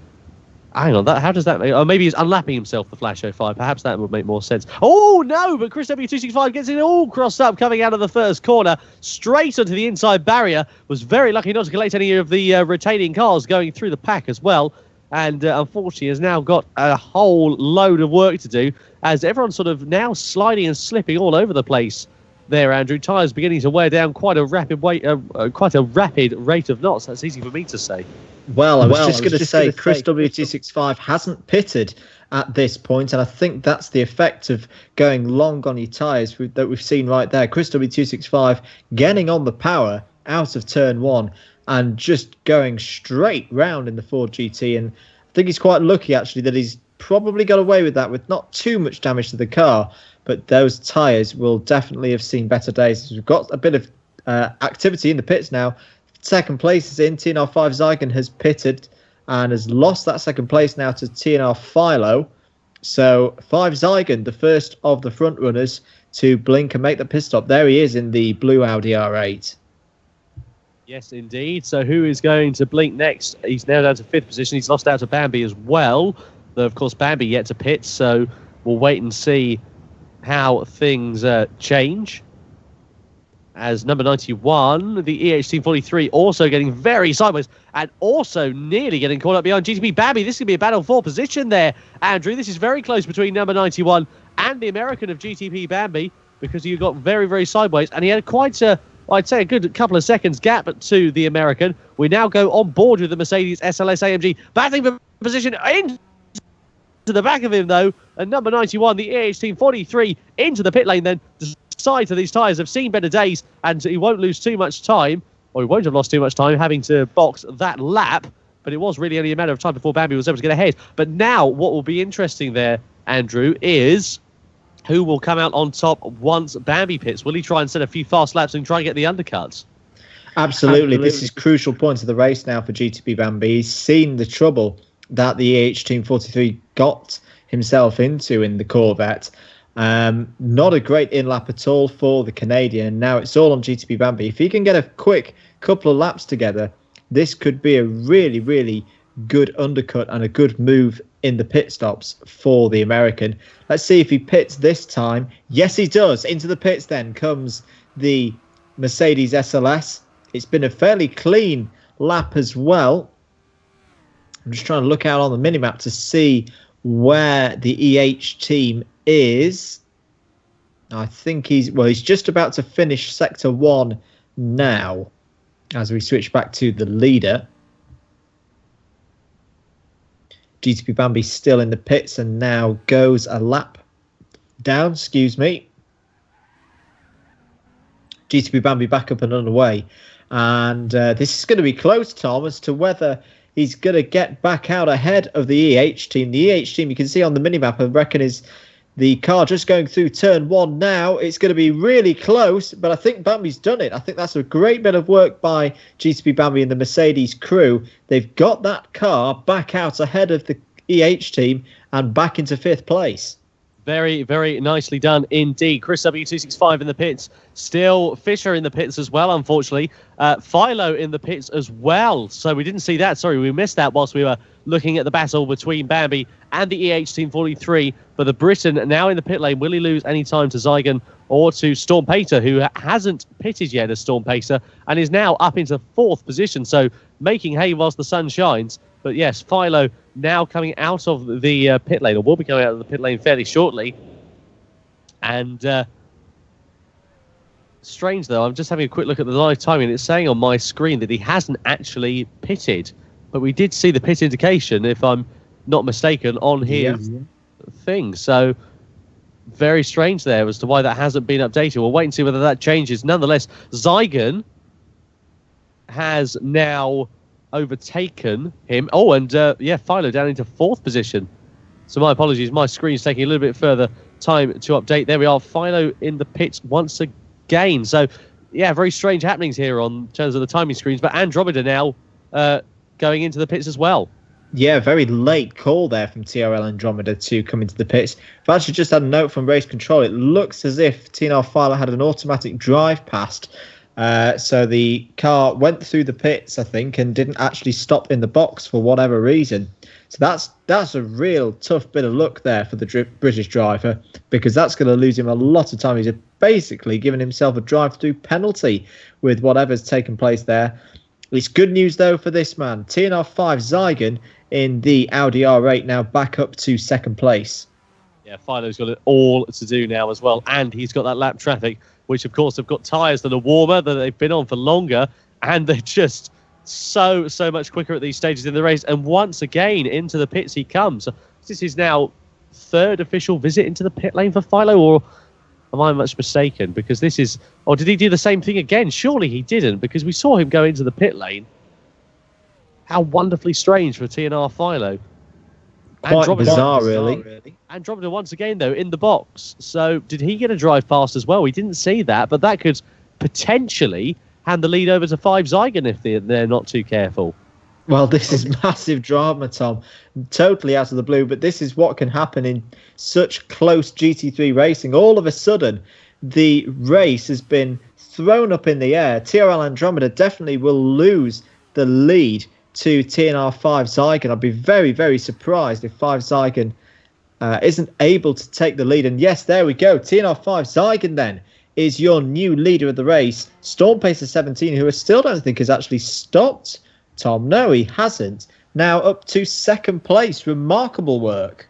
Hang on, how does that make... Oh, maybe he's unlapping himself, the Flash 05. Perhaps that would make more sense. Oh, no, but Chris W265 gets it all crossed up coming out of the first corner, straight onto the inside barrier. Was very lucky not to collect any of the retaining cars going through the pack as well. And unfortunately has now got a whole load of work to do, as everyone's sort of now sliding and slipping all over the place there, Andrew. Tyres beginning to wear down quite a rapid rate of knots. That's easy for me to say. Well, I was just going to say Chris W265 hasn't pitted at this point, and I think that's the effect of going long on your tyres that we've seen right there. Chris W265 getting on the power out of turn one and just going straight round in the Ford GT, and I think he's quite lucky actually that he's probably got away with that with not too much damage to the car, but those tyres will definitely have seen better days. We've got a bit of activity in the pits now. Second place is in. TNR5 Zygon has pitted and has lost that second place now to TNR Philo. So 5 Zygon, the first of the front runners to blink and make the pit stop. There he is in the blue Audi R8. Yes, indeed. So who is going to blink next? He's now down to 5th position. He's lost out to Bambi as well. Though, of course, Bambi yet to pit. So we'll wait and see how things change. As number 91, the EH Team 43, also getting very sideways and also nearly getting caught up behind GTP Bambi. This could be a battle for position there, Andrew. This is very close between number 91 and the American of GTP Bambi, because you got very, very sideways. And he had quite I'd say a good couple of seconds gap to the American. We now go on board with the Mercedes SLS AMG, battling for position into the back of him, though. And number 91, the EH Team 43, into the pit lane then. Sides of these tyres have seen better days, and he won't lose too much time, or he won't have lost too much time having to box that lap, but it was really only a matter of time before Bambi was able to get ahead. But now what will be interesting there, Andrew, is who will come out on top once Bambi pits. Will he try and set a few fast laps and try and get the undercuts? Absolutely. This is crucial point of the race now for GTP Bambi. He's seen the trouble that the EH Team 43 got himself into in the Corvette. Not a great in-lap at all for the Canadian. Now it's all on GTP Bambi. If he can get a quick couple of laps together, this could be a really, really good undercut and a good move in the pit stops for the American. Let's see if he pits this time. Yes, he does. Into the pits then comes the Mercedes SLS. It's been a fairly clean lap as well. I'm just trying to look out on the minimap to see where the EH team is. I think he's just about to finish sector 1 now as we switch back to the leader. GTP Bambi still in the pits and now goes a lap down, GTP Bambi back up and underway, and this is going to be close, Tom, as to whether he's going to get back out ahead of the EH team. The EH team, you can see on the minimap, I reckon, is the car just going through turn 1 now. It's going to be really close, but I think Bambi's done it. I think that's a great bit of work by GTP Bambi and the Mercedes crew. They've got that car back out ahead of the EH team and back into 5th place. Very, very nicely done indeed. Chris W265 in the pits. Still Fisher in the pits as well, unfortunately. Philo in the pits as well. So we didn't see that. Sorry, we missed that whilst we were looking at the battle between Bambi and the EH Team 43. But the Briton now in the pit lane. Will he lose any time to Zygon or to Storm Pater, who hasn't pitted yet as Storm Pater and is now up into 4th position? So making hay whilst the sun shines. But yes, Philo now coming out of the pit lane, or will be coming out of the pit lane fairly shortly. And strange, though, I'm just having a quick look at the live timing. It's saying on my screen that he hasn't actually pitted. But we did see the pit indication, if I'm not mistaken, on his thing. So very strange there as to why that hasn't been updated. We'll wait and see whether that changes. Nonetheless, Zygon has now overtaken him. Oh, and Philo down into 4th position. So my apologies, my screen's taking a little bit further time to update. There we are, Philo in the pits once again. So, yeah, very strange happenings here on terms of the timing screens. But Andromeda now going into the pits as well. Yeah, very late call there from TRL Andromeda to come into the pits. I've actually just had a note from race control. It looks as if TNR Philo had an automatic drive past. So the car went through the pits, I think, and didn't actually stop in the box for whatever reason. So that's a real tough bit of luck there for the British driver, because that's going to lose him a lot of time. He's basically given himself a drive-through penalty with whatever's taken place there. It's good news, though, for this man. TNR5 Zygon in the Audi R8 now back up to 2nd place. Yeah, Philo's got it all to do now as well, and he's got that lap traffic, which, of course, have got tyres that are warmer, that they've been on for longer, and they're just so much quicker at these stages in the race. And once again, into the pits he comes. This is now 3rd official visit into the pit lane for Philo, or am I much mistaken? Because this is... Or did he do the same thing again? Surely he didn't, because we saw him go into the pit lane. How wonderfully strange for TNR Philo. Quite bizarre, really. Andromeda once again, though, in the box. So did he get a drive past as well? We didn't see that, but that could potentially hand the lead over to 5 Zygon if they're not too careful. Well, this is massive drama, Tom. Totally out of the blue, but this is what can happen in such close GT3 racing. All of a sudden, the race has been thrown up in the air. TRL Andromeda definitely will lose the lead to TNR5 Zygon. I'd be very, very surprised if 5 Zygon isn't able to take the lead. And yes, there we go. TNR5 Zygon then is your new leader of the race. Stormpacer 17, who I still don't think has actually stopped, Tom. No, he hasn't. Now up to 2nd place. Remarkable work.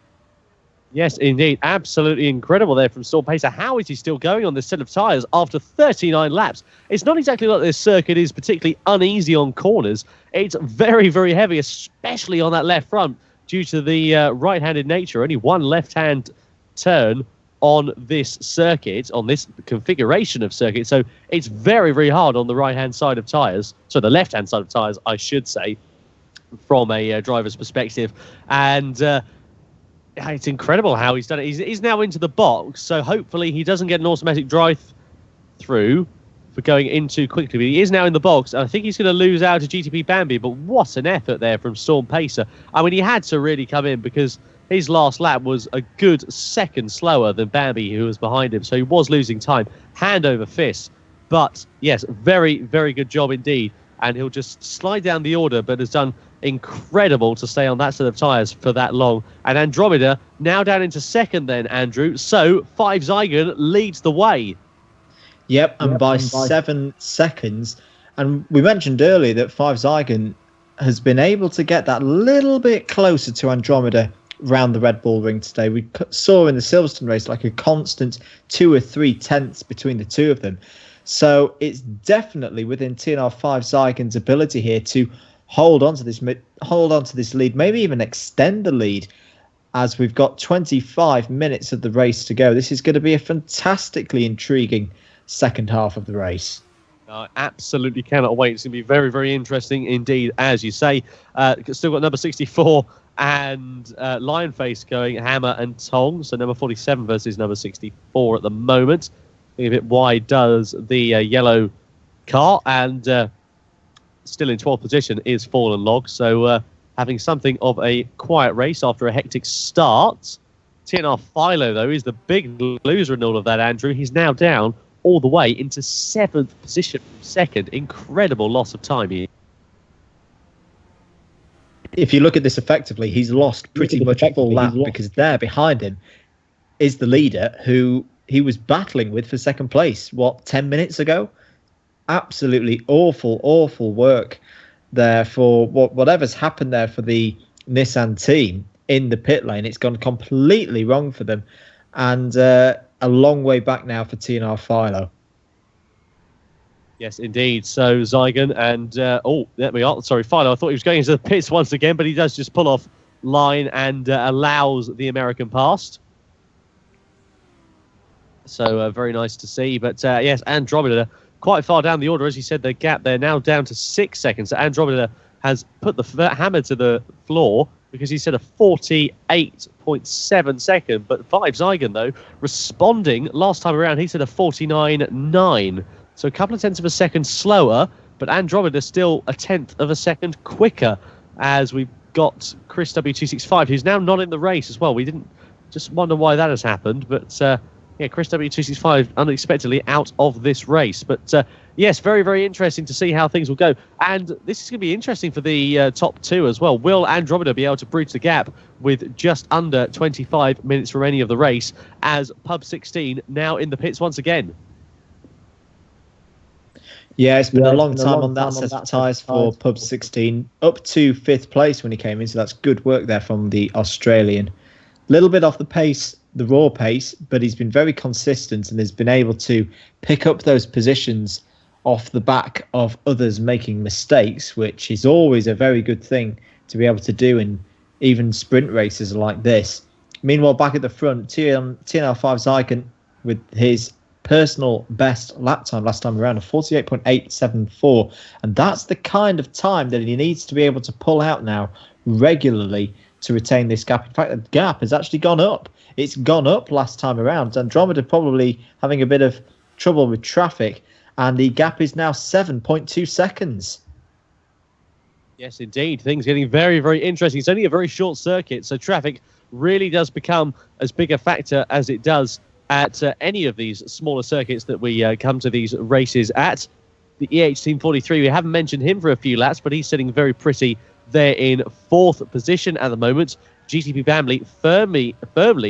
Yes, indeed. Absolutely incredible there from Stormpacer. How is he still going on this set of tyres after 39 laps? It's not exactly like this circuit is particularly uneasy on corners. It's very, very heavy, especially on that left front, due to the right-handed nature. Only one left-hand turn on this circuit, on this configuration of circuit. So it's very, very hard on the right-hand side of tyres. So the left-hand side of tyres, I should say, from a driver's perspective. And it's incredible how he's done it. He's now into the box, so hopefully he doesn't get an automatic drive-through for going in too quickly. But he is now in the box, and I think he's going to lose out to GTP Bambi. But what an effort there from Stormpacer. I mean, he had to really come in because his last lap was a good second slower than Bambi, who was behind him. So he was losing time, hand over fist. But yes, very, very good job indeed. And he'll just slide down the order, but has done incredible to stay on that set of tyres for that long. And Andromeda now down into 2nd then, Andrew. So 5 Zygon leads the way. Yep, and by 7 seconds. And we mentioned earlier that 5 Zygon has been able to get that little bit closer to Andromeda round the Red Bull Ring today. We saw in the Silverstone race like a constant 2 or 3 tenths between the two of them. So it's definitely within TNR5 Zygon's ability here to hold on to this lead, maybe even extend the lead, as we've got 25 minutes of the race to go. This is going to be a fantastically intriguing second half of the race. I absolutely cannot wait. It's going to be very, very interesting indeed, as you say. Still got number 64 and Lionface going hammer and tong. So number 47 versus number 64 at the moment. A bit wide does the yellow car, and still in 12th position is Fallen Log. So having something of a quiet race after a hectic start. TNR Philo, though, is the big loser in all of that, Andrew. He's now down all the way into 7th position from 2nd. Incredible loss of time here. If you look at this effectively, he's lost pretty much a full lap, because there behind him is the leader who he was battling with for 2nd place, 10 minutes ago? Absolutely awful work there for whatever's happened there for the Nissan team in the pit lane. It's gone completely wrong for them, and a long way back now for TNR Philo. Yes, indeed. So Zygon and there we are. Sorry, Philo. I thought he was going into the pits once again, but he does just pull off line and allows the American past. So very nice to see. But yes, Andromeda quite far down the order. As you said, the gap there now down to 6 seconds. So Andromeda has put the hammer to the floor because he said a 48.7 second. But Vibe Zygon, though, responding last time around, he said a 49.9. So a couple of tenths of a second slower, but Andromeda still a tenth of a second quicker, as we've got Chris W265, who's now not in the race as well. We didn't just wonder why that has happened, but yeah, Chris W265 unexpectedly out of this race. But yes, very, very interesting to see how things will go. And this is going to be interesting for the top two as well. Will Andromeda be able to bridge the gap with just under 25 minutes remaining of the race, as Pub 16 now in the pits once again? Yeah, it's been a long time on that set of tyres for Pub 16, up to 5th place when he came in, so that's good work there from the Australian. Little bit off the pace, the raw pace, but he's been very consistent and has been able to pick up those positions off the back of others making mistakes, which is always a very good thing to be able to do in even sprint races like this. Meanwhile, back at the front, TNL5 Zygon with his personal best lap time last time around of 48.874, and that's the kind of time that he needs to be able to pull out now regularly to retain this gap. In fact, the gap has actually gone up. It's gone up last time around. Andromeda probably having a bit of trouble with traffic, and the gap is now 7.2 seconds. Yes, indeed. Things getting very, very interesting. It's only a very short circuit, so traffic really does become as big a factor as it does at any of these smaller circuits that we come to these races at. The EH Team 43, we haven't mentioned him for a few laps, but he's sitting very pretty there in 4th position at the moment. GTP Bamley firmly,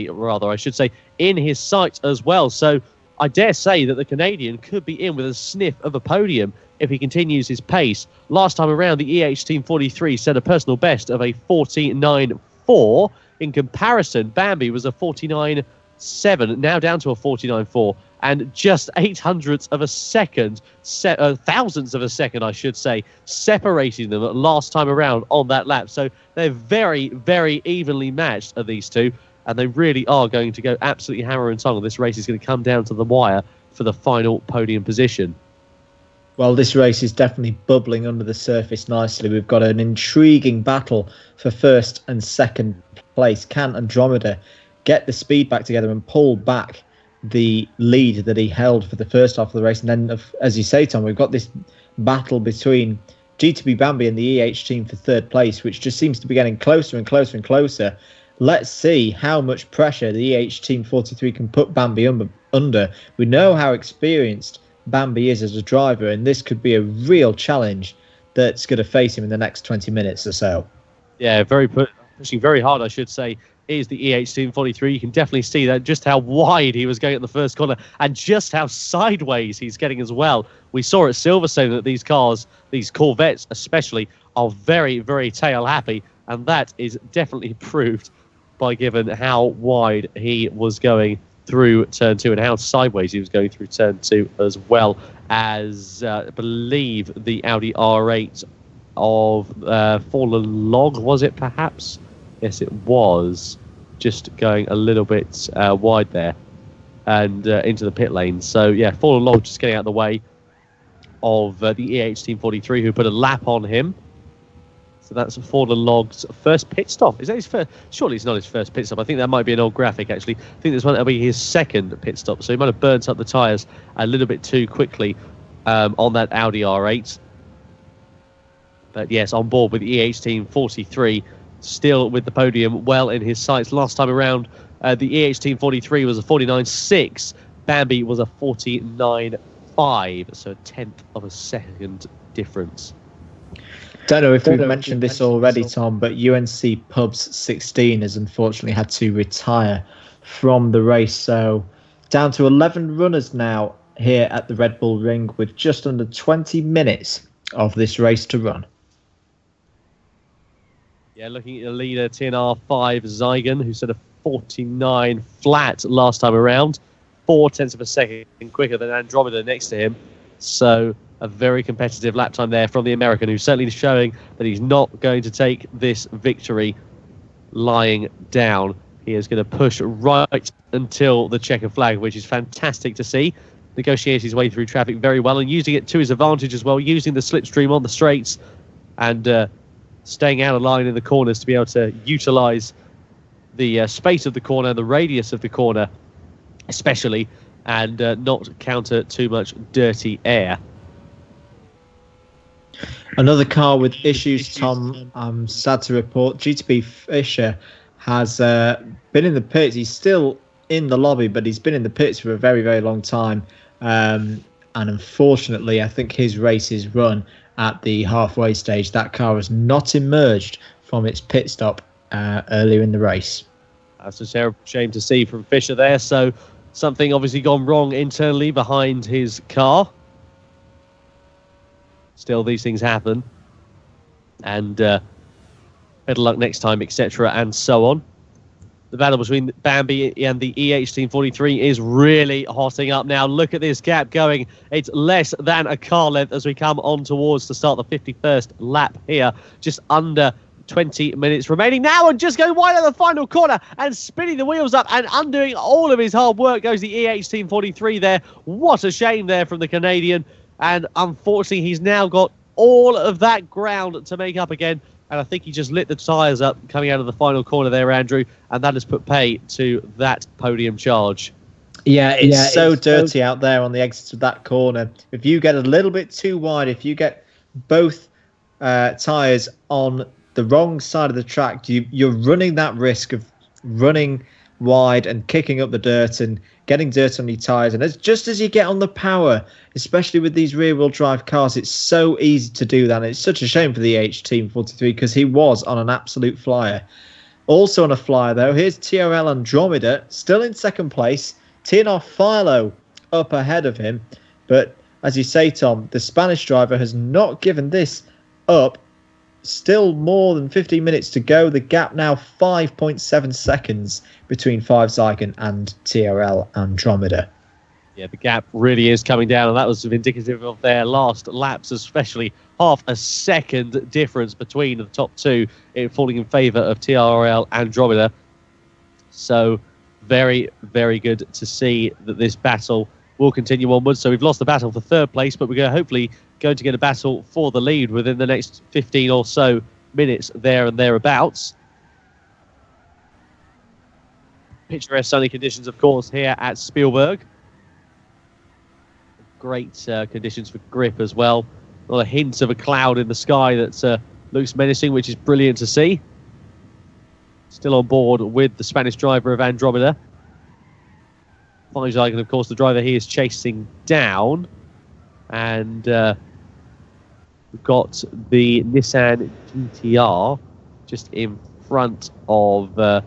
I should say, in his sights as well. So I dare say that the Canadian could be in with a sniff of a podium if he continues his pace. Last time around, the EH Team 43 set a personal best of a 49.4. In comparison, Bambi was a 49.7, now down to a 49.4, and just 0.08 of a second, thousandths of a second, I should say, separating them last time around on that lap. So they're very, very evenly matched, are these two, and they really are going to go absolutely hammer and tongue. This race is going to come down to the wire for the final podium position. Well, this race is definitely bubbling under the surface nicely. We've got an intriguing battle for 1st and 2nd place. Can Andromeda get the speed back together and pull back the lead that he held for the first half of the race? And then, as you say, Tom, we've got this battle between GTP Bambi and the EH team for 3rd place, which just seems to be getting closer and closer and closer. Let's see how much pressure the EH Team 43 can put Bambi under. We know how experienced Bambi is as a driver, and this could be a real challenge that's going to face him in the next 20 minutes or so. Yeah, pushing very hard, I should say, is the EH Team 43. You can definitely see that, just how wide he was going at the first corner and just how sideways he's getting as well. We saw at Silverstone that these cars, these Corvettes especially, are very, very tail happy, and that is definitely proved by given how wide he was going through turn 2 and how sideways he was going through turn 2, as well as I believe the Audi R8 of Fallen Log, was it perhaps? Yes, it was, just going a little bit wide there and into the pit lane. So yeah, Fallen Log just getting out of the way of the EH Team 43, who put a lap on him. So that's Fallen Log's first pit stop. Is that his first? Surely it's not his first pit stop. I think that might be an old graphic, actually. I think this one will be his 2nd pit stop. So he might have burnt up the tyres a little bit too quickly on that Audi R8. But yes, on board with the EH Team 43, still with the podium well in his sights. Last time around, the EH Team 43 was a 49.6. Bambi was a 49.5. So a tenth of a second difference. Don't know if we've mentioned this already, Tom, but UNC Pubs 16 has unfortunately had to retire from the race. So down to 11 runners now here at the Red Bull Ring with just under 20 minutes of this race to run. Yeah, looking at the leader, TNR5 Zygon, who set a 49 flat last time around, 0.4 of a second quicker than Andromeda next to him. So a very competitive lap time there from the American, who's certainly showing that he's not going to take this victory lying down. He is going to push right until the checkered flag, which is fantastic to see. negotiate his way through traffic very well and using it to his advantage as well, using the slipstream on the straights and staying out of line in the corners to be able to utilise the space of the corner, the radius of the corner especially, and not counter too much dirty air. Another car with issues, Tom, I'm sad to report. GTP Fisher has been in the pits. He's still in the lobby, but he's been in the pits for a very, very long time. And unfortunately, I think his race is run at the halfway stage. That car has not emerged from its pit stop earlier in the race. That's a terrible shame to see from Fisher there. So something obviously gone wrong internally behind his car. Still, these things happen. And better luck next time, etc. and so on. The battle between Bambi and the EH Team 43 is really hotting up now. Look at this gap going. It's less than a car length as we come on towards to start the 51st lap here. Just under 20 minutes remaining now, and just going wide at the final corner and spinning the wheels up and undoing all of his hard work goes the EH Team 43 there. What a shame there from the Canadian. And unfortunately, he's now got all of that ground to make up again. And I think he just lit the tyres up coming out of the final corner there, Andrew. And that has put pay to that podium charge. Yeah, it's so dirty out there on the exit of that corner. If you get a little bit too wide, if you get both tyres on the wrong side of the track, you're running that risk of running wide and kicking up the dirt and getting dirt on your tyres. And just as you get on the power, especially with these rear-wheel drive cars, it's so easy to do that. And it's such a shame for the H Team 43 because he was on an absolute flyer. Also on a flyer, though, here's TRL Andromeda, still in second place. TNR Philo up ahead of him. But as you say, Tom, the Spanish driver has not given this up. Still more than 15 minutes to go. The gap now 5.7 seconds between 5-Zygon and TRL Andromeda. Yeah, the gap really is coming down, and that was indicative of their last laps, especially half a second difference between the top two, falling in favour of TRL Andromeda. So very, very good to see that this battle will continue onwards. So we've lost the battle for third place, but we're hopefully going to get a battle for the lead within the next 15 or so minutes there and thereabouts. Picturesque sunny conditions, of course, here at Spielberg. Great conditions for grip as well. Not a hint of a cloud in the sky that looks menacing, which is brilliant to see. Still on board with the Spanish driver of Andromeda. 5-Zygon, of course, the driver he is chasing down. And we've got the Nissan GTR just in front of the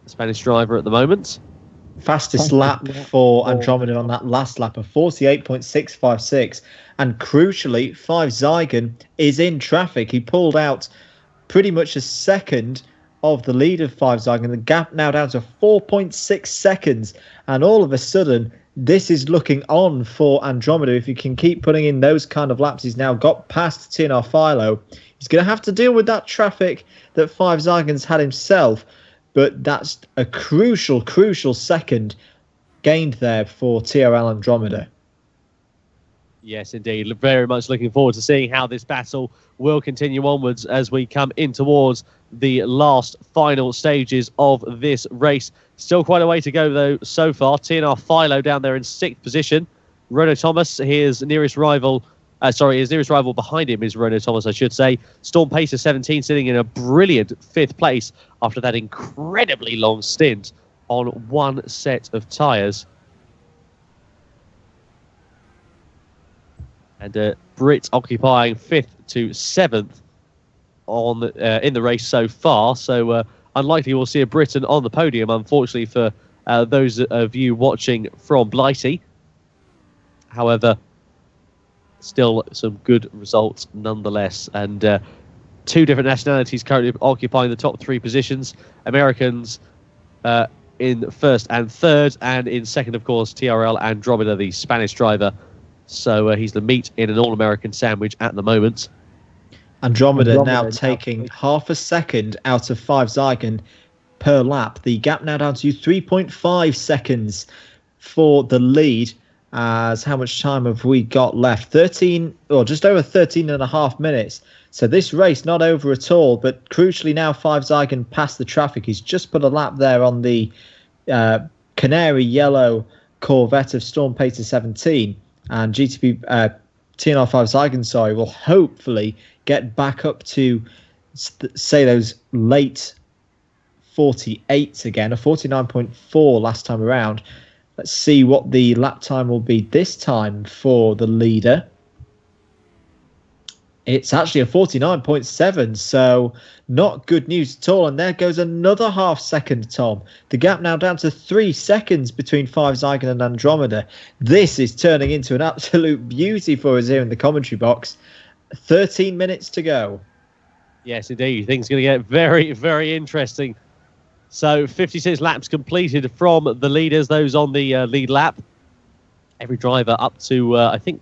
Spanish driver at the moment. Fastest lap for Andromeda on that last lap of 48.656. And crucially, 5-Zygon is in traffic. He pulled out pretty much a second of the lead of 5-Zygon. The gap now down to 4.6 seconds. And all of a sudden, this is looking on for Andromeda. If he can keep putting in those kind of laps, he's now got past TNR Philo. He's going to have to deal with that traffic that 5-Zygon's had himself. But that's a crucial, crucial second gained there for TRL Andromeda. Yes, indeed. Very much looking forward to seeing how this battle will continue onwards as we come in towards the last final stages of this race. Still quite a way to go, though, so far. TNR Philo down there in 6th position. Renault Thomas, his nearest rival... his nearest rival behind him is Renault Thomas, I should say. Storm Pacer 17 sitting in a brilliant 5th place after that incredibly long stint on one set of tyres. And Brit occupying 5th to 7th on in the race so far. So unlikely we'll see a Briton on the podium, unfortunately, for those of you watching from Blighty. However, still some good results nonetheless. And two different nationalities currently occupying the top 3 positions. Americans in 1st and 3rd, and in 2nd, of course, TRL Andromeda, the Spanish driver. So he's the meat in an all-American sandwich at the moment. Andromeda now taking half a second out of 5-Zygon per lap. The gap now down to 3.5 seconds for the lead. As how much time have we got left? 13, or just over 13 and a half minutes. So this race not over at all, but crucially now Five Zygon past the traffic. He's just put a lap there on the canary yellow Corvette of Storm Pacer 17, and TNR5 Zygon, will hopefully get back up to, say, those late 48s again, a 49.4 last time around. Let's see what the lap time will be this time for the leader. It's actually a 49.7, so not good news at all. And there goes another half second, Tom. The gap now down to 3 seconds between Five Zygon and Andromeda. This is turning into an absolute beauty for us here in the commentary box. 13 minutes to go. Yes, indeed. Things are going to get very, very interesting. So 56 laps completed from the leaders, those on the lead lap. Every driver up to, I think,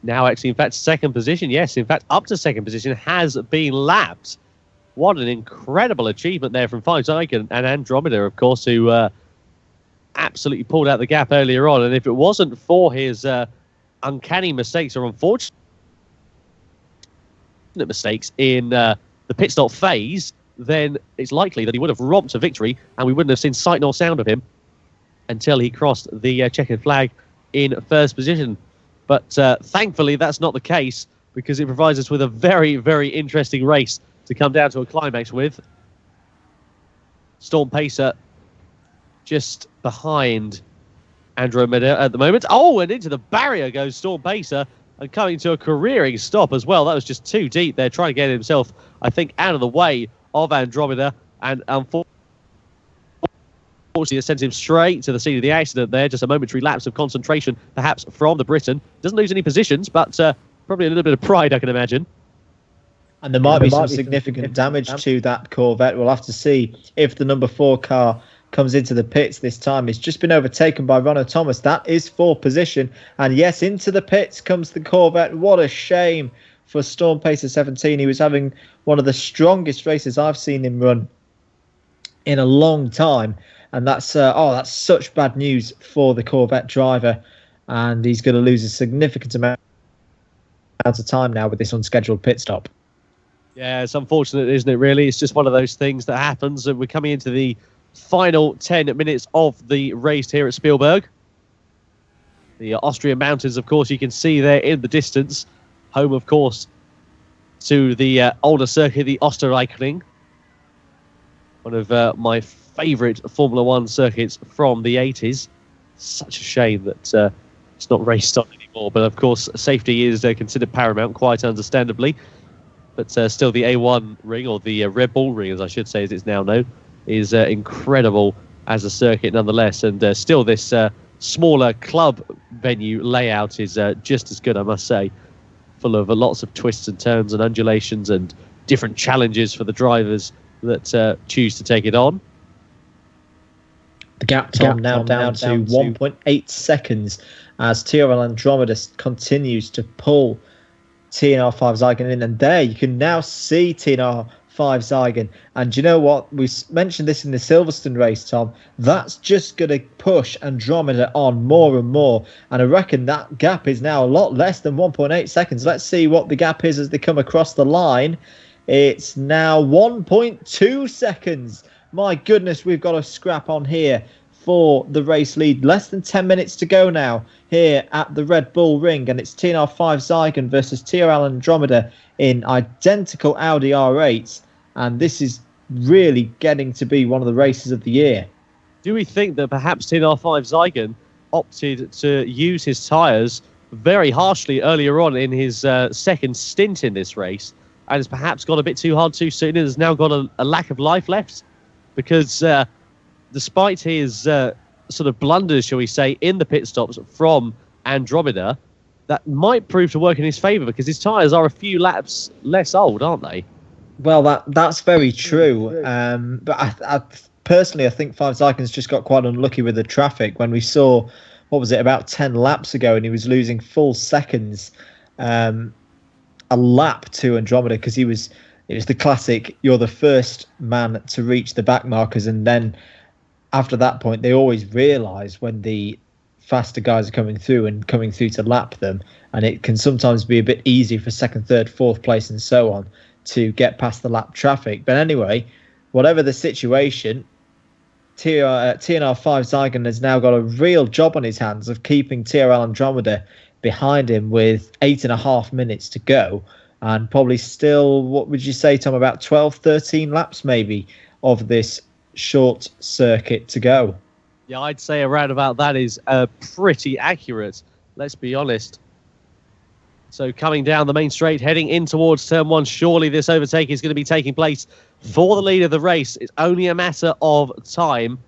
now actually, in fact, second position. Yes, in fact, up to second position has been lapped. What an incredible achievement there from Five Zygon and Andromeda, of course, who absolutely pulled out the gap earlier on. And if it wasn't for his uncanny mistakes or unfortunate mistakes in the pit stop phase, then it's likely that he would have romped a victory and we wouldn't have seen sight nor sound of him until he crossed the checkered flag in first position. But thankfully, that's not the case, because it provides us with a very, very interesting race to come down to a climax with. Storm Pacer just behind Andromeda at the moment. Oh, and into the barrier goes Storm Pacer, and coming to a careering stop as well. That was just too deep there, trying to get himself, I think, out of the way of Andromeda, and unfortunately it sent him straight to the scene of the accident there. Just a momentary lapse of concentration perhaps from the Briton. Doesn't lose any positions, but probably a little bit of pride, I can imagine. And there might be some significant damage to that Corvette. We'll have to see if the number 4 car comes into the pits this time. It's just been overtaken by Ronald Thomas. That is 4th position, and yes, into the pits comes the Corvette. What a shame for Storm Pacer 17. He was having one of the strongest races I've seen him run in a long time. And that's such bad news for the Corvette driver. And he's going to lose a significant amount of time now with this unscheduled pit stop. Yeah, it's unfortunate, isn't it, really? It's just one of those things that happens. And we're coming into the final 10 minutes of the race here at Spielberg. The Austrian mountains, of course, you can see there in the distance. Home, of course, to the older circuit, the Osterreichring. One of my favourite Formula One circuits from the 80s. Such a shame that it's not raced on anymore. But, of course, safety is considered paramount, quite understandably. But still, the A1 ring, or the Red Bull ring, as I should say, as it's now known, is incredible as a circuit nonetheless. And still, this smaller club venue layout is just as good, I must say. Full of lots of twists and turns and undulations and different challenges for the drivers that choose to take it on. The gap, Tom, now down to 1.8 seconds as TRL Andromeda continues to pull TNR5 Zygon in. And there you can now see TNR5 Zygon. And you know what? We mentioned this in the Silverstone race, Tom. That's just going to push Andromeda on more and more. And I reckon that gap is now a lot less than 1.8 seconds. Let's see what the gap is as they come across the line. It's now 1.2 seconds. My goodness, we've got a scrap on here for the race lead. Less than 10 minutes to go now here at the Red Bull Ring. And it's TNR5 Zygon versus TRL Andromeda in identical Audi R8s. And this is really getting to be one of the races of the year. Do we think that perhaps TNR5 Zygon opted to use his tyres very harshly earlier on in his second stint in this race, and has perhaps gone a bit too hard too soon and has now got a lack of life left? Because despite his sort of blunders, shall we say, in the pit stops from Andromeda, that might prove to work in his favour, because his tyres are a few laps less old, aren't they? Well, that's very true. But I personally, I think Five Zygon's just got quite unlucky with the traffic. When we saw, what was it, about 10 laps ago, and he was losing full seconds a lap to Andromeda, because it was the classic, you're the first man to reach the back markers, and then after that point they always realise when the faster guys are coming through to lap them, and it can sometimes be a bit easy for second, third, fourth place and so on to get past the lap traffic. But anyway, whatever the situation, TNR5 Zygon has now got a real job on his hands of keeping TRL Andromeda behind him with 8.5 minutes to go, and probably still, what would you say, Tom, about 12, 13 laps maybe of this short circuit to go? Yeah, I'd say around about that is pretty accurate, let's be honest. So coming down the main straight, heading in towards turn 1, surely this overtake is going to be taking place for the lead of the race. It's only a matter of time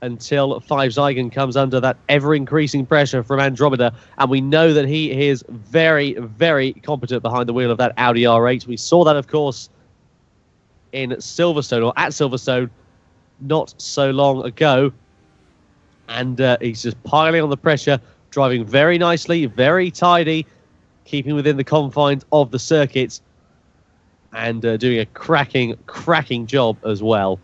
until 5 Zygon comes under that ever-increasing pressure from Andromeda, and we know that he is very, very competent behind the wheel of that Audi R8. We saw that, of course, in Silverstone, or at Silverstone, not so long ago, and he's just piling on the pressure, driving very nicely, very tidy, keeping within the confines of the circuit, and doing a cracking job as well.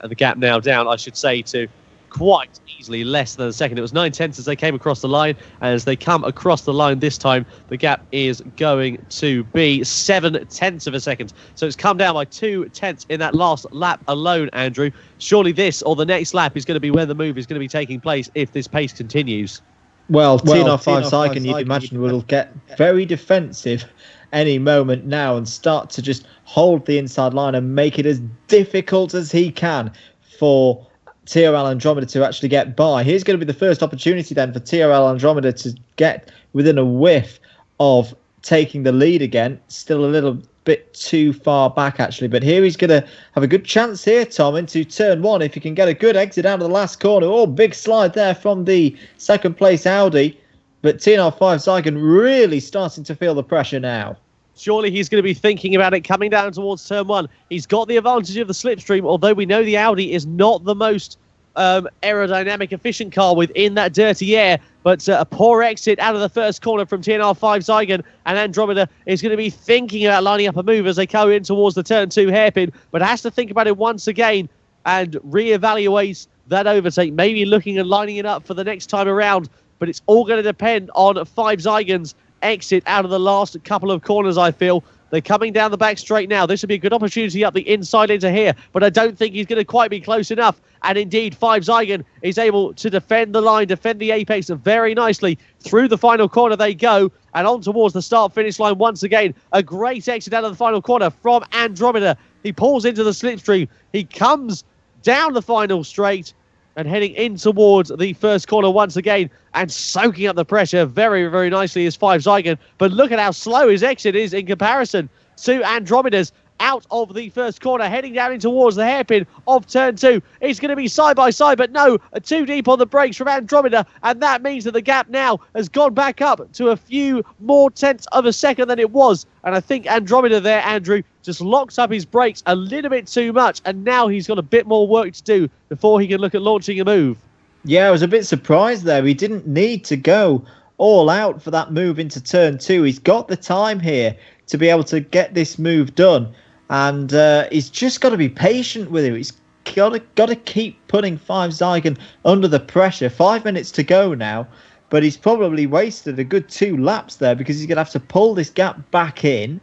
And the gap now down, I should say, to quite easily less than a second. It was 9/10 as they came across the line, and as they come across the line this time, the gap is going to be 7/10 of a second. So it's come down by 2/10 in that last lap alone, Andrew. Surely this or the next lap is going to be where the move is going to be taking place if this pace continues. Well, TNR5 Zygon, you'd imagine, will get very defensive any moment now and start to just hold the inside line and make it as difficult as he can for TRL Andromeda to actually get by. Here's going to be the first opportunity then for TRL Andromeda to get within a whiff of taking the lead again. Still a little bit too far back, actually, but here he's going to have a good chance here, Tom, into turn 1 if he can get a good exit out of the last corner. Oh, big slide there from the second place Audi, but TNR5 Zygon really starting to feel the pressure now. Surely he's going to be thinking about it coming down towards turn 1. He's got the advantage of the slipstream, although we know the Audi is not the most aerodynamic efficient car within that dirty air, but a poor exit out of the first corner from TNR5 Zygon, and Andromeda is going to be thinking about lining up a move as they go in towards the turn 2 hairpin, but has to think about it once again and reevaluate that overtake, maybe looking and lining it up for the next time around. But it's all going to depend on 5 Zygon's exit out of the last couple of corners, I feel. They're coming down the back straight now. This would be a good opportunity up the inside into here, but I don't think he's going to quite be close enough. And indeed, 5 Zygon is able to defend the line, defend the apex very nicely. Through the final corner they go, and on towards the start-finish line once again. A great exit out of the final corner from Andromeda. He pulls into the slipstream. He comes down the final straight and heading in towards the first corner once again, and soaking up the pressure very, very nicely is 5 Zygon. But look at how slow his exit is in comparison to Andromeda's. Out of the first corner, heading down in towards the hairpin of turn 2. It's going to be side by side, but no, too deep on the brakes from Andromeda, and that means that the gap now has gone back up to a few more tenths of a second than it was. And I think Andromeda there, Andrew, just locks up his brakes a little bit too much, and now he's got a bit more work to do before he can look at launching a move. Yeah, I was a bit surprised there. He didn't need to go all out for that move into turn 2. He's got the time here to be able to get this move done. And he's just got to be patient with it. He's got to keep putting 5 Zygon under the pressure. 5 minutes to go now, but he's probably wasted a good 2 laps there because he's going to have to pull this gap back in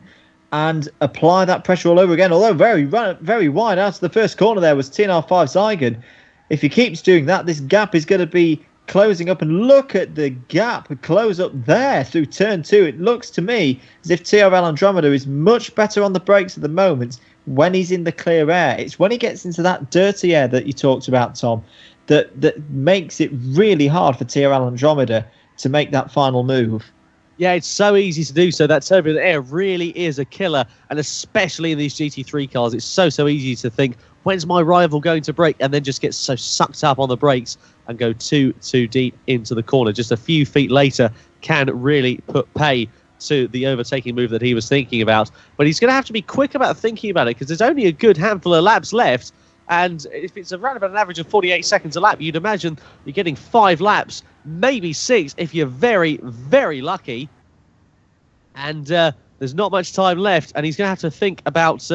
and apply that pressure all over again. Although very wide out of the first corner there was TNR5 Zygon. If he keeps doing that, this gap is going to be closing up, and look at the gap close up there through turn 2. It looks to me as if TRL Andromeda is much better on the brakes at the moment when he's in the clear air. It's when he gets into that dirty air that you talked about, Tom, that makes it really hard for TRL Andromeda to make that final move. Yeah, it's so easy to do so. That turbulent air really is a killer, and especially in these GT3 cars, it's so easy to think, when's my rival going to brake? And then just get so sucked up on the brakes and go too deep into the corner. Just a few feet later can really put pay to the overtaking move that he was thinking about. But he's going to have to be quick about thinking about it, because there's only a good handful of laps left. And if it's around about an average of 48 seconds a lap, you'd imagine you're getting 5 laps, maybe 6 if you're very, very lucky. And there's not much time left, and he's going to have to think about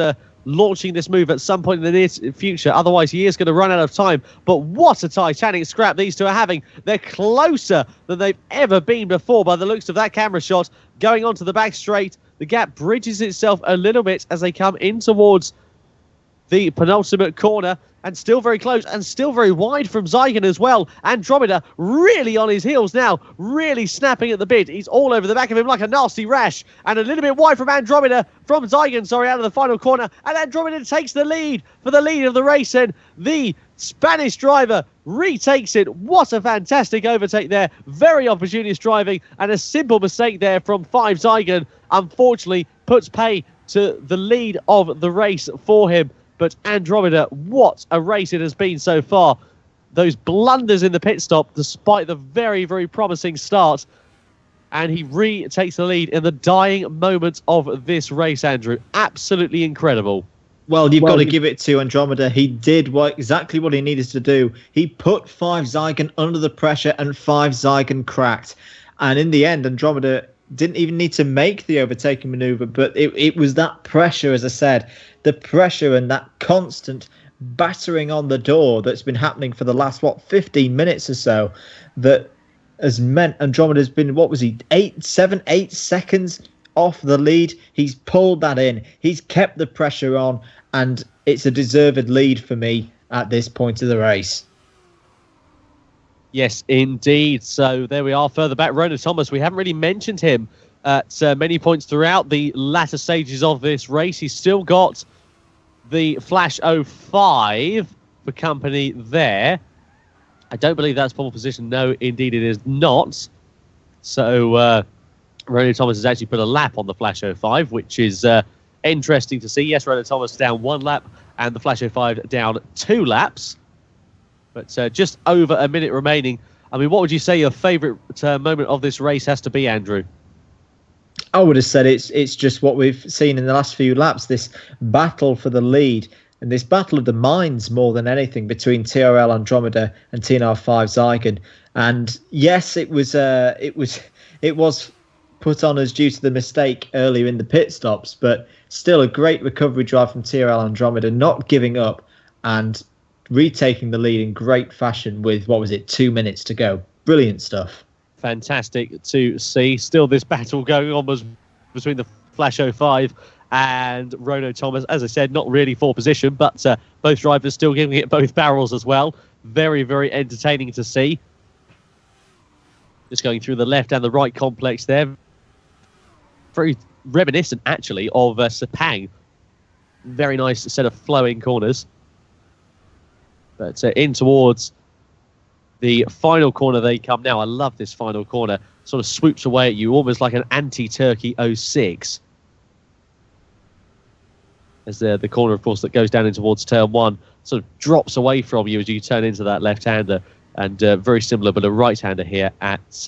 launching this move at some point in the near future. Otherwise, he is going to run out of time. But what a titanic scrap these two are having. They're closer than they've ever been before by the looks of that camera shot. Going onto the back straight, the gap bridges itself a little bit as they come in towards the penultimate corner, and still very close and still very wide from Zygon as well. Andromeda really on his heels now, really snapping at the bit. He's all over the back of him like a nasty rash, and a little bit wide from Zygon, out of the final corner, and Andromeda takes the lead for the lead of the race, and the Spanish driver retakes it. What a fantastic overtake there. Very opportunist driving, and a simple mistake there from 5 Zygon unfortunately puts pay to the lead of the race for him. But Andromeda, what a race it has been so far. Those blunders in the pit stop, despite the very, very promising start. And he retakes the lead in the dying moments of this race, Andrew. Absolutely incredible. Well, you've got to give it to Andromeda. He did exactly what he needed to do. He put 5 Zygon under the pressure, and 5 Zygon cracked. And in the end, Andromeda didn't even need to make the overtaking maneuver, but it was that pressure, as I said, the pressure and that constant battering on the door that's been happening for the last, 15 minutes or so, that has meant Andromeda's been, 8 seconds off the lead. He's pulled that in. He's kept the pressure on, and it's a deserved lead for me at this point of the race. Yes, indeed. So there we are, further back. Ronan Thomas, we haven't really mentioned him at many points throughout the latter stages of this race. He's still got the Flash 05 for company there. I don't believe that's pole position. No, indeed it is not. So Ronan Thomas has actually put a lap on the Flash 05, which is interesting to see. Yes, Ronan Thomas down 1 lap and the Flash 05 down 2 laps. But just over a minute remaining. I mean, what would you say your favourite moment of this race has to be, Andrew? I would have said it's just what we've seen in the last few laps, this battle for the lead, and this battle of the minds more than anything between TRL Andromeda and TNR5 Zygon. And yes, it was put on as due to the mistake earlier in the pit stops, but still a great recovery drive from TRL Andromeda, not giving up and retaking the lead in great fashion with 2 minutes to go. Brilliant stuff. Fantastic to see. Still this battle going on between the Flash 05 and Ronan Thomas. As I said, not really for position, but both drivers still giving it both barrels as well. Very, very entertaining to see. Just going through the left and the right complex there. Very reminiscent, actually, of Sepang. Very nice set of flowing corners. But in towards the final corner they come now. I love this final corner. Sort of swoops away at you, almost like an anti-Turkey 06. As the corner, of course, that goes down in towards turn 1 sort of drops away from you as you turn into that left-hander. And very similar, but a right-hander here at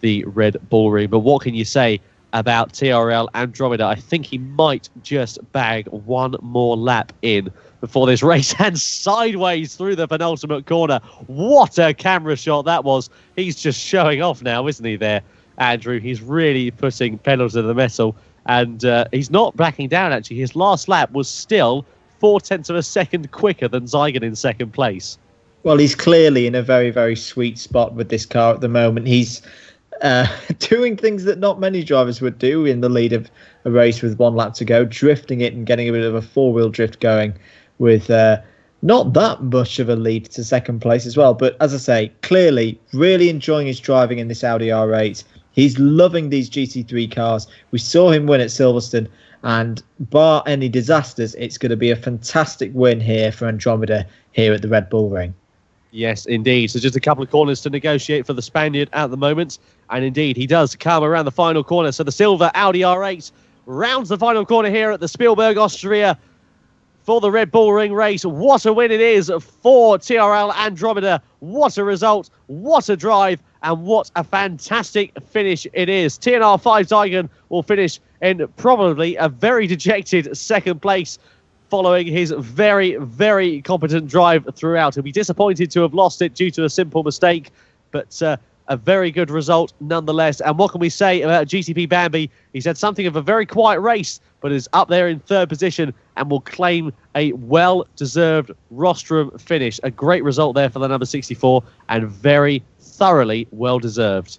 the Red Bull Ring. But what can you say about TRL Andromeda? I think he might just bag one more lap in before this race hands sideways through the penultimate corner. What a camera shot that was. He's just showing off now, isn't he there, Andrew? He's really putting pedal to the metal, and he's not backing down, actually. His last lap was still 0.4 of a second quicker than Zygon in second place. Well, he's clearly in a very, very sweet spot with this car at the moment. He's doing things that not many drivers would do in the lead of a race with 1 lap to go, drifting it and getting a bit of a 4-wheel drift going with not that much of a lead to second place as well. But as I say, clearly really enjoying his driving in this Audi R8. He's loving these GT3 cars. We saw him win at Silverstone, and bar any disasters, it's going to be a fantastic win here for Andromeda here at the Red Bull Ring. Yes, indeed. So just a couple of corners to negotiate for the Spaniard at the moment. And indeed, he does come around the final corner. So the silver Audi R8 rounds the final corner here at the Spielberg, Austria for the Red Bull Ring race. What a win it is for TRL Andromeda. What a result. What a drive. And what a fantastic finish it is. TNR5 Zygon will finish in probably a very dejected second place, following his very, very competent drive throughout. He'll be disappointed to have lost it due to a simple mistake, but a very good result nonetheless. And what can we say about GTP Bambi? He's had something of a very quiet race, but is up there in third position and will claim a well-deserved rostrum finish. A great result there for the number 64 and very thoroughly well-deserved.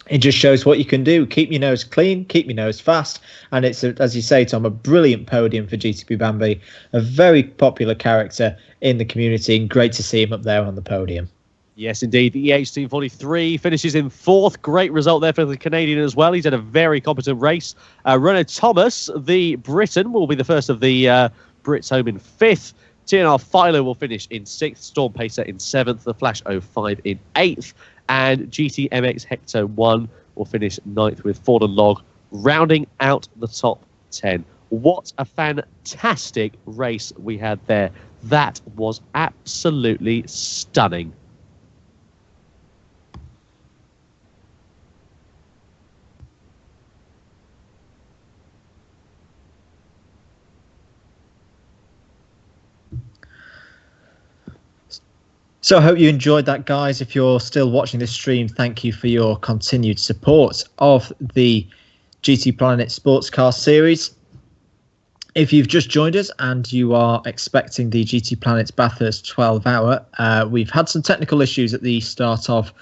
It just shows what you can do. Keep your nose clean, keep your nose fast. And it's, as you say, Tom, a brilliant podium for GTP Bambi. A very popular character in the community, and great to see him up there on the podium. Yes, indeed. The EH-Team 43 finishes in fourth. Great result there for the Canadian as well. He's had a very competent race. Renaud Thomas, the Briton, will be the first of the Brits home in fifth. TNR Philo will finish in sixth. Storm Pacer in seventh. The Flash 05 in eighth. And GTMX Hector 1 will finish ninth, with Ford and Log rounding out the top 10. What a fantastic race we had there. That was absolutely stunning. So I hope you enjoyed that, guys. If you're still watching this stream, thank you for your continued support of the GTPlanet Sports Car Series. If you've just joined us and you are expecting the GTPlanet Bathurst 12-hour, we've had some technical issues at the start of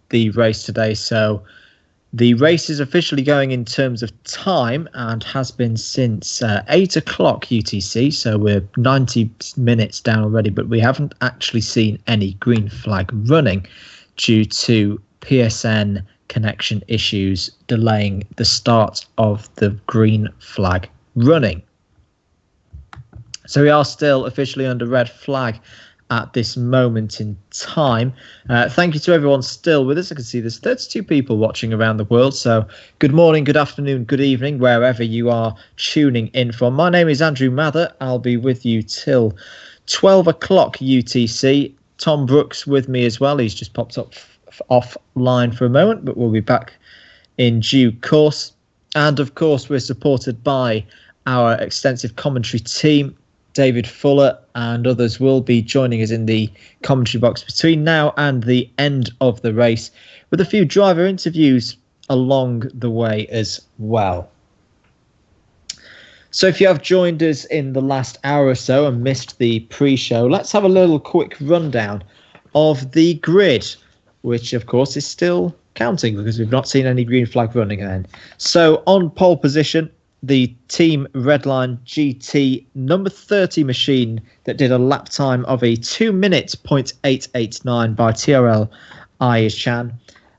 the race today, so the race is officially going in terms of time and has been since 8 o'clock UTC, so we're 90 minutes down already, but we haven't actually seen any green flag running due to PSN connection issues delaying the start of the green flag running. So we are still officially under red flag at this moment in time. Thank you to everyone still with us. I can see there's 32 people watching around the world. So good morning, good afternoon, good evening, wherever you are tuning in from. My name is Andrew Mather. I'll be with you till 12 o'clock UTC. Tom Brooks with me as well. He's just popped up offline for a moment, but we'll be back in due course. And of course, we're supported by our extensive commentary team. David Fuller and others will be joining us in the commentary box between now and the end of the race, with a few driver interviews along the way as well. So if you have joined us in the last hour or so and missed the pre-show, let's have a little quick rundown of the grid, which of course is still counting because we've not seen any green flag running then. So on pole position, the Team Redline GT number 30 machine that did a lap time of a 2 minute 0.889 by TRL Ayazcan.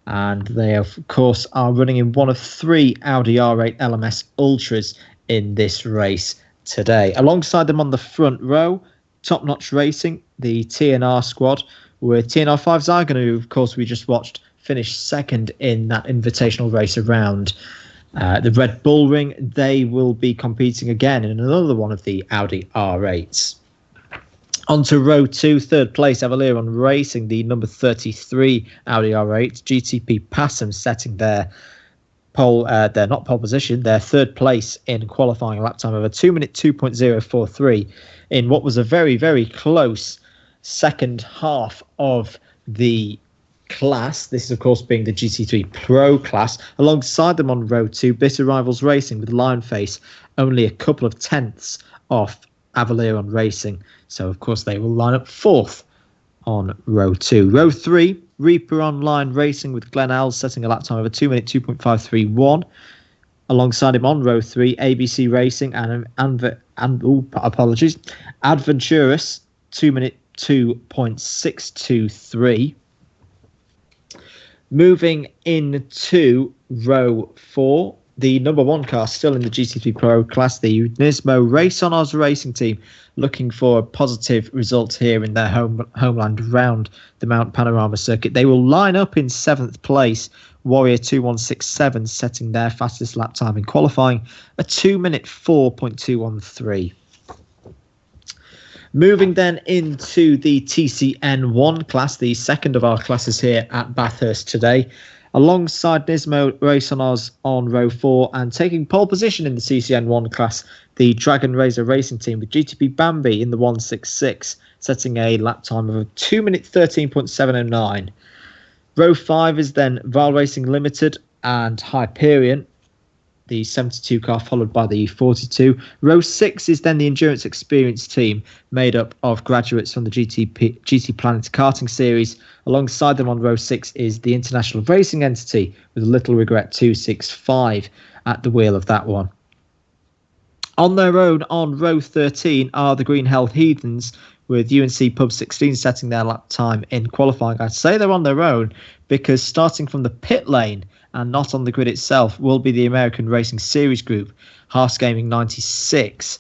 And they, of course, are running in one of three Audi R8 LMS Ultras in this race today. Alongside them on the front row, Top Notch Racing, the TNR squad, with TNR 5 Zygon, who, of course, we just watched finish second in that invitational race around the Red Bull Ring. They will be competing again in another one of the Audi R8s. On to row 2, third place, Avaleron Racing, the number 33 Audi R8. GTP Passam setting their not pole position, their third place in qualifying lap time of a 2 minute 2.043 in what was a very, very close second half of the class. This is, of course, being the GT3 Pro class. Alongside them on row 2, Bitter Rivals Racing with Lionface only a couple of tenths off Avaleron Racing. So, of course, they will line up fourth on row 2. Row 3, Reaper Online Racing with Glenn Alls setting a lap time of a 2 minute 2.531. Alongside him on row 3, ABC Racing and Adventurous 2 minute 2.623. Moving into row 4, the number 1 car still in the GT3 Pro class, the NISMO Race on Oz Racing team, looking for a positive result here in their homeland round the Mount Panorama circuit. They will line up in 7th place, Warrior 2167 setting their fastest lap time in qualifying, a 2 minute 4.213. Moving then into the TCN-1 class, the second of our classes here at Bathurst today. Alongside NISMO Race on Oz on row 4 and taking pole position in the TCN-1 class, the Dragon Razor Racing team with GTP Bambi in the 166, setting a lap time of a 2 minute 13.709. Row 5 is then Vile Racing Limited and Hyperion, the 72 car, followed by the 42. Row 6 is then the Endurance Experience team, made up of graduates from the GTPlanet karting series. Alongside them on row 6 is the International Racing Entity, with Little Regret 265 at the wheel of that one. On their own, on row 13, are the Green Hell Heathens, with UNC Pub 16 setting their lap time in qualifying. I'd say they're on their own because starting from the pit lane and not on the grid itself will be the American Racing Series group, Haas Gaming 96,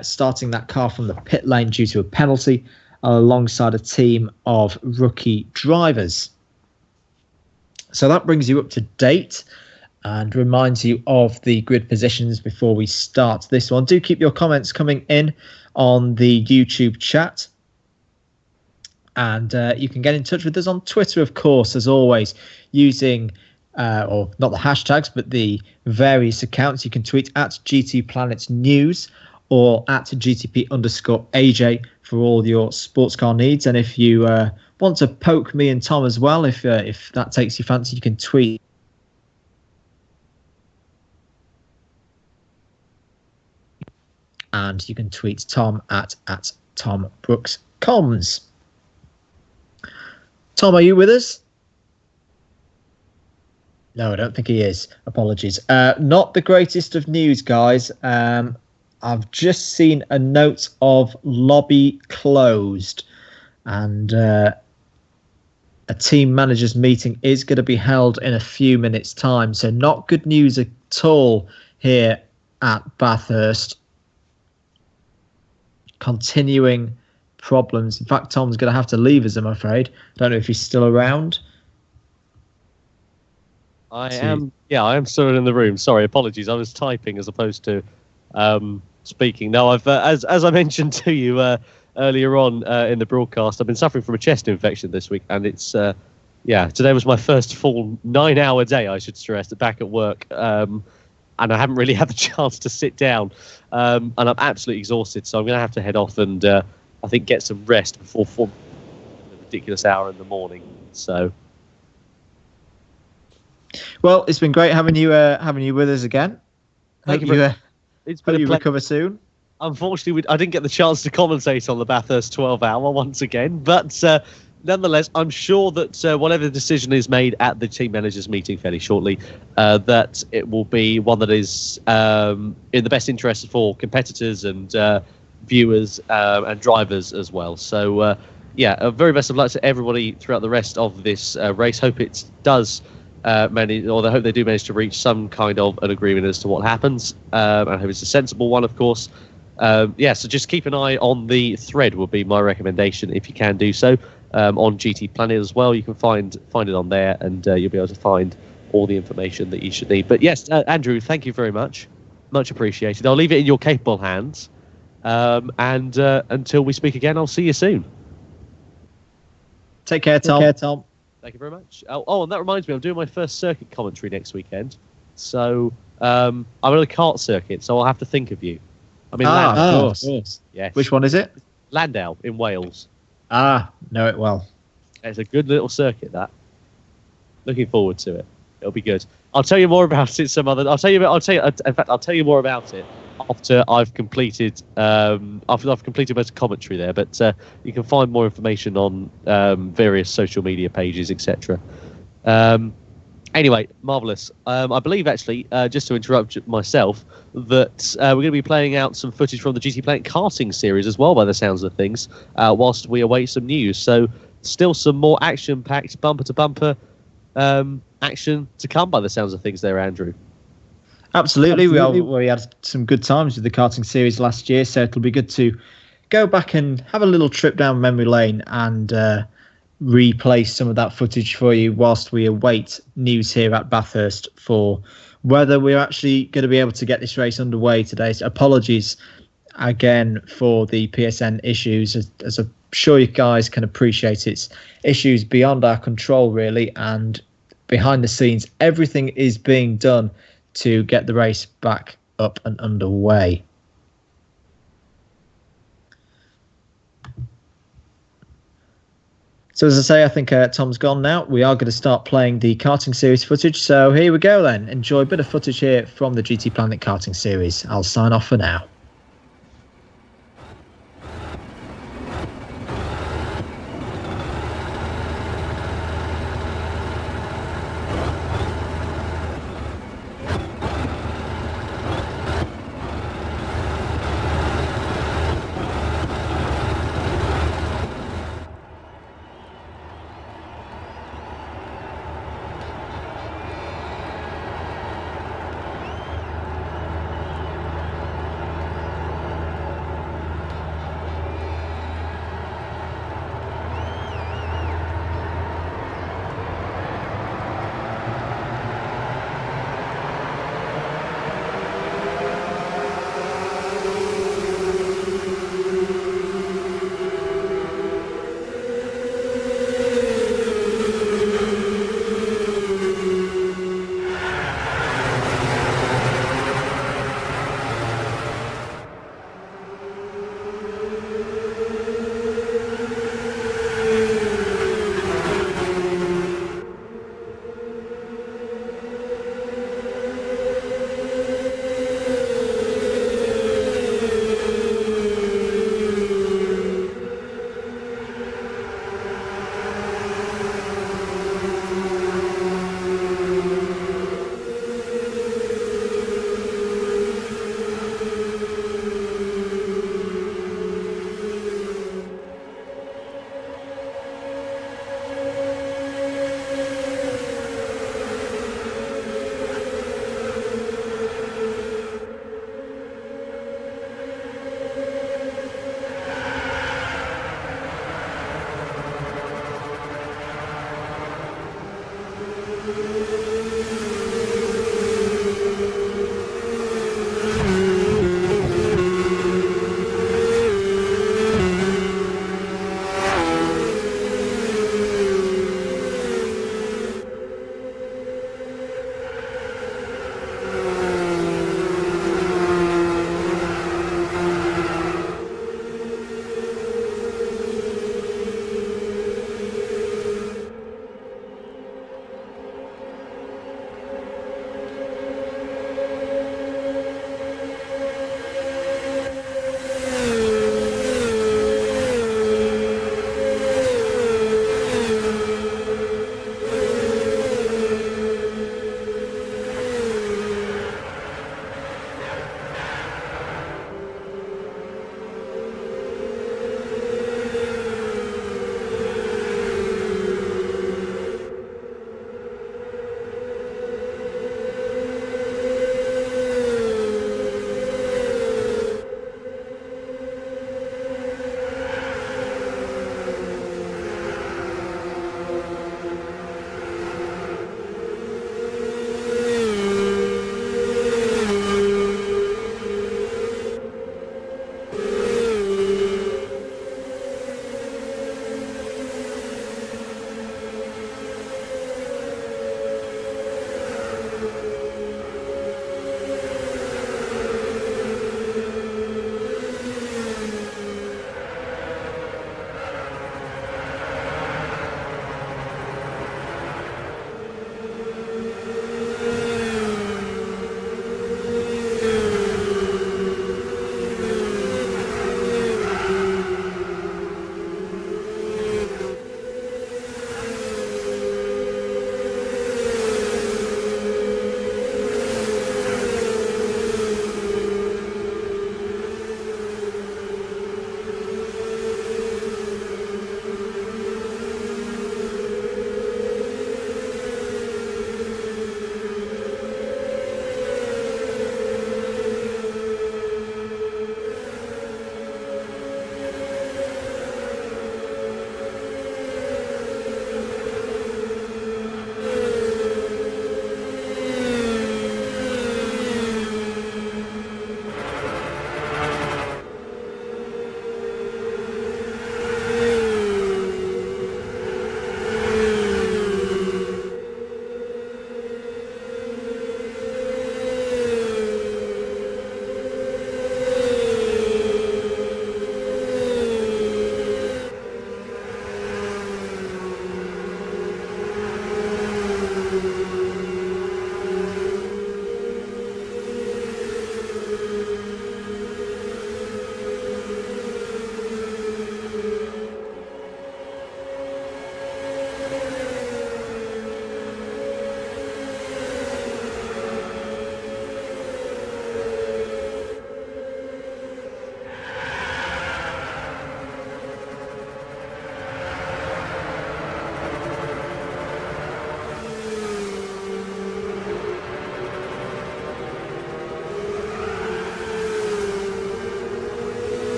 starting that car from the pit lane due to a penalty alongside a team of rookie drivers. So that brings you up to date and reminds you of the grid positions before we start this one. Do keep your comments coming in on the YouTube chat. And you can get in touch with us on Twitter, of course, as always, using, or not the hashtags, but the various accounts. You can tweet at GTPlanet News or at GTP_AJ for all your sports car needs. And if you want to poke me and Tom as well, if that takes your fancy, you can tweet. And you can tweet Tom at Tom Brooks Comms. Tom, are you with us? No, I don't think he is. Apologies. Not the greatest of news, guys. I've just seen a note of lobby closed, and a team managers meeting is going to be held in a few minutes' time. So not good news at all here at Bathurst. Continuing problems. In fact, Tom's going to have to leave us, I'm afraid. I don't know if he's still around. I am still in the room. Sorry, apologies. I was typing as opposed to speaking. No, I've as I mentioned to you earlier on in the broadcast, I've been suffering from a chest infection this week, and it's today was my first full 9-hour day, I should stress, back at work. And I haven't really had the chance to sit down, and I'm absolutely exhausted. So I'm going to have to head off and I think get some rest before a ridiculous hour in the morning. So, well, it's been great having you with us again. Thank you. It's been you recover soon. Unfortunately, I didn't get the chance to commentate on the Bathurst 12-hour once again, but nonetheless, I'm sure that whatever the decision is made at the team managers meeting fairly shortly, that it will be one that is in the best interest for competitors and viewers and drivers as well. So, very best of luck to everybody throughout the rest of this race. Hope it does manage, or I hope they do manage to reach some kind of an agreement as to what happens. I hope it's a sensible one, of course. So just keep an eye on the thread would be my recommendation if you can do so. On GTPlanet as well, you can find it on there, and you'll be able to find all the information that you should need. But yes, Andrew, thank you very much appreciated. I'll leave it in your capable hands, and until we speak again, I'll see you soon. Take care, Tom. Thank you very much. Oh, and that reminds me, I'm doing my first circuit commentary next weekend, so I'm on a kart circuit, so I'll have to think of you. I mean, Landau, of course. Yes. Which one is it? Landau in Wales. Know it well. It's a good little circuit, that. Looking forward to it. It'll be good. I'll tell you more about it some other. In fact, I'll tell you more about it after I've completed. I've completed most commentary there, but you can find more information on various social media pages, etc. Anyway, marvellous. I believe, actually, just to interrupt myself, that we're going to be playing out some footage from the GTPlanet karting series as well, by the sounds of things, whilst we await some news. So still some more action-packed, bumper-to-bumper action to come, by the sounds of things there, Andrew. Absolutely. We had some good times with the karting series last year, so it'll be good to go back and have a little trip down memory lane and replay some of that footage for you whilst we await news here at Bathurst for whether we're actually going to be able to get this race underway today. So apologies again for the PSN issues, as I'm sure you guys can appreciate. It's issues beyond our control, really, and behind the scenes everything is being done to get the race back up and underway. So as I say, I think Tom's gone now. We are going to start playing the karting series footage. So here we go then. Enjoy a bit of footage here from the GTPlanet karting series. I'll sign off for now.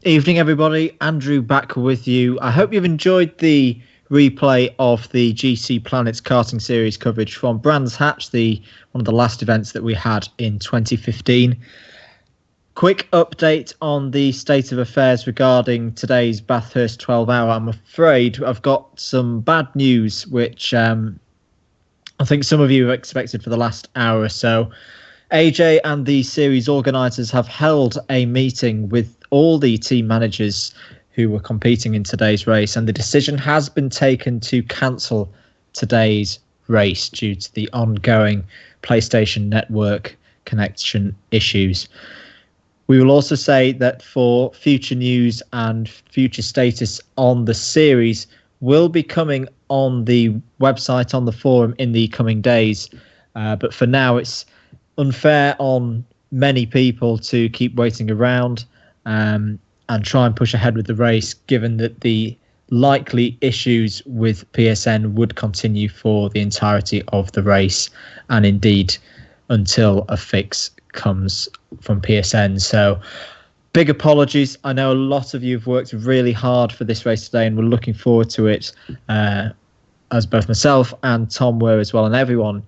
Evening, everybody. Andrew back with you. I hope you've enjoyed the replay of the GTPlanet's karting series coverage from Brands Hatch, one of the last events that we had in 2015. Quick update on the state of affairs regarding today's Bathurst 12-hour. I'm afraid I've got some bad news, which I think some of you have expected for the last hour or so. AJ and the series organisers have held a meeting with all the team managers who were competing in today's race, and the decision has been taken to cancel today's race due to the ongoing PlayStation Network connection issues. We will also say that for future news and future status on the series will be coming on the website, on the forum in the coming days. But for now, it's unfair on many people to keep waiting around and try and push ahead with the race, given that the likely issues with PSN would continue for the entirety of the race, and indeed until a fix comes from PSN. So big apologies. I know a lot of you have worked really hard for this race today, and we're looking forward to it, as both myself and Tom were as well, and everyone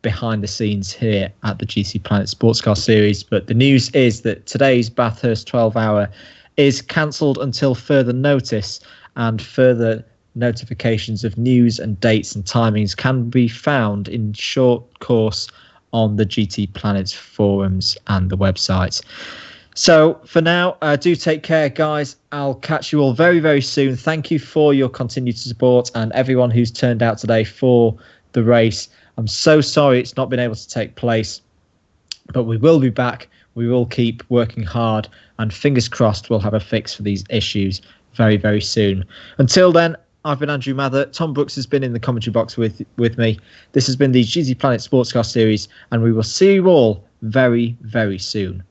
behind the scenes here at the GTPlanet Sports Car Series. But the news is that today's Bathurst 12-hour is cancelled until further notice, and further notifications of news and dates and timings can be found in short course on the GTPlanet forums and the website. So for now, do take care, guys. I'll catch you all very, very soon. Thank you for your continued support and everyone who's turned out today for the race. I'm so sorry it's not been able to take place, but we will be back. We will keep working hard, and fingers crossed we'll have a fix for these issues very, very soon. Until then, I've been Andrew Mather. Tom Brooks has been in the commentary box with me. This has been the GTPlanet Sports Car Series, and we will see you all very, very soon.